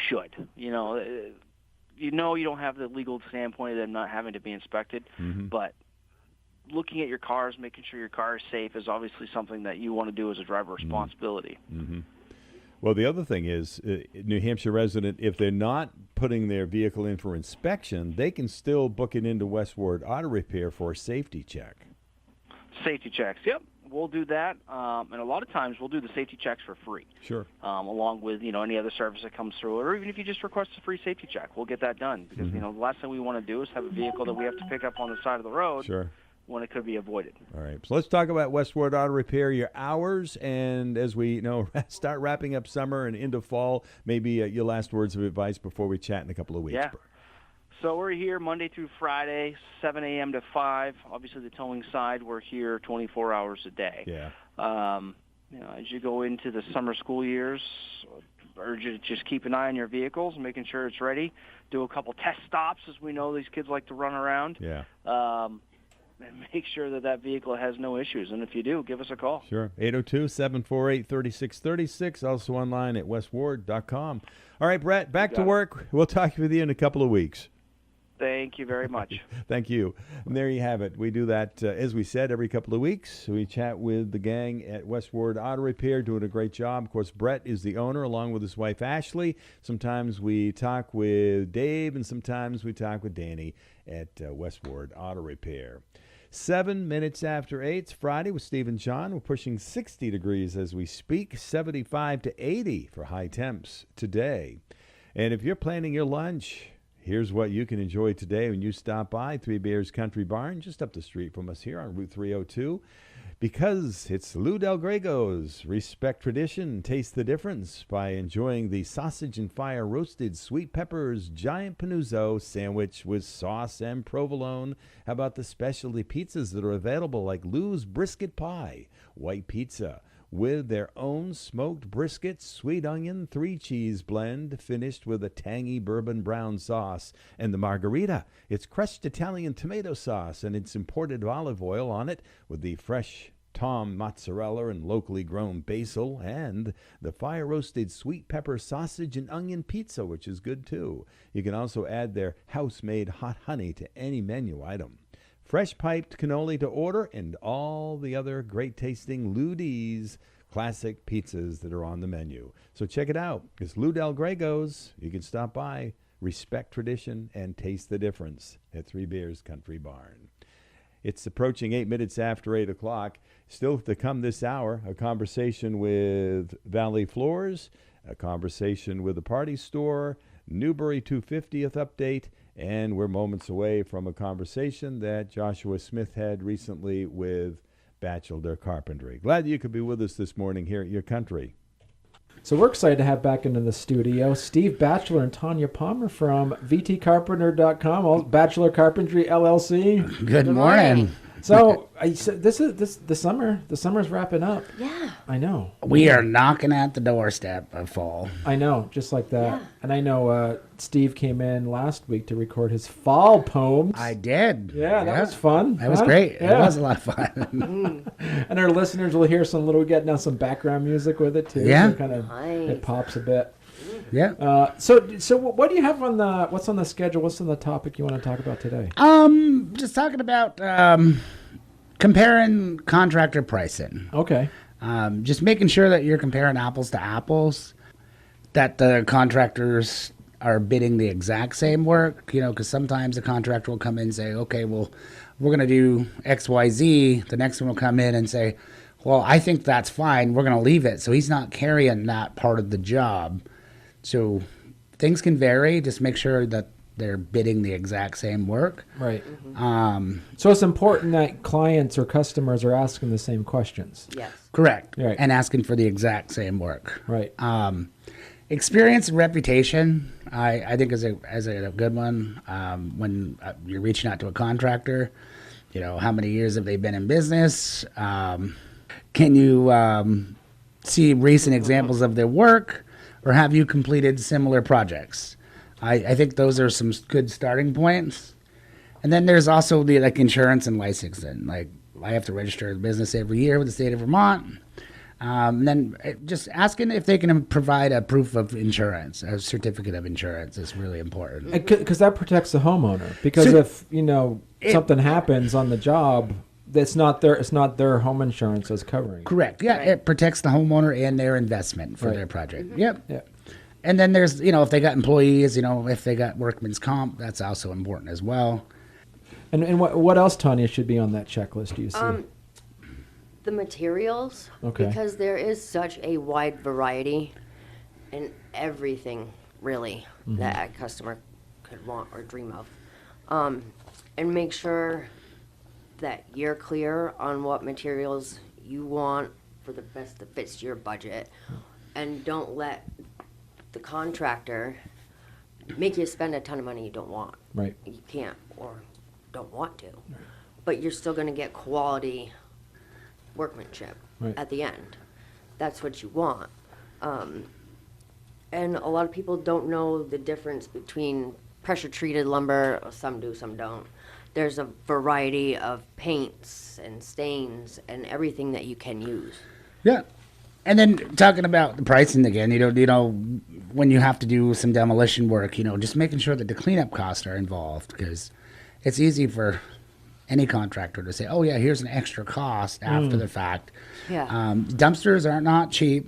should. You don't have the legal standpoint of them not having to be inspected, but looking at your cars, making sure your car is safe is obviously something that you want to do as a driver responsibility. Well, the other thing is, New Hampshire resident, if they're not putting their vehicle in for inspection, they can still book it into Westward Auto Repair for a safety check. Safety checks, yep. We'll do that, and a lot of times we'll do the safety checks for free. Sure. Along with any other service that comes through, or even if you just request a free safety check, we'll get that done. Because the last thing we want to do is have a vehicle that we have to pick up on the side of the road. Sure. When it could be avoided. All right. So let's talk about Westward Auto Repair, your hours, and as we start wrapping up summer and into fall, maybe your last words of advice before we chat in a couple of weeks. Yeah. So we're here Monday through Friday, 7 a.m. to 5. Obviously, the towing side, we're here 24 hours a day. Yeah. As you go into the summer school years, I urge you to just keep an eye on your vehicles, making sure it's ready. Do a couple test stops, as we know these kids like to run around. Yeah. And make sure that vehicle has no issues. And if you do, give us a call. Sure. 802-748-3636. Also online at westward.com. All right, Brett, back to work. We'll talk with you in a couple of weeks. Thank you very much. Thank you. And there you have it. We do that, as we said, every couple of weeks. We chat with the gang at Westward Auto Repair, doing a great job. Of course, Brett is the owner, along with his wife, Ashley. Sometimes we talk with Dave, and sometimes we talk with Danny at Westward Auto Repair. 7 minutes after 8, it's Friday with Steve and John. We're pushing 60 degrees as we speak, 75 to 80 for high temps today. And if you're planning your lunch, here's what you can enjoy today when you stop by Three Bears Country Barn, just up the street from us here on Route 302. Because it's Lou Del Grego's. Respect tradition, taste the difference by enjoying the sausage and fire roasted sweet peppers giant panuzzo sandwich with sauce and provolone. How about the specialty pizzas that are available, like Lou's Brisket Pie, white pizza, with their own smoked brisket, sweet onion, 3-cheese blend, finished with a tangy bourbon brown sauce. And the margarita, it's crushed Italian tomato sauce, and it's imported olive oil on it with the fresh Tom mozzarella and locally grown basil, and the fire-roasted sweet pepper sausage and onion pizza, which is good too. You can also add their house-made hot honey to any menu item. Fresh piped cannoli to order, and all the other great-tasting Lou D's classic pizzas that are on the menu. So check it out. It's Lou Del Grego's. You can stop by, respect tradition, and taste the difference at Three Bears Country Barn. It's approaching 8 minutes after 8 o'clock. Still to come this hour, a conversation with Valley Floors, a conversation with the Party Store, Newbury 250th update, and we're moments away from a conversation that Joshua Smith had recently with Batchelder Carpentry. Glad you could be with us this morning here at Your Country. So we're excited to have back into the studio Steve Batchelder and Tonya Palmer from vtcarpenter.com, Batchelder Carpentry LLC. Good morning. So this is the summer. The summer's wrapping up. Yeah. I know. We are knocking at the doorstep of fall. I know, just like that. Yeah. And I know Steve came in last week to record his fall poems. I did. Yeah, that was fun. That was great. Yeah. It was a lot of fun. And our listeners will hear we're getting now some background music with it too. Yeah. So it pops a bit. Yeah. So what do you have what's on the schedule? What's on the topic you want to talk about today? Just talking about comparing contractor pricing. Okay. Just making sure that you're comparing apples to apples, that the contractors are bidding the exact same work, because sometimes the contractor will come in and say, okay, well, we're going to do X, Y, Z. The next one will come in and say, well, I think that's fine. We're going to leave it. So he's not carrying that part of the job. So things can vary. Just make sure that they're bidding the exact same work. Right. So it's important that clients or customers are asking the same questions. Yes. Correct. Right. And asking for the exact same work. Right. Experience and reputation, I think is a good one. When you're reaching out to a contractor, how many years have they been in business? Can you see recent examples of their work, or have you completed similar projects? I think those are some good starting points. And then there's also the insurance and licensing. I have to register a business every year with the state of Vermont. Then just asking if they can provide a proof of insurance, a certificate of insurance is really important. Because that protects the homeowner. Because if something happens on the job, it's not their home insurance that's covering. Correct. Yeah, it protects the homeowner and their investment for their project. Yep. Yeah. And then there's if they got employees, if they got workman's comp, that's also important as well. And what else, Tonya, should be on that checklist? Do you see? The materials, because there is such a wide variety in everything, really, that a customer could want or dream of. And make sure that you're clear on what materials you want for the best that fits your budget. And don't let the contractor make you spend a ton of money you don't want. Right. You can't or don't want to. Right. But you're still going to get quality workmanship at the end. That's what you want. And a lot of people don't know the difference between pressure treated lumber. Some do, some don't. There's a variety of paints and stains and everything that you can use. Yeah. And then talking about the pricing again, when you have to do some demolition work, just making sure that the cleanup costs are involved, because it's easy for any contractor to say, oh yeah, here's an extra cost after the fact. Yeah. Dumpsters are not cheap.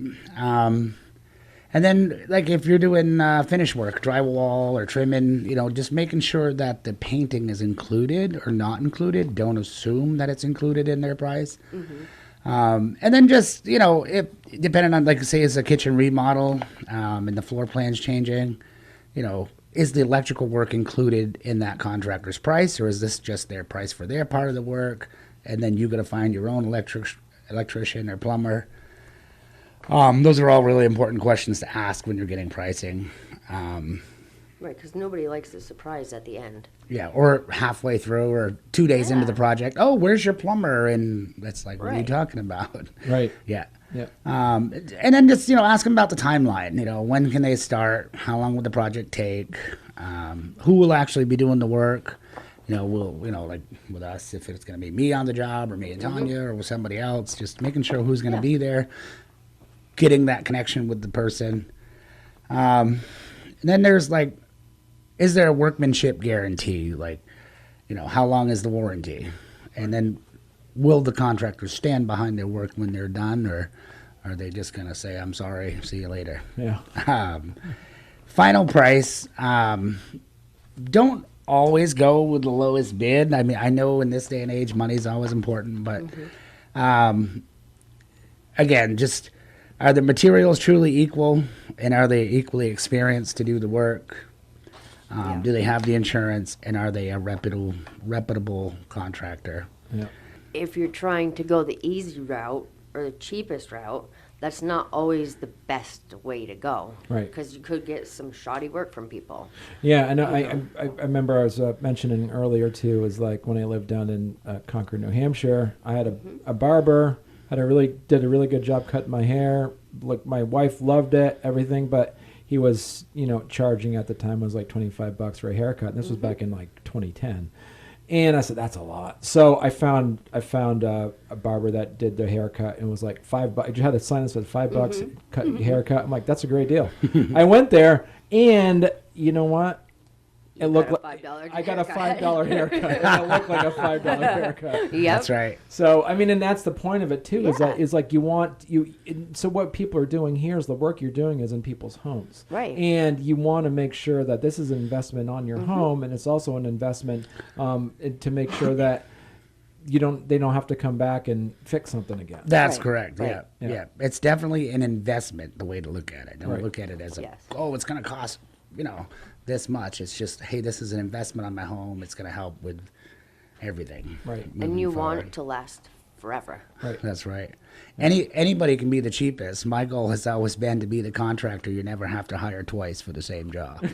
And then if you're doing finish work, drywall or trimming, just making sure that the painting is included or not included. Don't assume that it's included in their price. And then just, if depending on, say, it's a kitchen remodel and the floor plan's changing, is the electrical work included in that contractor's price, or is this just their price for their part of the work? And then you got to find your own electrician or plumber. Those are all really important questions to ask when you're getting pricing. Right, because nobody likes the surprise at the end. Yeah, or halfway through or 2 days into the project. Oh, where's your plumber? And that's like, what are you talking about? Right. Yeah. Yeah. And then just, ask them about the timeline. When can they start? How long will the project take? Who will actually be doing the work? Like with us, if it's going to be me on the job or me and Tonya or with somebody else, just making sure who's going to be there, getting that connection with the person. And then there's is there a workmanship guarantee? How long is the warranty? And then will the contractor stand behind their work when they're done, or are they just going to say, I'm sorry, see you later? Yeah. Final price. Don't always go with the lowest bid. I mean, I know in this day and age, money's always important, but again, just are the materials truly equal, and are they equally experienced to do the work? Do they have the insurance, and are they a reputable contractor? Yeah. If you're trying to go the easy route or the cheapest route, that's not always the best way to go. Right. Because you could get some shoddy work from people. Yeah, and I remember I was mentioning earlier too, is when I lived down in Concord, New Hampshire, I had a barber, did a really good job cutting my hair. My wife loved it, everything, but he was, charging at the time was $25 for a haircut, and this was back in 2010. And I said, that's a lot. So I found a barber that did their haircut, and it was $5. You had a sign that said $5 cut your haircut. I'm like, that's a great deal. I went there, and you know what? It looked like I got a $5 haircut. And it looked like a $5 haircut. Yep. That's right. So and that's the point of it too. Is so what people are doing here is the work you're doing is in people's homes. Right. And you want to make sure that this is an investment on your home, and it's also an investment to make sure that they don't have to come back and fix something again. That's correct. Right. Yeah. It's definitely an investment, the way to look at it. Don't look at it as it's going to cost, this much. It's just, hey, this is an investment on my home. It's going to help with everything. Right. And you want it to last forever. Right. That's right. Anybody can be the cheapest. My goal has always been to be the contractor you never have to hire twice for the same job.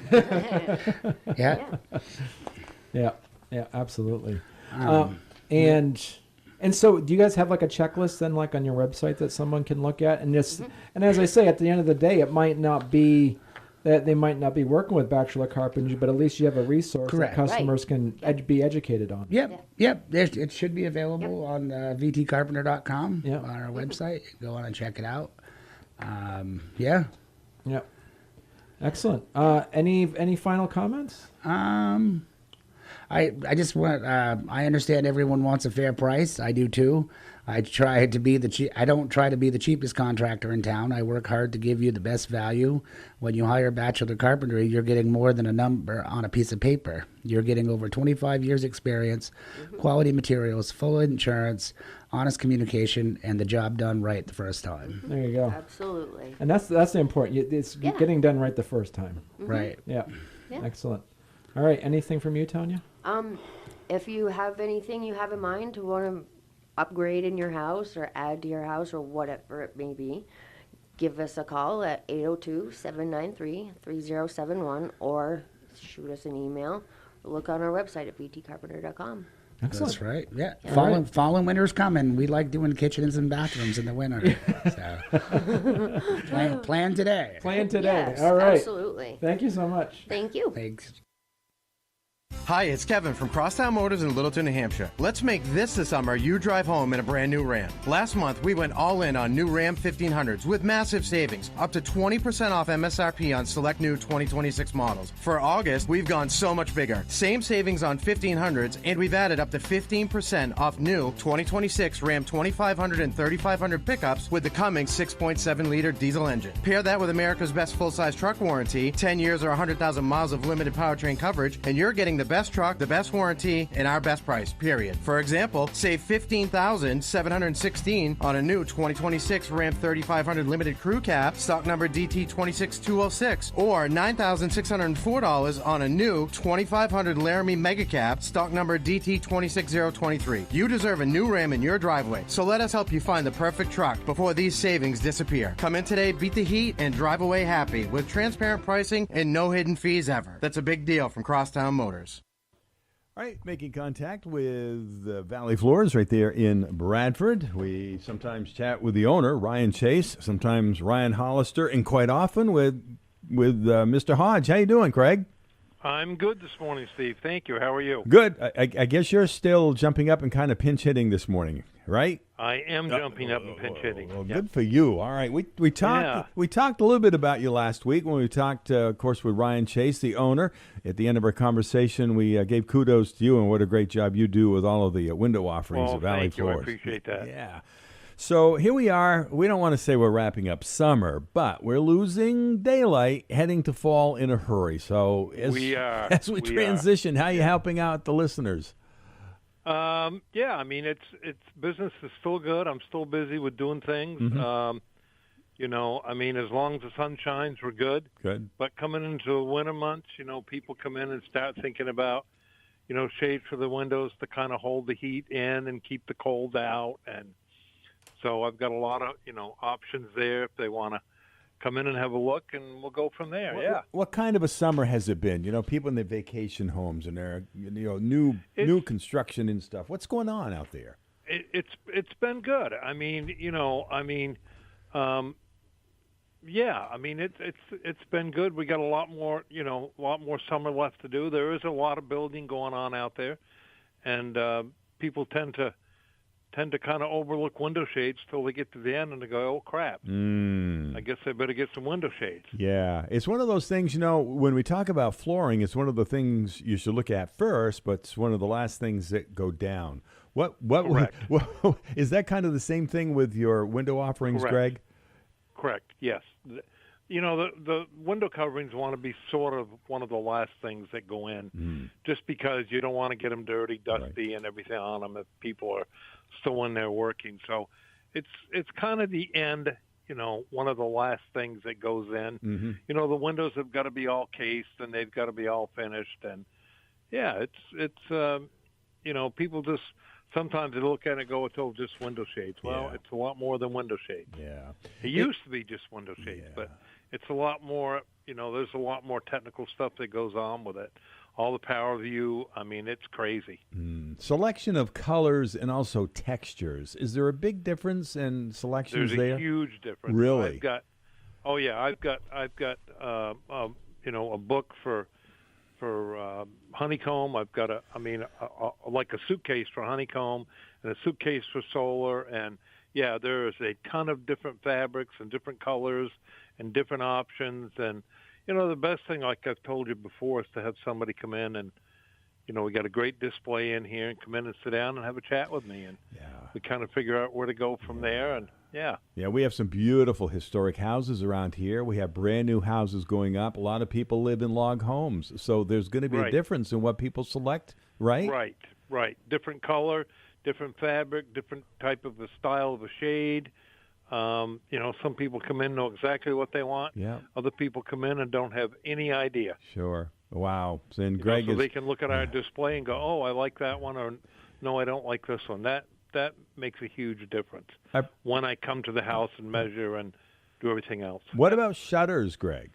Yeah, absolutely. And so do you guys have a checklist then on your website that someone can look at? And and as I say, at the end of the day, it might not be that they might not be working with Batchelder Carpentry, but at least you have a resource Correct. that customers can be educated on. Yep. It should be available on vtcarpenter.com on our website. Go on and check it out. Yep. Excellent. Any final comments? I just want. I understand everyone wants a fair price. I do too. I try to be I don't try to be the cheapest contractor in town. I work hard to give you the best value. When you hire Batchelder Carpentry, you're getting more than a number on a piece of paper. You're getting over 25 years experience, quality materials, full insurance, honest communication, and the job done right the first time. There you go. Absolutely. And that's the important. It's getting done right the first time. Right. Yeah. Excellent. All right. Anything from you, Tonya? If you have anything you have in mind to want to upgrade in your house or add to your house or whatever it may be, give us a call at 802-793-3071 or shoot us an email or look on our website at vtcarpenter.com. Excellent. That's right. Yeah. Fall and winter's coming. We like doing kitchens and bathrooms in the winter. So plan today. Plan today. Yes, all right. Absolutely. Thank you so much. Thank you. Thanks. Hi, it's Kevin from Crosstown Motors in Littleton, New Hampshire. Let's make this the summer you drive home in a brand new Ram. Last month, we went all in on new Ram 1500s with massive savings, up to 20% off MSRP on select new 2026 models. For August, we've gone so much bigger. Same savings on 1500s, and we've added up to 15% off new 2026 Ram 2500 and 3500 pickups with the Cummins 6.7-liter diesel engine. Pair that with America's best full-size truck warranty, 10 years or 100,000 miles of limited powertrain coverage, and you're getting the best truck, the best warranty, and our best price, period. For example, save $15,716 on a new 2026 Ram 3500 Limited Crew Cab, stock number DT26206, or $9,604 on a new 2500 Laramie Mega Cab, stock number DT26023. You deserve a new Ram in your driveway, so let us help you find the perfect truck before these savings disappear. Come in today, beat the heat, and drive away happy with transparent pricing and no hidden fees ever. That's a big deal from Crosstown Motors. All right, making contact with Valley Floors right there in Bradford. We sometimes chat with the owner, Ryan Chase, sometimes Ryan Hollister, and quite often with Mr. Hodge. How you doing, Craig? I'm good this morning, Steve. Thank you. How are you? Good. I guess you're still jumping up and kind of pinch hitting this morning, right? I am jumping up and pinch hitting. Well, good for you. All right, we talked a little bit about you last week when we talked, of course, with Ryan Chase, the owner. At the end of our conversation, we gave kudos to you and what a great job you do with all of the window offerings at Valley thank you. Floors. I appreciate that. Yeah. So here we are. We don't want to say we're wrapping up summer, but we're losing daylight, heading to fall in a hurry. So as we transition, how are you helping out the listeners? Yeah, I mean, it's business is still good. I'm still busy with doing things. Mm-hmm. You know, I mean, as long as the sun shines, we're good. Good. But coming into the winter months, you know, people come in and start thinking about, you know, shades for the windows to kind of hold the heat in and keep the cold out. And so I've got a lot of, you know, options there if they want to come in and have a look, and we'll go from there. What kind of a summer has it been? You know, people in their vacation homes and their, you know, new construction and stuff. What's going on out there? It's been good. I mean, you know, yeah, I mean it's been good. We got a lot more summer left to do. There is a lot of building going on out there, and people tend to kind of overlook window shades till they get to the end and they go, oh crap, I guess I better get some window shades. Yeah, it's one of those things, you know, when we talk about flooring, it's one of the things you should look at first, but it's one of the last things that go down. What is that kind of the same thing with your window offerings, Correct. Greg? Correct, yes. You know, the window coverings want to be sort of one of the last things that go in, just because you don't want to get them dirty, dusty, and everything on them if people are still in there working. So it's kind of the end, you know, one of the last things that goes in. Mm-hmm. You know, the windows have got to be all cased and they've got to be all finished. And, yeah, it's you know, people just sometimes they look at it and go, it's all just window shades. Well, it's a lot more than window shades. Yeah. It used to be just window shades, but it's a lot more, you know, there's a lot more technical stuff that goes on with it. All the power view, I mean, it's crazy. Selection of colors and also textures. Is there a big difference in selections there? There's a huge difference. Really? Oh yeah, I've got a book for honeycomb. I've got like a suitcase for honeycomb and a suitcase for solar, and yeah, there is a ton of different fabrics and different colors and different options. And the best thing, like I've told you before, is to have somebody come in and we got a great display in here, and come in and sit down and have a chat with me, and we kind of figure out where to go from there. And yeah, we have some beautiful historic houses around here. We have brand new houses going up. A lot of people live in log homes, so there's going to be a difference in what people select, right? Right. Different color, different fabric, different type of a style of a shade. Some people come in, know exactly what they want. Yeah. Other people come in and don't have any idea. Sure. Wow. And Greg so they can look at our display and go, oh, I like that one, or no, I don't like this one. That makes a huge difference when I come to the house and measure and do everything else. What about shutters, Greg?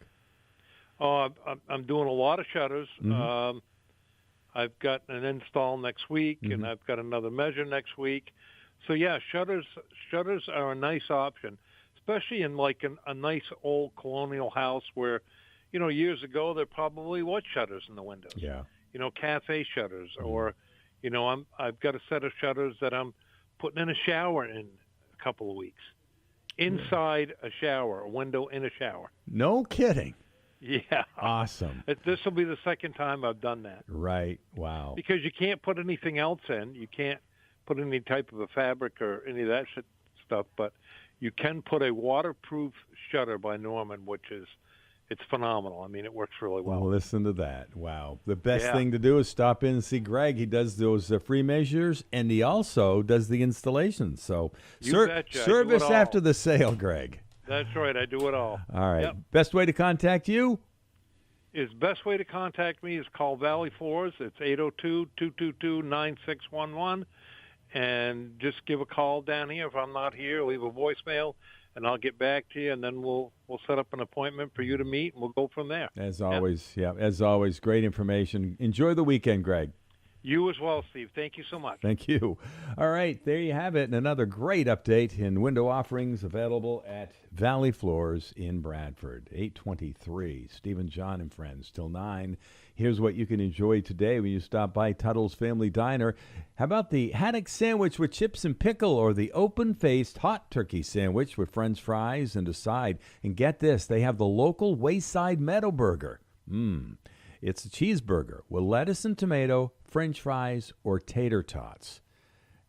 Oh, I'm doing a lot of shutters. Mm-hmm. I've got an install next week, and I've got another measure next week. So yeah, shutters are a nice option, especially in like a nice old colonial house where, years ago there probably was shutters in the windows. Yeah. Cafe shutters, or, I've got a set of shutters that I'm putting in a shower in a couple of weeks, inside a shower, a window in a shower. No kidding. Yeah. Awesome. This will be the second time I've done that. Right. Wow. Because you can't put anything else in. You can't put any type of a fabric or any of that stuff, but you can put a waterproof shutter by Norman, it's phenomenal. I mean, it works really well. Listen to that. Wow. The best thing to do is stop in and see Greg. He does those free measures, and he also does the installations. So service after the sale, Greg. That's right. I do it all. All right. Yep. Best way to contact you? Best way to contact me is call Valley Floors. It's 802-222-9611. And just give a call down here. If I'm not here, leave a voicemail, and I'll get back to you, and then we'll set up an appointment for you to meet, and we'll go from there. As always, as always, great information. Enjoy the weekend, Greg. You as well, Steve. Thank you so much. Thank you. All right, there you have it, and another great update in window offerings available at Valley Floors in Bradford. 823, Stephen, John, and Friends, till 9. Here's what you can enjoy today when you stop by Tuttle's Family Diner. How about the haddock sandwich with chips and pickle, or the open-faced hot turkey sandwich with French fries and a side? And get this, they have the local Wayside Meadow Burger. It's a cheeseburger with lettuce and tomato, French fries, or tater tots.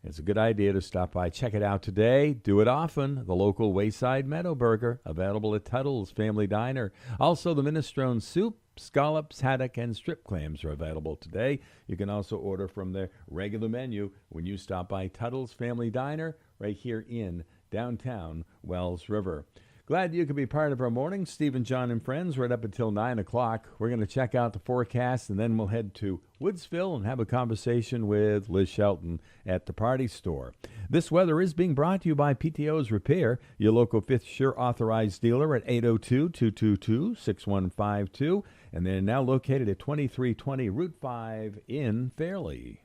It's a good idea to stop by. Check it out today. Do it often. The local Wayside Meadow Burger, available at Tuttle's Family Diner. Also, the minestrone soup, scallops, haddock, and strip clams are available today. You can also order from their regular menu when you stop by Tuttle's Family Diner right here in downtown Wells River. Glad you could be part of our morning. Stephen, John, and Friends right up until 9 o'clock. We're going to check out the forecast, and then we'll head to Woodsville and have a conversation with Liz Shelton at the Party Store. This weather is being brought to you by PTO's Repair, your local Fisher authorized dealer at 802-222-6152, and they're now located at 2320 Route 5 in Fairleigh.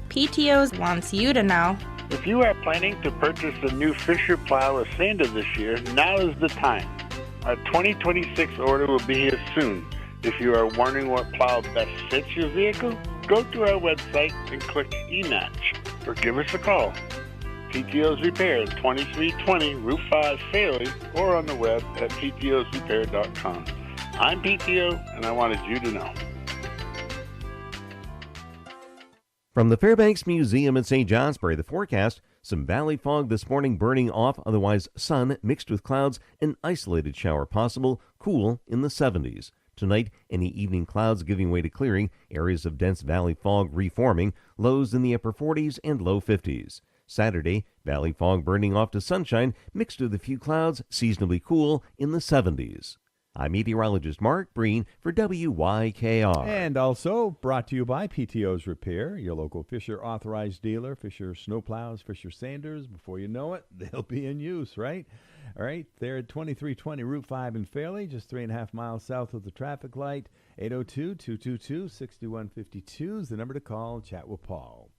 PTO's wants you to know. If you are planning to purchase a new Fisher plow or sander this year, now is the time. Our 2026 order will be here soon. If you are wondering what plow best fits your vehicle, go to our website and click eMatch, or give us a call. PTO's Repair at 2320 Route 5 Fairleigh, or on the web at ptosrepair.com. I'm PTO, and I wanted you to know. From the Fairbanks Museum in St. Johnsbury, the forecast: some valley fog this morning burning off, otherwise sun mixed with clouds, an isolated shower possible, cool in the 70s. Tonight, any evening clouds giving way to clearing, areas of dense valley fog reforming, lows in the upper 40s and low 50s. Saturday, valley fog burning off to sunshine mixed with a few clouds, seasonably cool in the 70s. I'm meteorologist Mark Breen for WYKR. And also brought to you by PTO's Repair, your local Fisher authorized dealer. Fisher snowplows, Fisher sanders. Before you know it, they'll be in use, right? All right, they're at 2320 Route 5 in Fairleigh, just 3.5 miles south of the traffic light. 802-222-6152 is the number to call. Chat with Paul.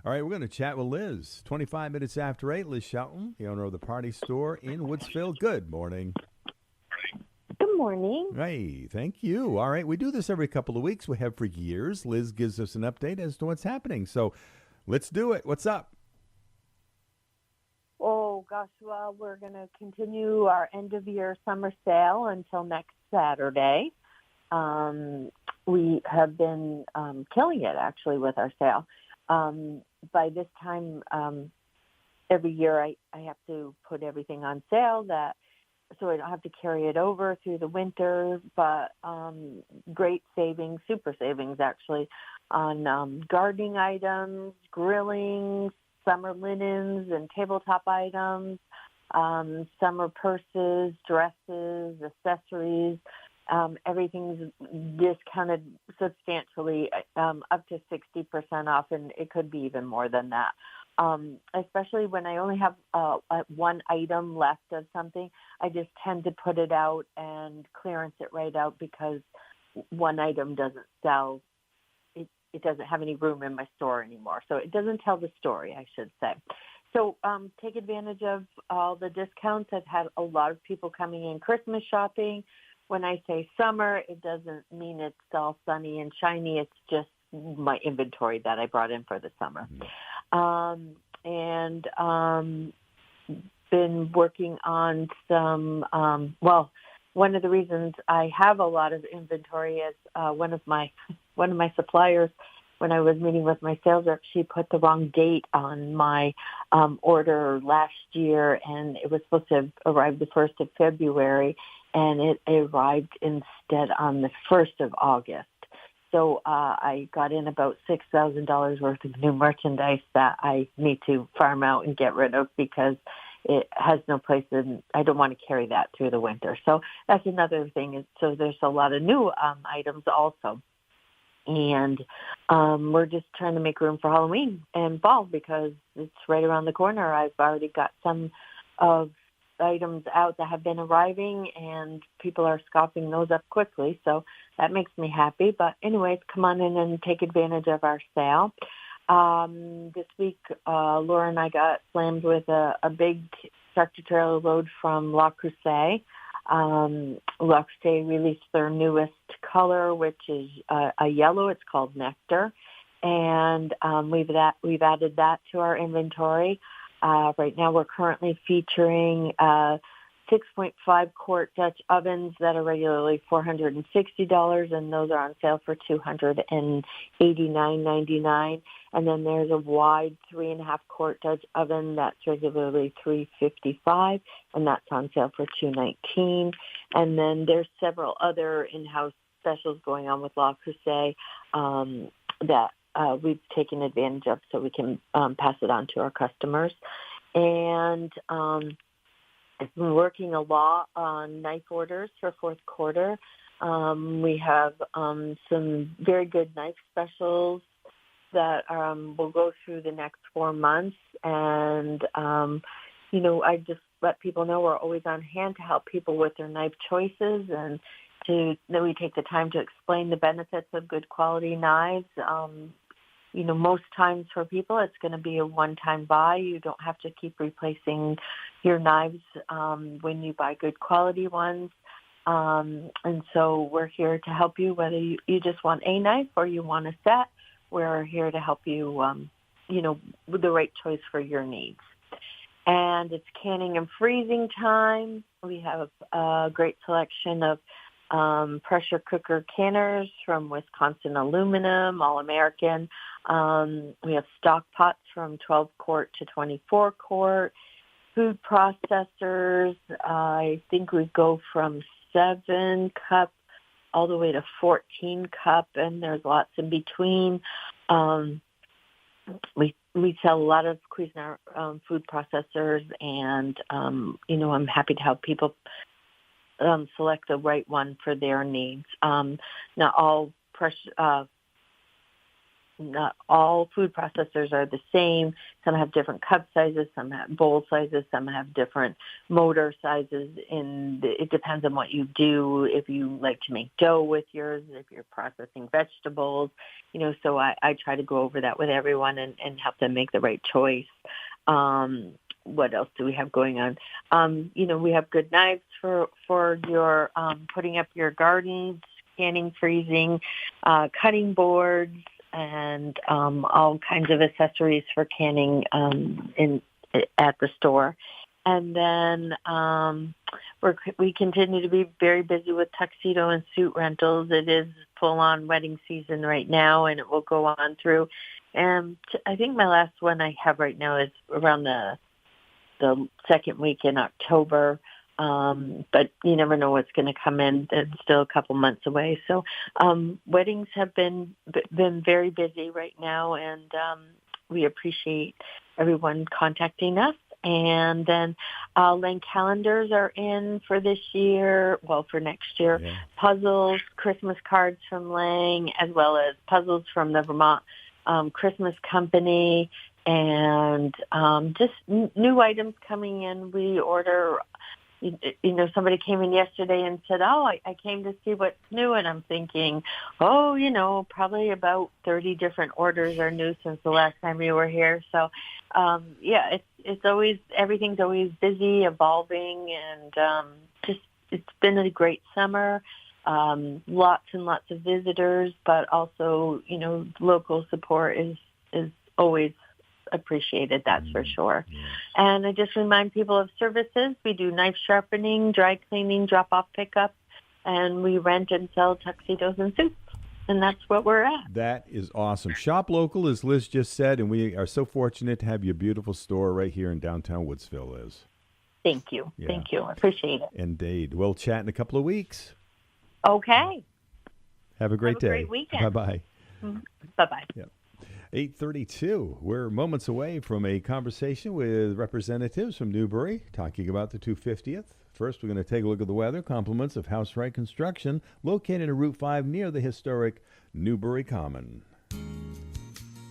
All right, we're going to chat with Liz. 25 minutes after 8, Liz Shelton, the owner of the Party Store in Woodsville. Good morning. Good morning. Hey, thank you. All right, we do this every couple of weeks. We have for years. Liz gives us an update as to what's happening. So let's do it. What's up? Oh, gosh, well, we're going to continue our end-of-year summer sale until next Saturday. We have been killing it, actually, with our sale. By this time, every year I have to put everything on sale so I don't have to carry it over through the winter, but great savings, super savings, actually, on gardening items, grilling, summer linens and tabletop items, summer purses, dresses, accessories. Everything's discounted substantially, up to 60% off, and it could be even more than that. Especially when I only have one item left of something, I just tend to put it out and clearance it right out because one item doesn't sell. It doesn't have any room in my store anymore. So it doesn't tell the story, I should say. So take advantage of all the discounts. I've had a lot of people coming in Christmas shopping. When I say summer, it doesn't mean it's all sunny and shiny. It's just my inventory that I brought in for the summer. Been working on some, one of the reasons I have a lot of inventory is one of my suppliers, when I was meeting with my sales rep, she put the wrong date on my order last year, and it was supposed to arrive the 1st of February, and it arrived instead on the 1st of August. So I got in about $6,000 worth of new merchandise that I need to farm out and get rid of because it has no place in. I don't want to carry that through the winter. So that's another thing. So there's a lot of new items also. And we're just trying to make room for Halloween and fall because it's right around the corner. I've already got some of items out that have been arriving, and people are scooping those up quickly. So that makes me happy. But anyways, come on in and take advantage of our sale. This week, Laura and I got slammed with a big tractor-trailer load from La Crusade. La Crusade released their newest color, which is a yellow. It's called Nectar. And we've added that to our inventory. Right now we're currently featuring 6.5 quart Dutch ovens that are regularly $460, and those are on sale for $289.99. And then there's a wide 3.5 quart Dutch oven that's regularly $355, and that's on sale for $219. And then there's several other in-house specials going on with La Crusade that we've taken advantage of, so we can pass it on to our customers. And I've been working a lot on knife orders for fourth quarter. We have some very good knife specials that will go through the next 4 months. And, I just let people know we're always on hand to help people with their knife choices, and that we take the time to explain the benefits of good quality knives. Most times for people, it's going to be a one-time buy. You don't have to keep replacing your knives when you buy good quality ones. And so we're here to help you, whether you just want a knife or you want a set. We're here to help you, with the right choice for your needs. And it's canning and freezing time. We have a great selection of pressure cooker canners from Wisconsin Aluminum, All-American. We have stock pots from 12 quart to 24 quart. Food processors, I think we go from 7 cup all the way to 14 cup, and there's lots in between. We sell a lot of Cuisinart food processors, and, I'm happy to help people select the right one for their needs. Not all not all food processors are the same. Some have different cup sizes, some have bowl sizes, some have different motor sizes. It depends on what you do. If you like to make dough with yours, if you're processing vegetables, so I try to go over that with everyone and help them make the right choice. What else do we have going on? We have good knives for your putting up your gardens, canning, freezing, cutting boards, and all kinds of accessories for canning at the store. And then we continue to be very busy with tuxedo and suit rentals. It is full-on wedding season right now, and it will go on through. And I think my last one I have right now is around the second week in October. But you never know what's going to come in. It's still a couple months away. So weddings have been very busy right now, and we appreciate everyone contacting us. And then Lang calendars are in for this year, for next year. Yeah. Puzzles, Christmas cards from Lang, as well as puzzles from the Vermont Christmas Company, and just new items coming in. We order... somebody came in yesterday and said, I came to see what's new. And I'm thinking, probably about 30 different orders are new since the last time we were here. So, it's always, everything's always busy, evolving, and it's been a great summer. Lots and lots of visitors, but also, local support is always appreciated, that's for sure. And I just remind people of services. We do knife sharpening, dry cleaning, drop-off pickup, and we rent and sell tuxedos and suits. And that's what we're at. That is awesome. Shop local, as Liz just said, and we are so fortunate to have your beautiful store right here in downtown Woodsville, Liz. Thank you. Yeah. Thank you. I appreciate it. Indeed. We'll chat in a couple of weeks. Okay. Have a great day. Great weekend. Bye-bye. Mm-hmm. Bye-bye. Yep. 8:32. We're moments away from a conversation with representatives from Newbury talking about the 250th. First, we're going to take a look at the weather. Compliments of House Right Construction, located in Route 5 near the historic Newbury Common.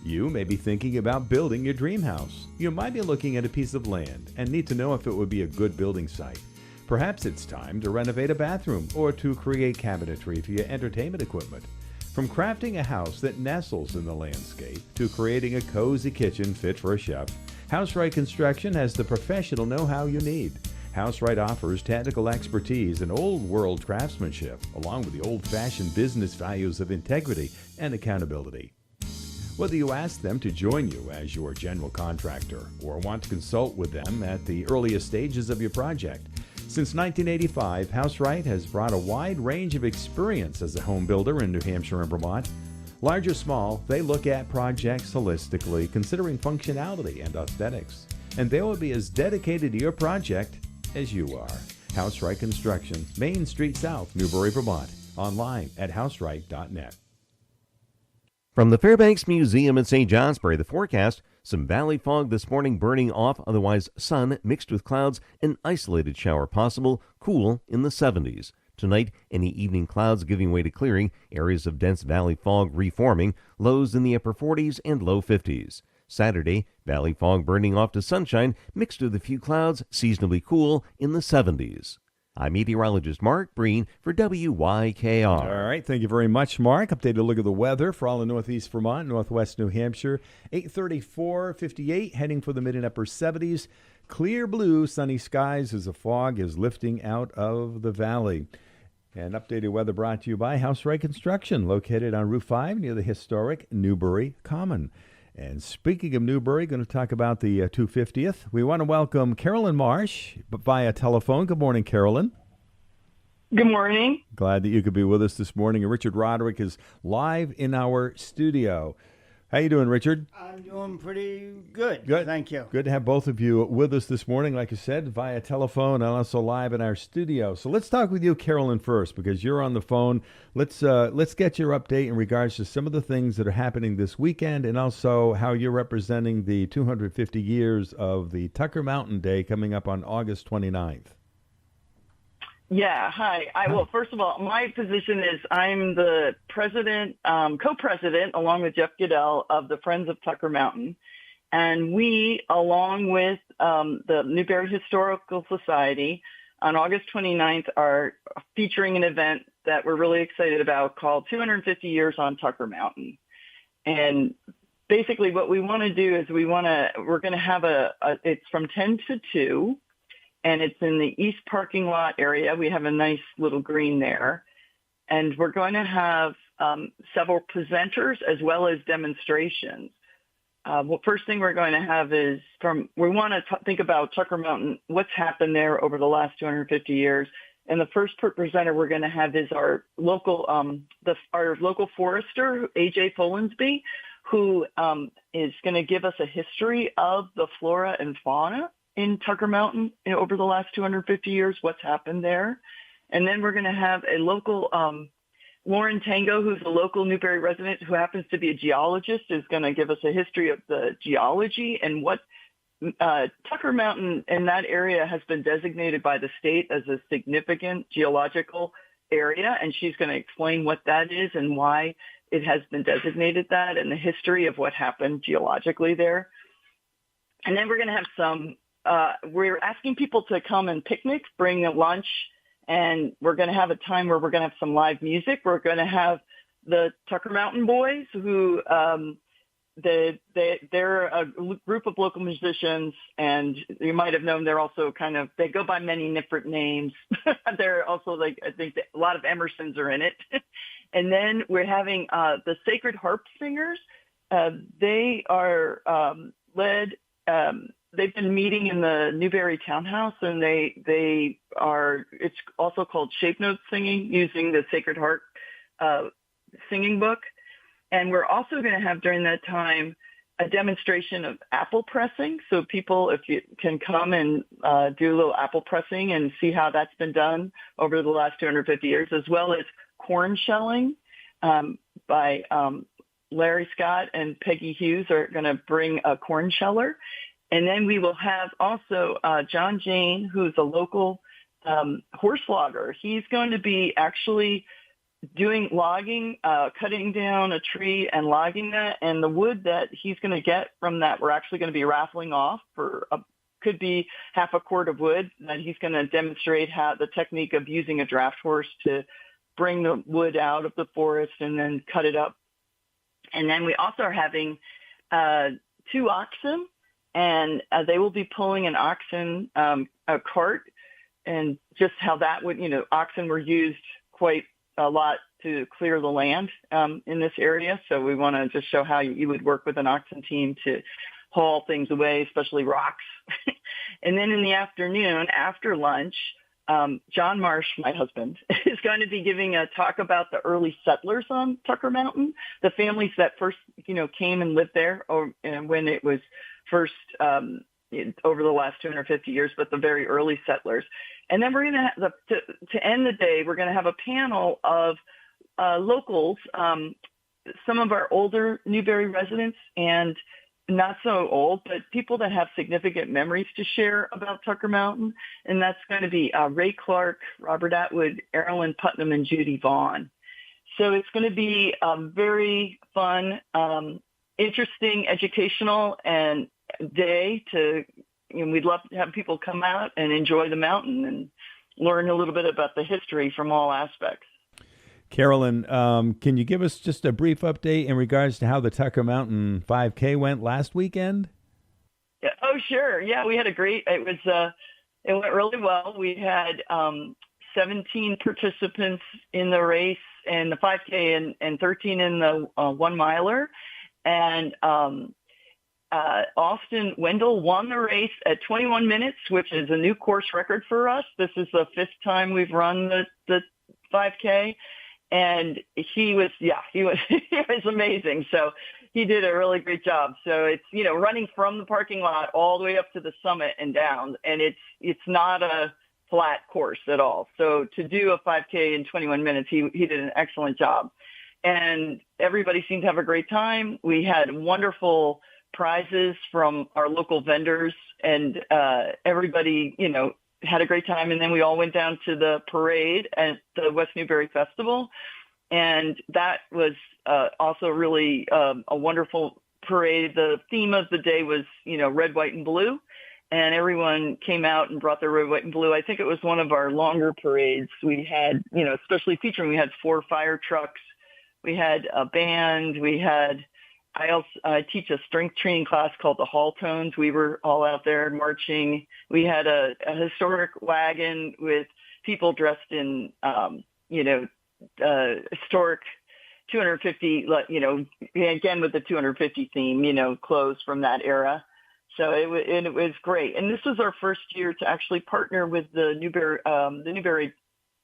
You may be thinking about building your dream house. You might be looking at a piece of land and need to know if it would be a good building site. Perhaps it's time to renovate a bathroom or to create cabinetry for your entertainment equipment. From crafting a house that nestles in the landscape to creating a cozy kitchen fit for a chef, House Right Construction has the professional know-how you need. House Right offers technical expertise and old-world craftsmanship, along with the old-fashioned business values of integrity and accountability. Whether you ask them to join you as your general contractor or want to consult with them at the earliest stages of your project, since 1985, House Right has brought a wide range of experience as a home builder in New Hampshire and Vermont. Large or small, they look at projects holistically, considering functionality and aesthetics. And they will be as dedicated to your project as you are. House Right Construction, Main Street South, Newbury, Vermont. Online at houseright.net. From the Fairbanks Museum in St. Johnsbury, the forecast: some valley fog this morning, burning off, otherwise sun mixed with clouds, an isolated shower possible, cool in the 70s. Tonight, any evening clouds giving way to clearing, areas of dense valley fog reforming, lows in the upper 40s and low 50s. Saturday, valley fog burning off to sunshine, mixed with a few clouds, seasonably cool in the 70s. I'm meteorologist Mark Breen for WYKR. All right, thank you very much, Mark. Updated look at the weather for all in northeast Vermont, northwest New Hampshire. 8:34, 58, heading for the mid and upper 70s. Clear blue, sunny skies as the fog is lifting out of the valley. And updated weather brought to you by House Right Construction, located on Route 5 near the historic Newbury Common. And speaking of Newbury, going to talk about the 250th. We want to welcome Carolyn Marsh via telephone. Good morning, Carolyn. Good morning. Glad that you could be with us this morning. And Richard Roderick is live in our studio. How you doing, Richard? I'm doing pretty good. Good. Thank you. Good to have both of you with us this morning, like I said, via telephone and also live in our studio. So let's talk with you, Carolyn, first, because you're on the phone. Let's get your update in regards to some of the things that are happening this weekend and also how you're representing the 250 years of the Tucker Mountain Day coming up on August 29th. Yeah, hi. Well, first of all, my position is I'm the president, co-president, along with Jeff Goodell, of the Friends of Tucker Mountain. And we, along with the Newbury Historical Society, on August 29th are featuring an event that we're really excited about called 250 Years on Tucker Mountain. And basically what we want to do is we're going to have it's from 10 to 2, and it's in the east parking lot area. We have a nice little green there. And we're going to have several presenters as well as demonstrations. Well, first thing we're going to have is we want to think about Tucker Mountain, what's happened there over the last 250 years. And the first presenter we're going to have is our local forester, AJ Folensby, who is going to give us a history of the flora and fauna in Tucker Mountain over the last 250 years, what's happened there. And then we're going to have a local Lauren Tango, who's a local Newbury resident who happens to be a geologist, is going to give us a history of the geology and what Tucker Mountain in that area has been designated by the state as a significant geological area. And she's going to explain what that is and why it has been designated that and the history of what happened geologically there. And then we're going to have we're asking people to come and picnic, bring a lunch, and we're going to have a time where we're going to have some live music. We're going to have the Tucker Mountain Boys, who they're a group of local musicians, and you might have known they're also they go by many different names. They're also I think a lot of Emersons are in it. And then we're having the Sacred Harp Singers. They are led. They've been meeting in the Newbury Townhouse, and it's also called Shape Note Singing, using the Sacred Heart singing book. And we're also going to have during that time a demonstration of apple pressing. So people, if you can come and do a little apple pressing and see how that's been done over the last 250 years, as well as corn shelling by Larry Scott and Peggy Hughes are going to bring a corn sheller. And then we will have also John Jane, who's a local horse logger. He's going to be actually doing logging, cutting down a tree and logging that. And the wood that he's going to get from that, we're actually going to be raffling off for could be half a quart of wood. And he's going to demonstrate how the technique of using a draft horse to bring the wood out of the forest and then cut it up. And then we also are having 2 oxen. And they will be pulling an oxen a cart, and just how that would, oxen were used quite a lot to clear the land in this area. So we want to just show how you would work with an oxen team to haul things away, especially rocks. And then in the afternoon, after lunch, John Marsh, my husband, is going to be giving a talk about the early settlers on Tucker Mountain, the families that first, came and lived there when it was first over the last 250 years, but the very early settlers. And then we're going to have to end the day, we're going to have a panel of locals, some of our older Newbury residents and not so old, but people that have significant memories to share about Tucker Mountain. And that's going to be Ray Clark, Robert Atwood, Erilyn Putnam, and Judy Vaughn. So it's going to be very fun, interesting, educational, and day we'd love to have people come out and enjoy the mountain and learn a little bit about the history from all aspects. Carolyn, can you give us just a brief update in regards to how the Tucker Mountain 5K went last weekend? Yeah, oh, sure. Yeah, we had it went really well. We had 17 participants in the race and the 5K and 13 in the 1 miler. And Austin Wendell won the race at 21 minutes, which is a new course record for us. This is the 5th time we've run the 5K. And he was amazing. So he did a really great job. So it's, running from the parking lot all the way up to the summit and down. And it's not a flat course at all. So to do a 5K in 21 minutes, he did an excellent job. And everybody seemed to have a great time. We had wonderful prizes from our local vendors, and everybody, had a great time. And then we all went down to the parade at the West Newbury Festival. And that was also really a wonderful parade. The theme of the day was, red, white, and blue. And everyone came out and brought their red, white, and blue. I think it was one of our longer parades. We had, especially featuring, we had 4 fire trucks. We had a band. I teach a strength training class called the Hall Tones. We were all out there marching. We had a historic wagon with people dressed in, historic 250, again with the 250 theme, clothes from that era. So it was great. And this was our first year to actually partner with the Newbury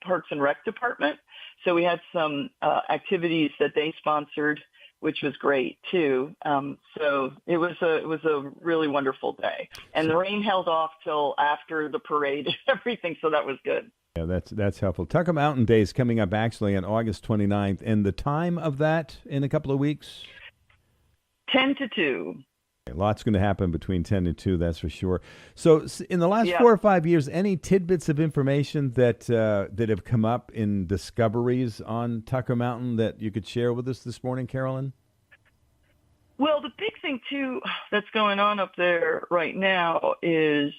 Parks and Rec Department. So we had some activities that they sponsored, which was great too. So it was a really wonderful day. And the rain held off till after the parade and everything, so that was good. Yeah, that's helpful. Tucker Mountain Day is coming up actually on August 29th, and the time of that in a couple of weeks? 10 to 2. Lots going to happen between 10 and 2, that's for sure. So in the last 4 or 5 years, any tidbits of information that have come up in discoveries on Tucker Mountain that you could share with us this morning, Carolyn? Well, the big thing, too, that's going on up there right now is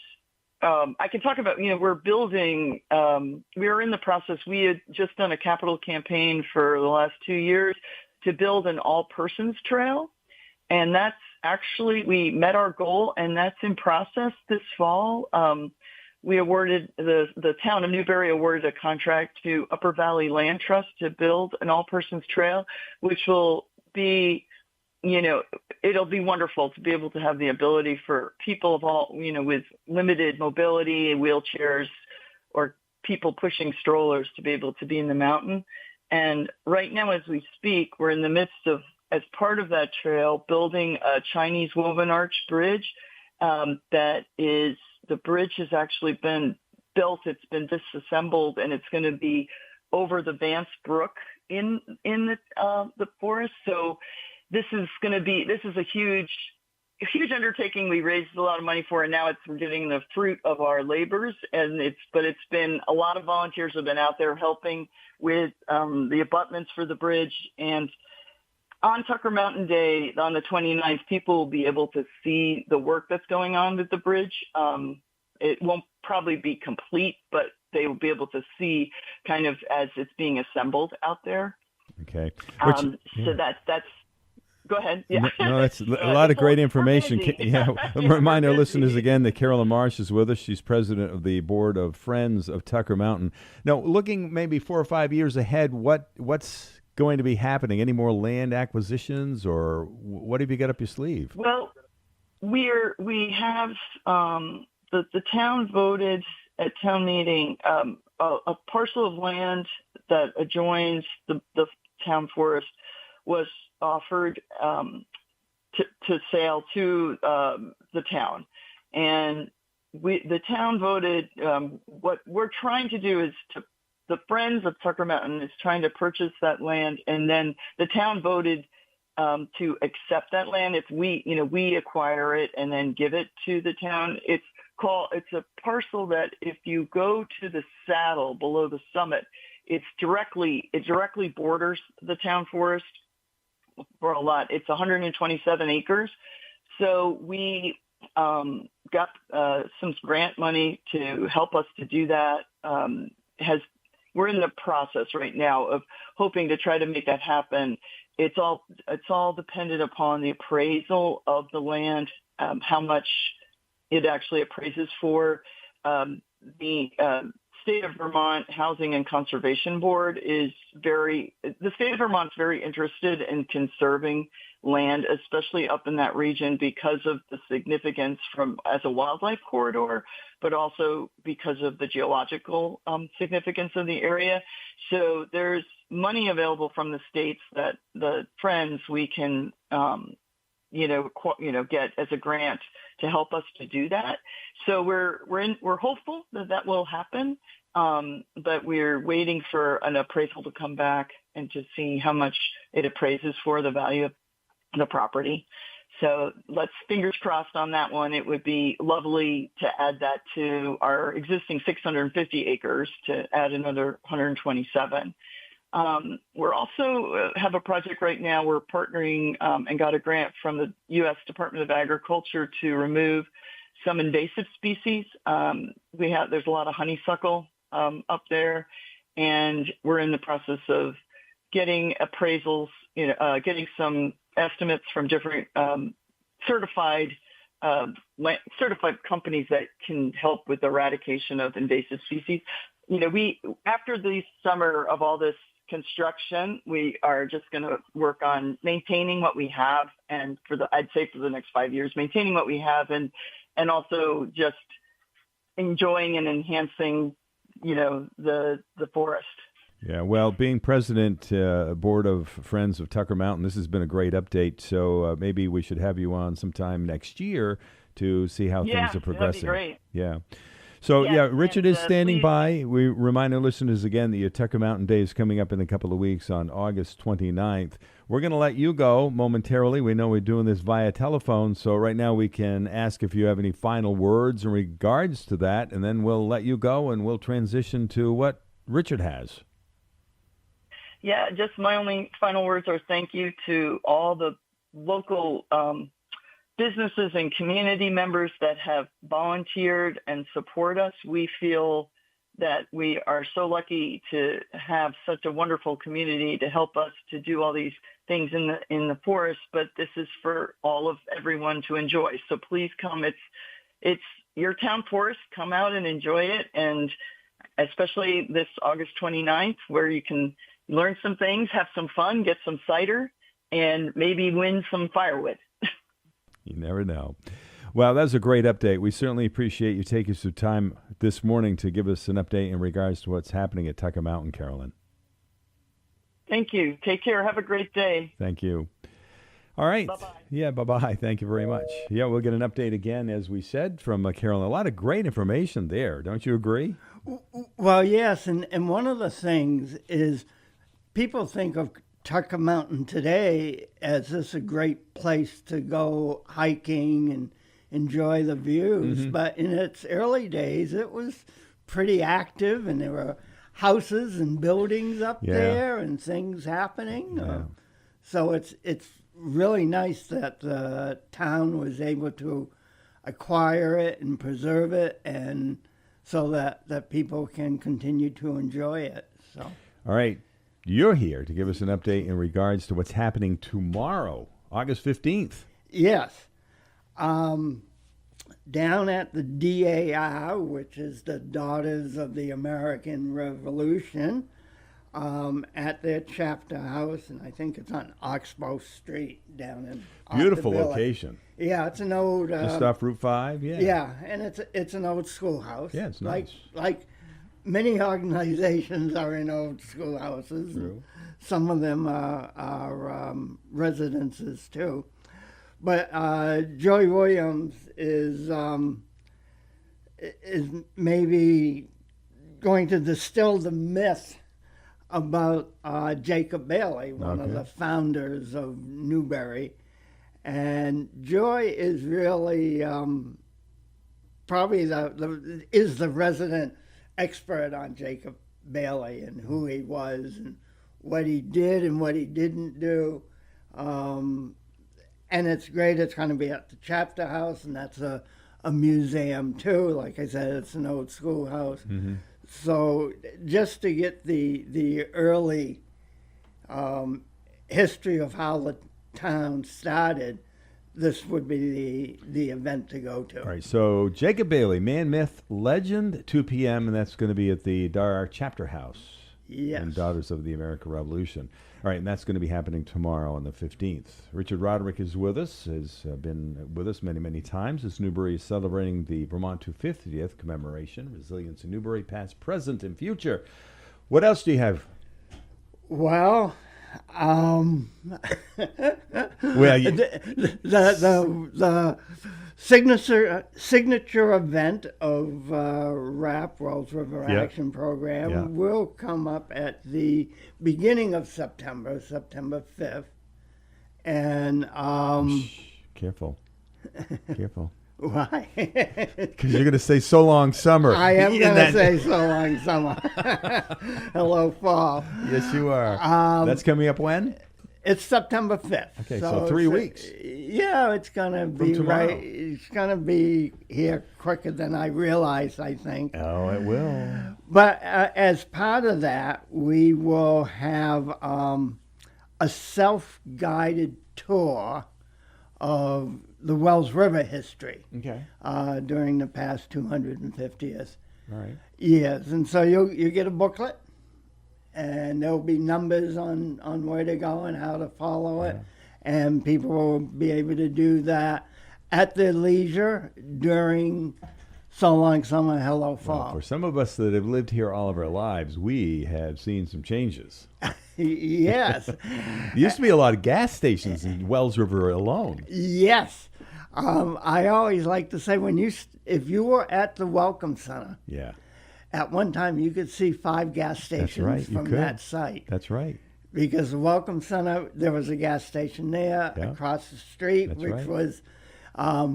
I can talk about, we're building, we are in the process. We had just done a capital campaign for the last 2 years to build an all-persons trail. And that's actually, we met our goal, and that's in process this fall. We awarded, the town of Newbury awarded a contract to Upper Valley Land Trust to build an all-persons trail, which will be, it'll be wonderful to be able to have the ability for people of all, with limited mobility and wheelchairs or people pushing strollers to be able to be in the mountain. And right now, as we speak, we're in the midst of, as part of that trail, building a Chinese woven arch bridge. The bridge has actually been built. It's been disassembled, and it's going to be over the Vance Brook in the forest. So this is a huge undertaking. We raised a lot of money for it, and now we're getting the fruit of our labors. And it's been a lot of volunteers have been out there helping with the abutments for the bridge. And on Tucker Mountain Day, on the 29th, people will be able to see the work that's going on with the bridge. It won't probably be complete, but they will be able to see kind of as it's being assembled out there. Okay. So that's go ahead. Yeah. No, that's a lot of great information. Yeah. Remind our listeners again that Carolyn Marsh is with us. She's president of the Board of Friends of Tucker Mountain. Now, looking maybe 4 or 5 years ahead, what's going to be happening? Any more land acquisitions, or what have you got up your sleeve? Well, we have the town voted at town meeting a parcel of land that adjoins the town forest was offered to sale to the town, and the town voted. What we're trying to do is the Friends of Tucker Mountain is trying to purchase that land, and then the town voted to accept that land if we acquire it and then give it to the town. It's a parcel that if you go to the saddle below the summit, it directly borders the town forest for a lot. It's 127 acres. So we got some grant money to help us to do that. We're in the process right now of hoping to try to make that happen. It's all dependent upon the appraisal of the land, how much it actually appraises for. The State of Vermont Housing and Conservation Board the state of Vermont's very interested in conserving land, especially up in that region because of the significance as a wildlife corridor, but also because of the geological significance of the area. So there's money available from the states that the Friends we can get as a grant to help us to do that. So we're hopeful that will happen, but we're waiting for an appraisal to come back and to see how much it appraises for the value of the property. So let's fingers crossed on that one. It would be lovely to add that to our existing 650 acres to add another 127. We're also have a project right now. We're partnering and got a grant from the U.S. Department of Agriculture to remove some invasive species. There's a lot of honeysuckle up there, and we're in the process of getting appraisals, getting some estimates from different certified companies that can help with the eradication of invasive species. After the summer of all this construction, we are just going to work on maintaining what we have, and I'd say for the next 5 years, maintaining what we have, and also just enjoying and enhancing, the forest. Yeah, well, being president, board of Friends of Tucker Mountain, this has been a great update. So maybe we should have you on sometime next year to see how things are progressing. That'd be great. Yeah. So, Richard is standing by. We remind our listeners again that your Tucker Mountain Day is coming up in a couple of weeks on August 29th. We're going to let you go momentarily. We know we're doing this via telephone, so right now we can ask if you have any final words in regards to that, and then we'll let you go and we'll transition to what Richard has. Yeah, just my only final words are thank you to all the local businesses and community members that have volunteered and support us. We feel that we are so lucky to have such a wonderful community to help us to do all these things in the forest, but this is for everyone to enjoy. So please come. It's your town forest. Come out and enjoy it, and especially this August 29th, where you can learn some things, have some fun, get some cider, and maybe win some firewood. You never know. Well, that's a great update. We certainly appreciate you taking some time this morning to give us an update in regards to what's happening at Tucker Mountain, Carolyn. Thank you. Take care. Have a great day. Thank you. All right. Bye-bye. Yeah, bye-bye. Thank you very much. Yeah, we'll get an update again, as we said, from Carolyn. A lot of great information there. Don't you agree? Well, yes. And one of the things is people think of Tucker Mountain today as this a great place to go hiking and enjoy the views. Mm-hmm. But in its early days, it was pretty active, and there were houses and buildings up there and things happening. Yeah. So it's really nice that the town was able to acquire it and preserve it, and so that people can continue to enjoy it. So. All right. You're here to give us an update in regards to what's happening tomorrow, August 15th. Yes. Down at the DAR, which is the Daughters of the American Revolution, at their chapter house, and I think it's on Oxbow Street down in Beautiful location. Yeah, it's an old... Just off Route 5, yeah. Yeah, and it's an old schoolhouse. Yeah, it's nice. Like many organizations are in old schoolhouses. True. Some of them are residences too. But Joy Williams is maybe going to distill the myth about Jacob Bailey, one of the founders of Newbury. And Joy is really probably the resident expert on Jacob Bailey and who he was and what he did and what he didn't do. And it's great. It's going to be at the chapter house, and that's a museum too. Like I said, it's an old schoolhouse. Mm-hmm. So just to get the early history of how the town started, this would be the event to go to. All right, so Jacob Bailey, Man, Myth, Legend, 2 p.m., and that's going to be at the Dar Chapter House. Yes. And Daughters of the American Revolution. All right, and that's going to be happening tomorrow on the 15th. Richard Roderick is with us, has been with us many, many times as Newbury is celebrating the Vermont 250th commemoration, Resilience in Newbury, past, present, and future. What else do you have? Well, well, the signature event of RAP, World's River Action Program, will come up at the beginning of September 5th. And Careful. Why? Because you're going to say so long summer. I am going to say so long summer. Hello, fall. Yes, you are. That's coming up when? It's September 5th. Okay, so 3 weeks. Yeah, it's going to be right. It's going to be here quicker than I realized, I think. Oh, it will. But as part of that, we will have a self-guided tour of the Wells River history. Okay. During the past 250th All right. years. And so you get a booklet, and there'll be numbers on where to go and how to follow it. And people will be able to do that at their leisure during So Long Summer, Hello Fall. Well, for some of us that have lived here all of our lives, we have seen some changes. Yes. There used to be a lot of gas stations in Wells River alone. Yes. I always like to say, if you were at the Welcome Center, at one time you could see 5 gas stations from that site. That's right. Because the Welcome Center, there was a gas station there across the street, which was, a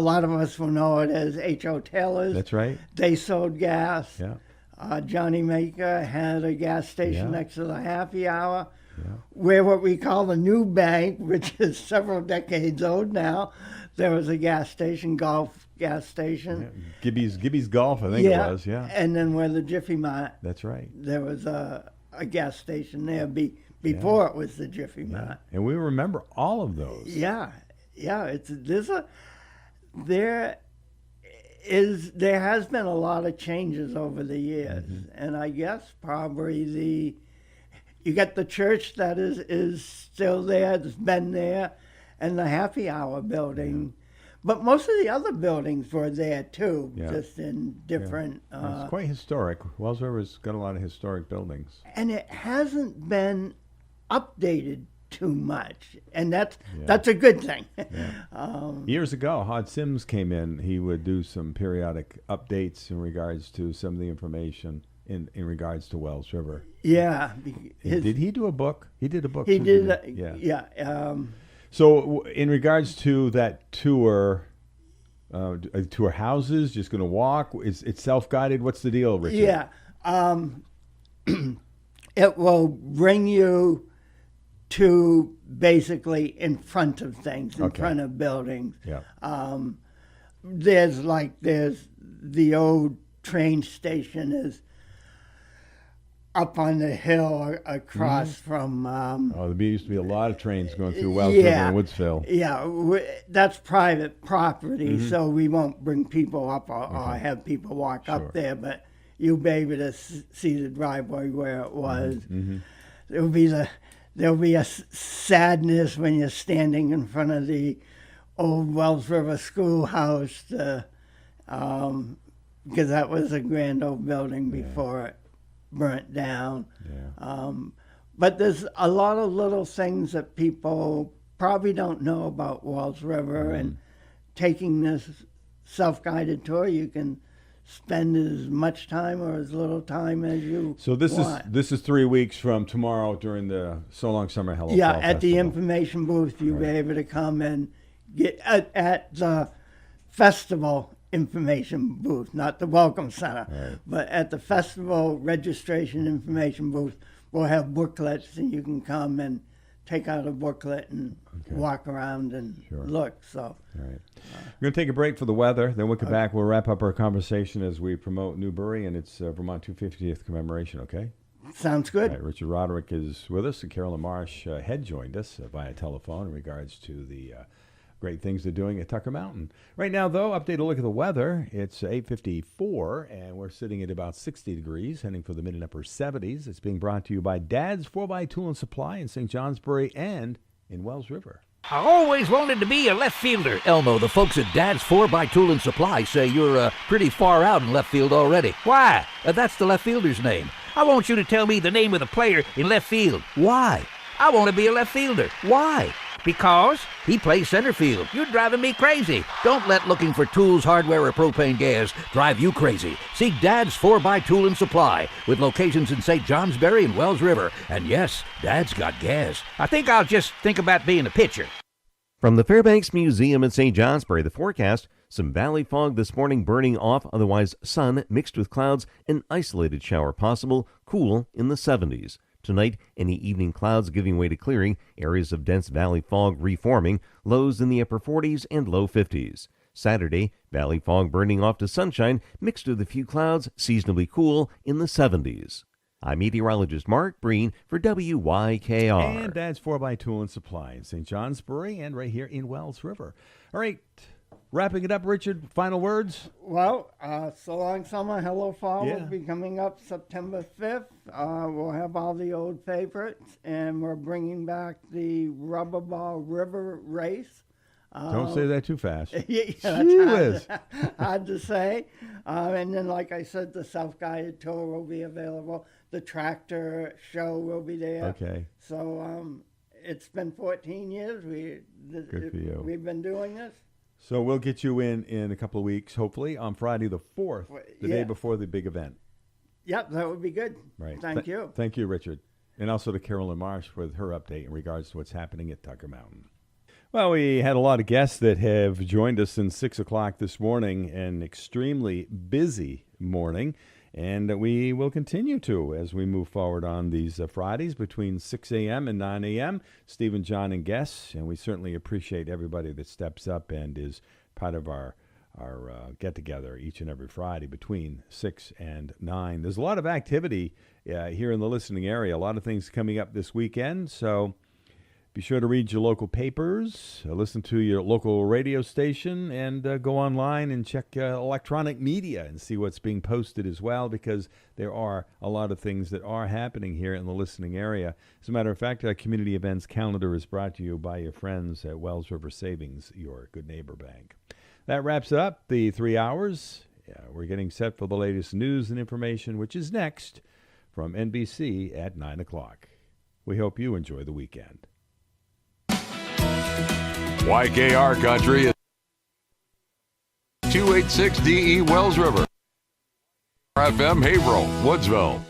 lot of us will know it as H.O. Taylor's. That's right. They sold gas. Yeah. Johnny Maker had a gas station next to the Happy Hour. Where what we call the New Bank, which is several decades old now, there was a gas station, golf gas station. Gibby's Golf, I think it was, And then where the Jiffy Mart. That's right. There was a gas station there before it was the Jiffy Mart. And we remember all of those. Yeah. There has been a lot of changes over the years, and I guess probably you got the church that is still there, that's been there, and the Happy Hour building. But most of the other buildings were there too, just in different. It's quite historic. Wells River's got a lot of historic buildings, and it hasn't been updated too much, and that's a good thing. Years ago, Hod Sims came in. He would do some periodic updates in regards to some of the information in regards to Wells River. Yeah. Did he do a book? He did a book. He too, did. So in regards to that tour, tour houses, just going to walk? It's self-guided? What's the deal, Richard? Yeah. It will bring you to basically in front of things, in front of buildings. There's the old train station is up on the hill across from... there used to be a lot of trains going through Wells River and Woodsville. Yeah, that's private property, so we won't bring people up or have people walk up there, but you'll be able to see the driveway where it was. There'll be a sadness when you're standing in front of the old Wells River schoolhouse, because that was a grand old building before it burnt down. But there's a lot of little things that people probably don't know about Wells River, and taking this self-guided tour, you can spend as much time or as little time as you want. This is 3 weeks from tomorrow during the So Long Summer Hello Fall at Festival. the information booth, you'll be able to come and get at the festival information booth, not the Welcome Center, but at the festival registration information booth, we'll have booklets, and you can come and take out a booklet and walk around and look. So, we're going to take a break for the weather. Then we'll come back. We'll wrap up our conversation as we promote Newbury and its Vermont 250th commemoration. Okay. Sounds good. All right, Richard Roderick is with us, and Carolyn Marsh had joined us via telephone in regards to the great things they're doing at Tucker Mountain. Right now, though, update a look at the weather. It's 8:54, and we're sitting at about 60 degrees, heading for the mid and upper 70s. It's being brought to you by Dad's 4x Tool and Supply in St. Johnsbury and in Wells River. I always wanted to be a left fielder. Elmo, the folks at Dad's 4x Tool and Supply say you're pretty far out in left field already. Why? That's the left fielder's name. I want you to tell me the name of the player in left field. Why? I want to be a left fielder. Why? Because he plays center field. You're driving me crazy. Don't let looking for tools, hardware, or propane gas drive you crazy. See Dad's 4x Tool and Supply with locations in St. Johnsbury and Wells River. And yes, Dad's got gas. I think I'll just think about being a pitcher. From the Fairbanks Museum in St. Johnsbury, the forecast, some valley fog this morning burning off, otherwise sun mixed with clouds, an isolated shower possible, cool in the 70s. Tonight, any evening clouds giving way to clearing, areas of dense valley fog reforming, lows in the upper 40s and low 50s. Saturday, valley fog burning off to sunshine, mixed with a few clouds, seasonably cool in the 70s. I'm meteorologist Mark Breen for WYKR. And that's 4x Tool and Supply in St. Johnsbury and right here in Wells River. All right, wrapping it up, Richard, final words? Well, So Long Summer, Hello Fall Yeah. will be coming up September 5th. We'll have all the old favorites, and we're bringing back the Rubber Ball River Race. Don't say that too fast. Yeah, Gee hard to say. And then, like I said, the self-guided tour will be available. The tractor show will be there. Okay. So it's been 14 years. Good for you. We've been doing this. So we'll get you in a couple of weeks, hopefully, on Friday the 4th, the day before the big event. Yep, that would be good. Right. Thank you. Thank you, Richard. And also to Carolyn Marsh with her update in regards to what's happening at Tucker Mountain. Well, we had a lot of guests that have joined us since 6 o'clock this morning, an extremely busy morning, and we will continue to as we move forward on these Fridays between 6 a.m. and 9 a.m. Stephen, John, and guests, and we certainly appreciate everybody that steps up and is part of our get-together each and every Friday between 6 and 9. There's a lot of activity here in the listening area, a lot of things coming up this weekend, so be sure to read your local papers, listen to your local radio station, and go online and check electronic media and see what's being posted as well, because there are a lot of things that are happening here in the listening area. As a matter of fact, our community events calendar is brought to you by your friends at Wells River Savings, your good neighbor bank. That wraps up the 3 hours. We're getting set for the latest news and information, which is next from NBC at 9 o'clock. We hope you enjoy the weekend. YKR Country is 286 DE Wells River. FM Haverhill, Woodsville.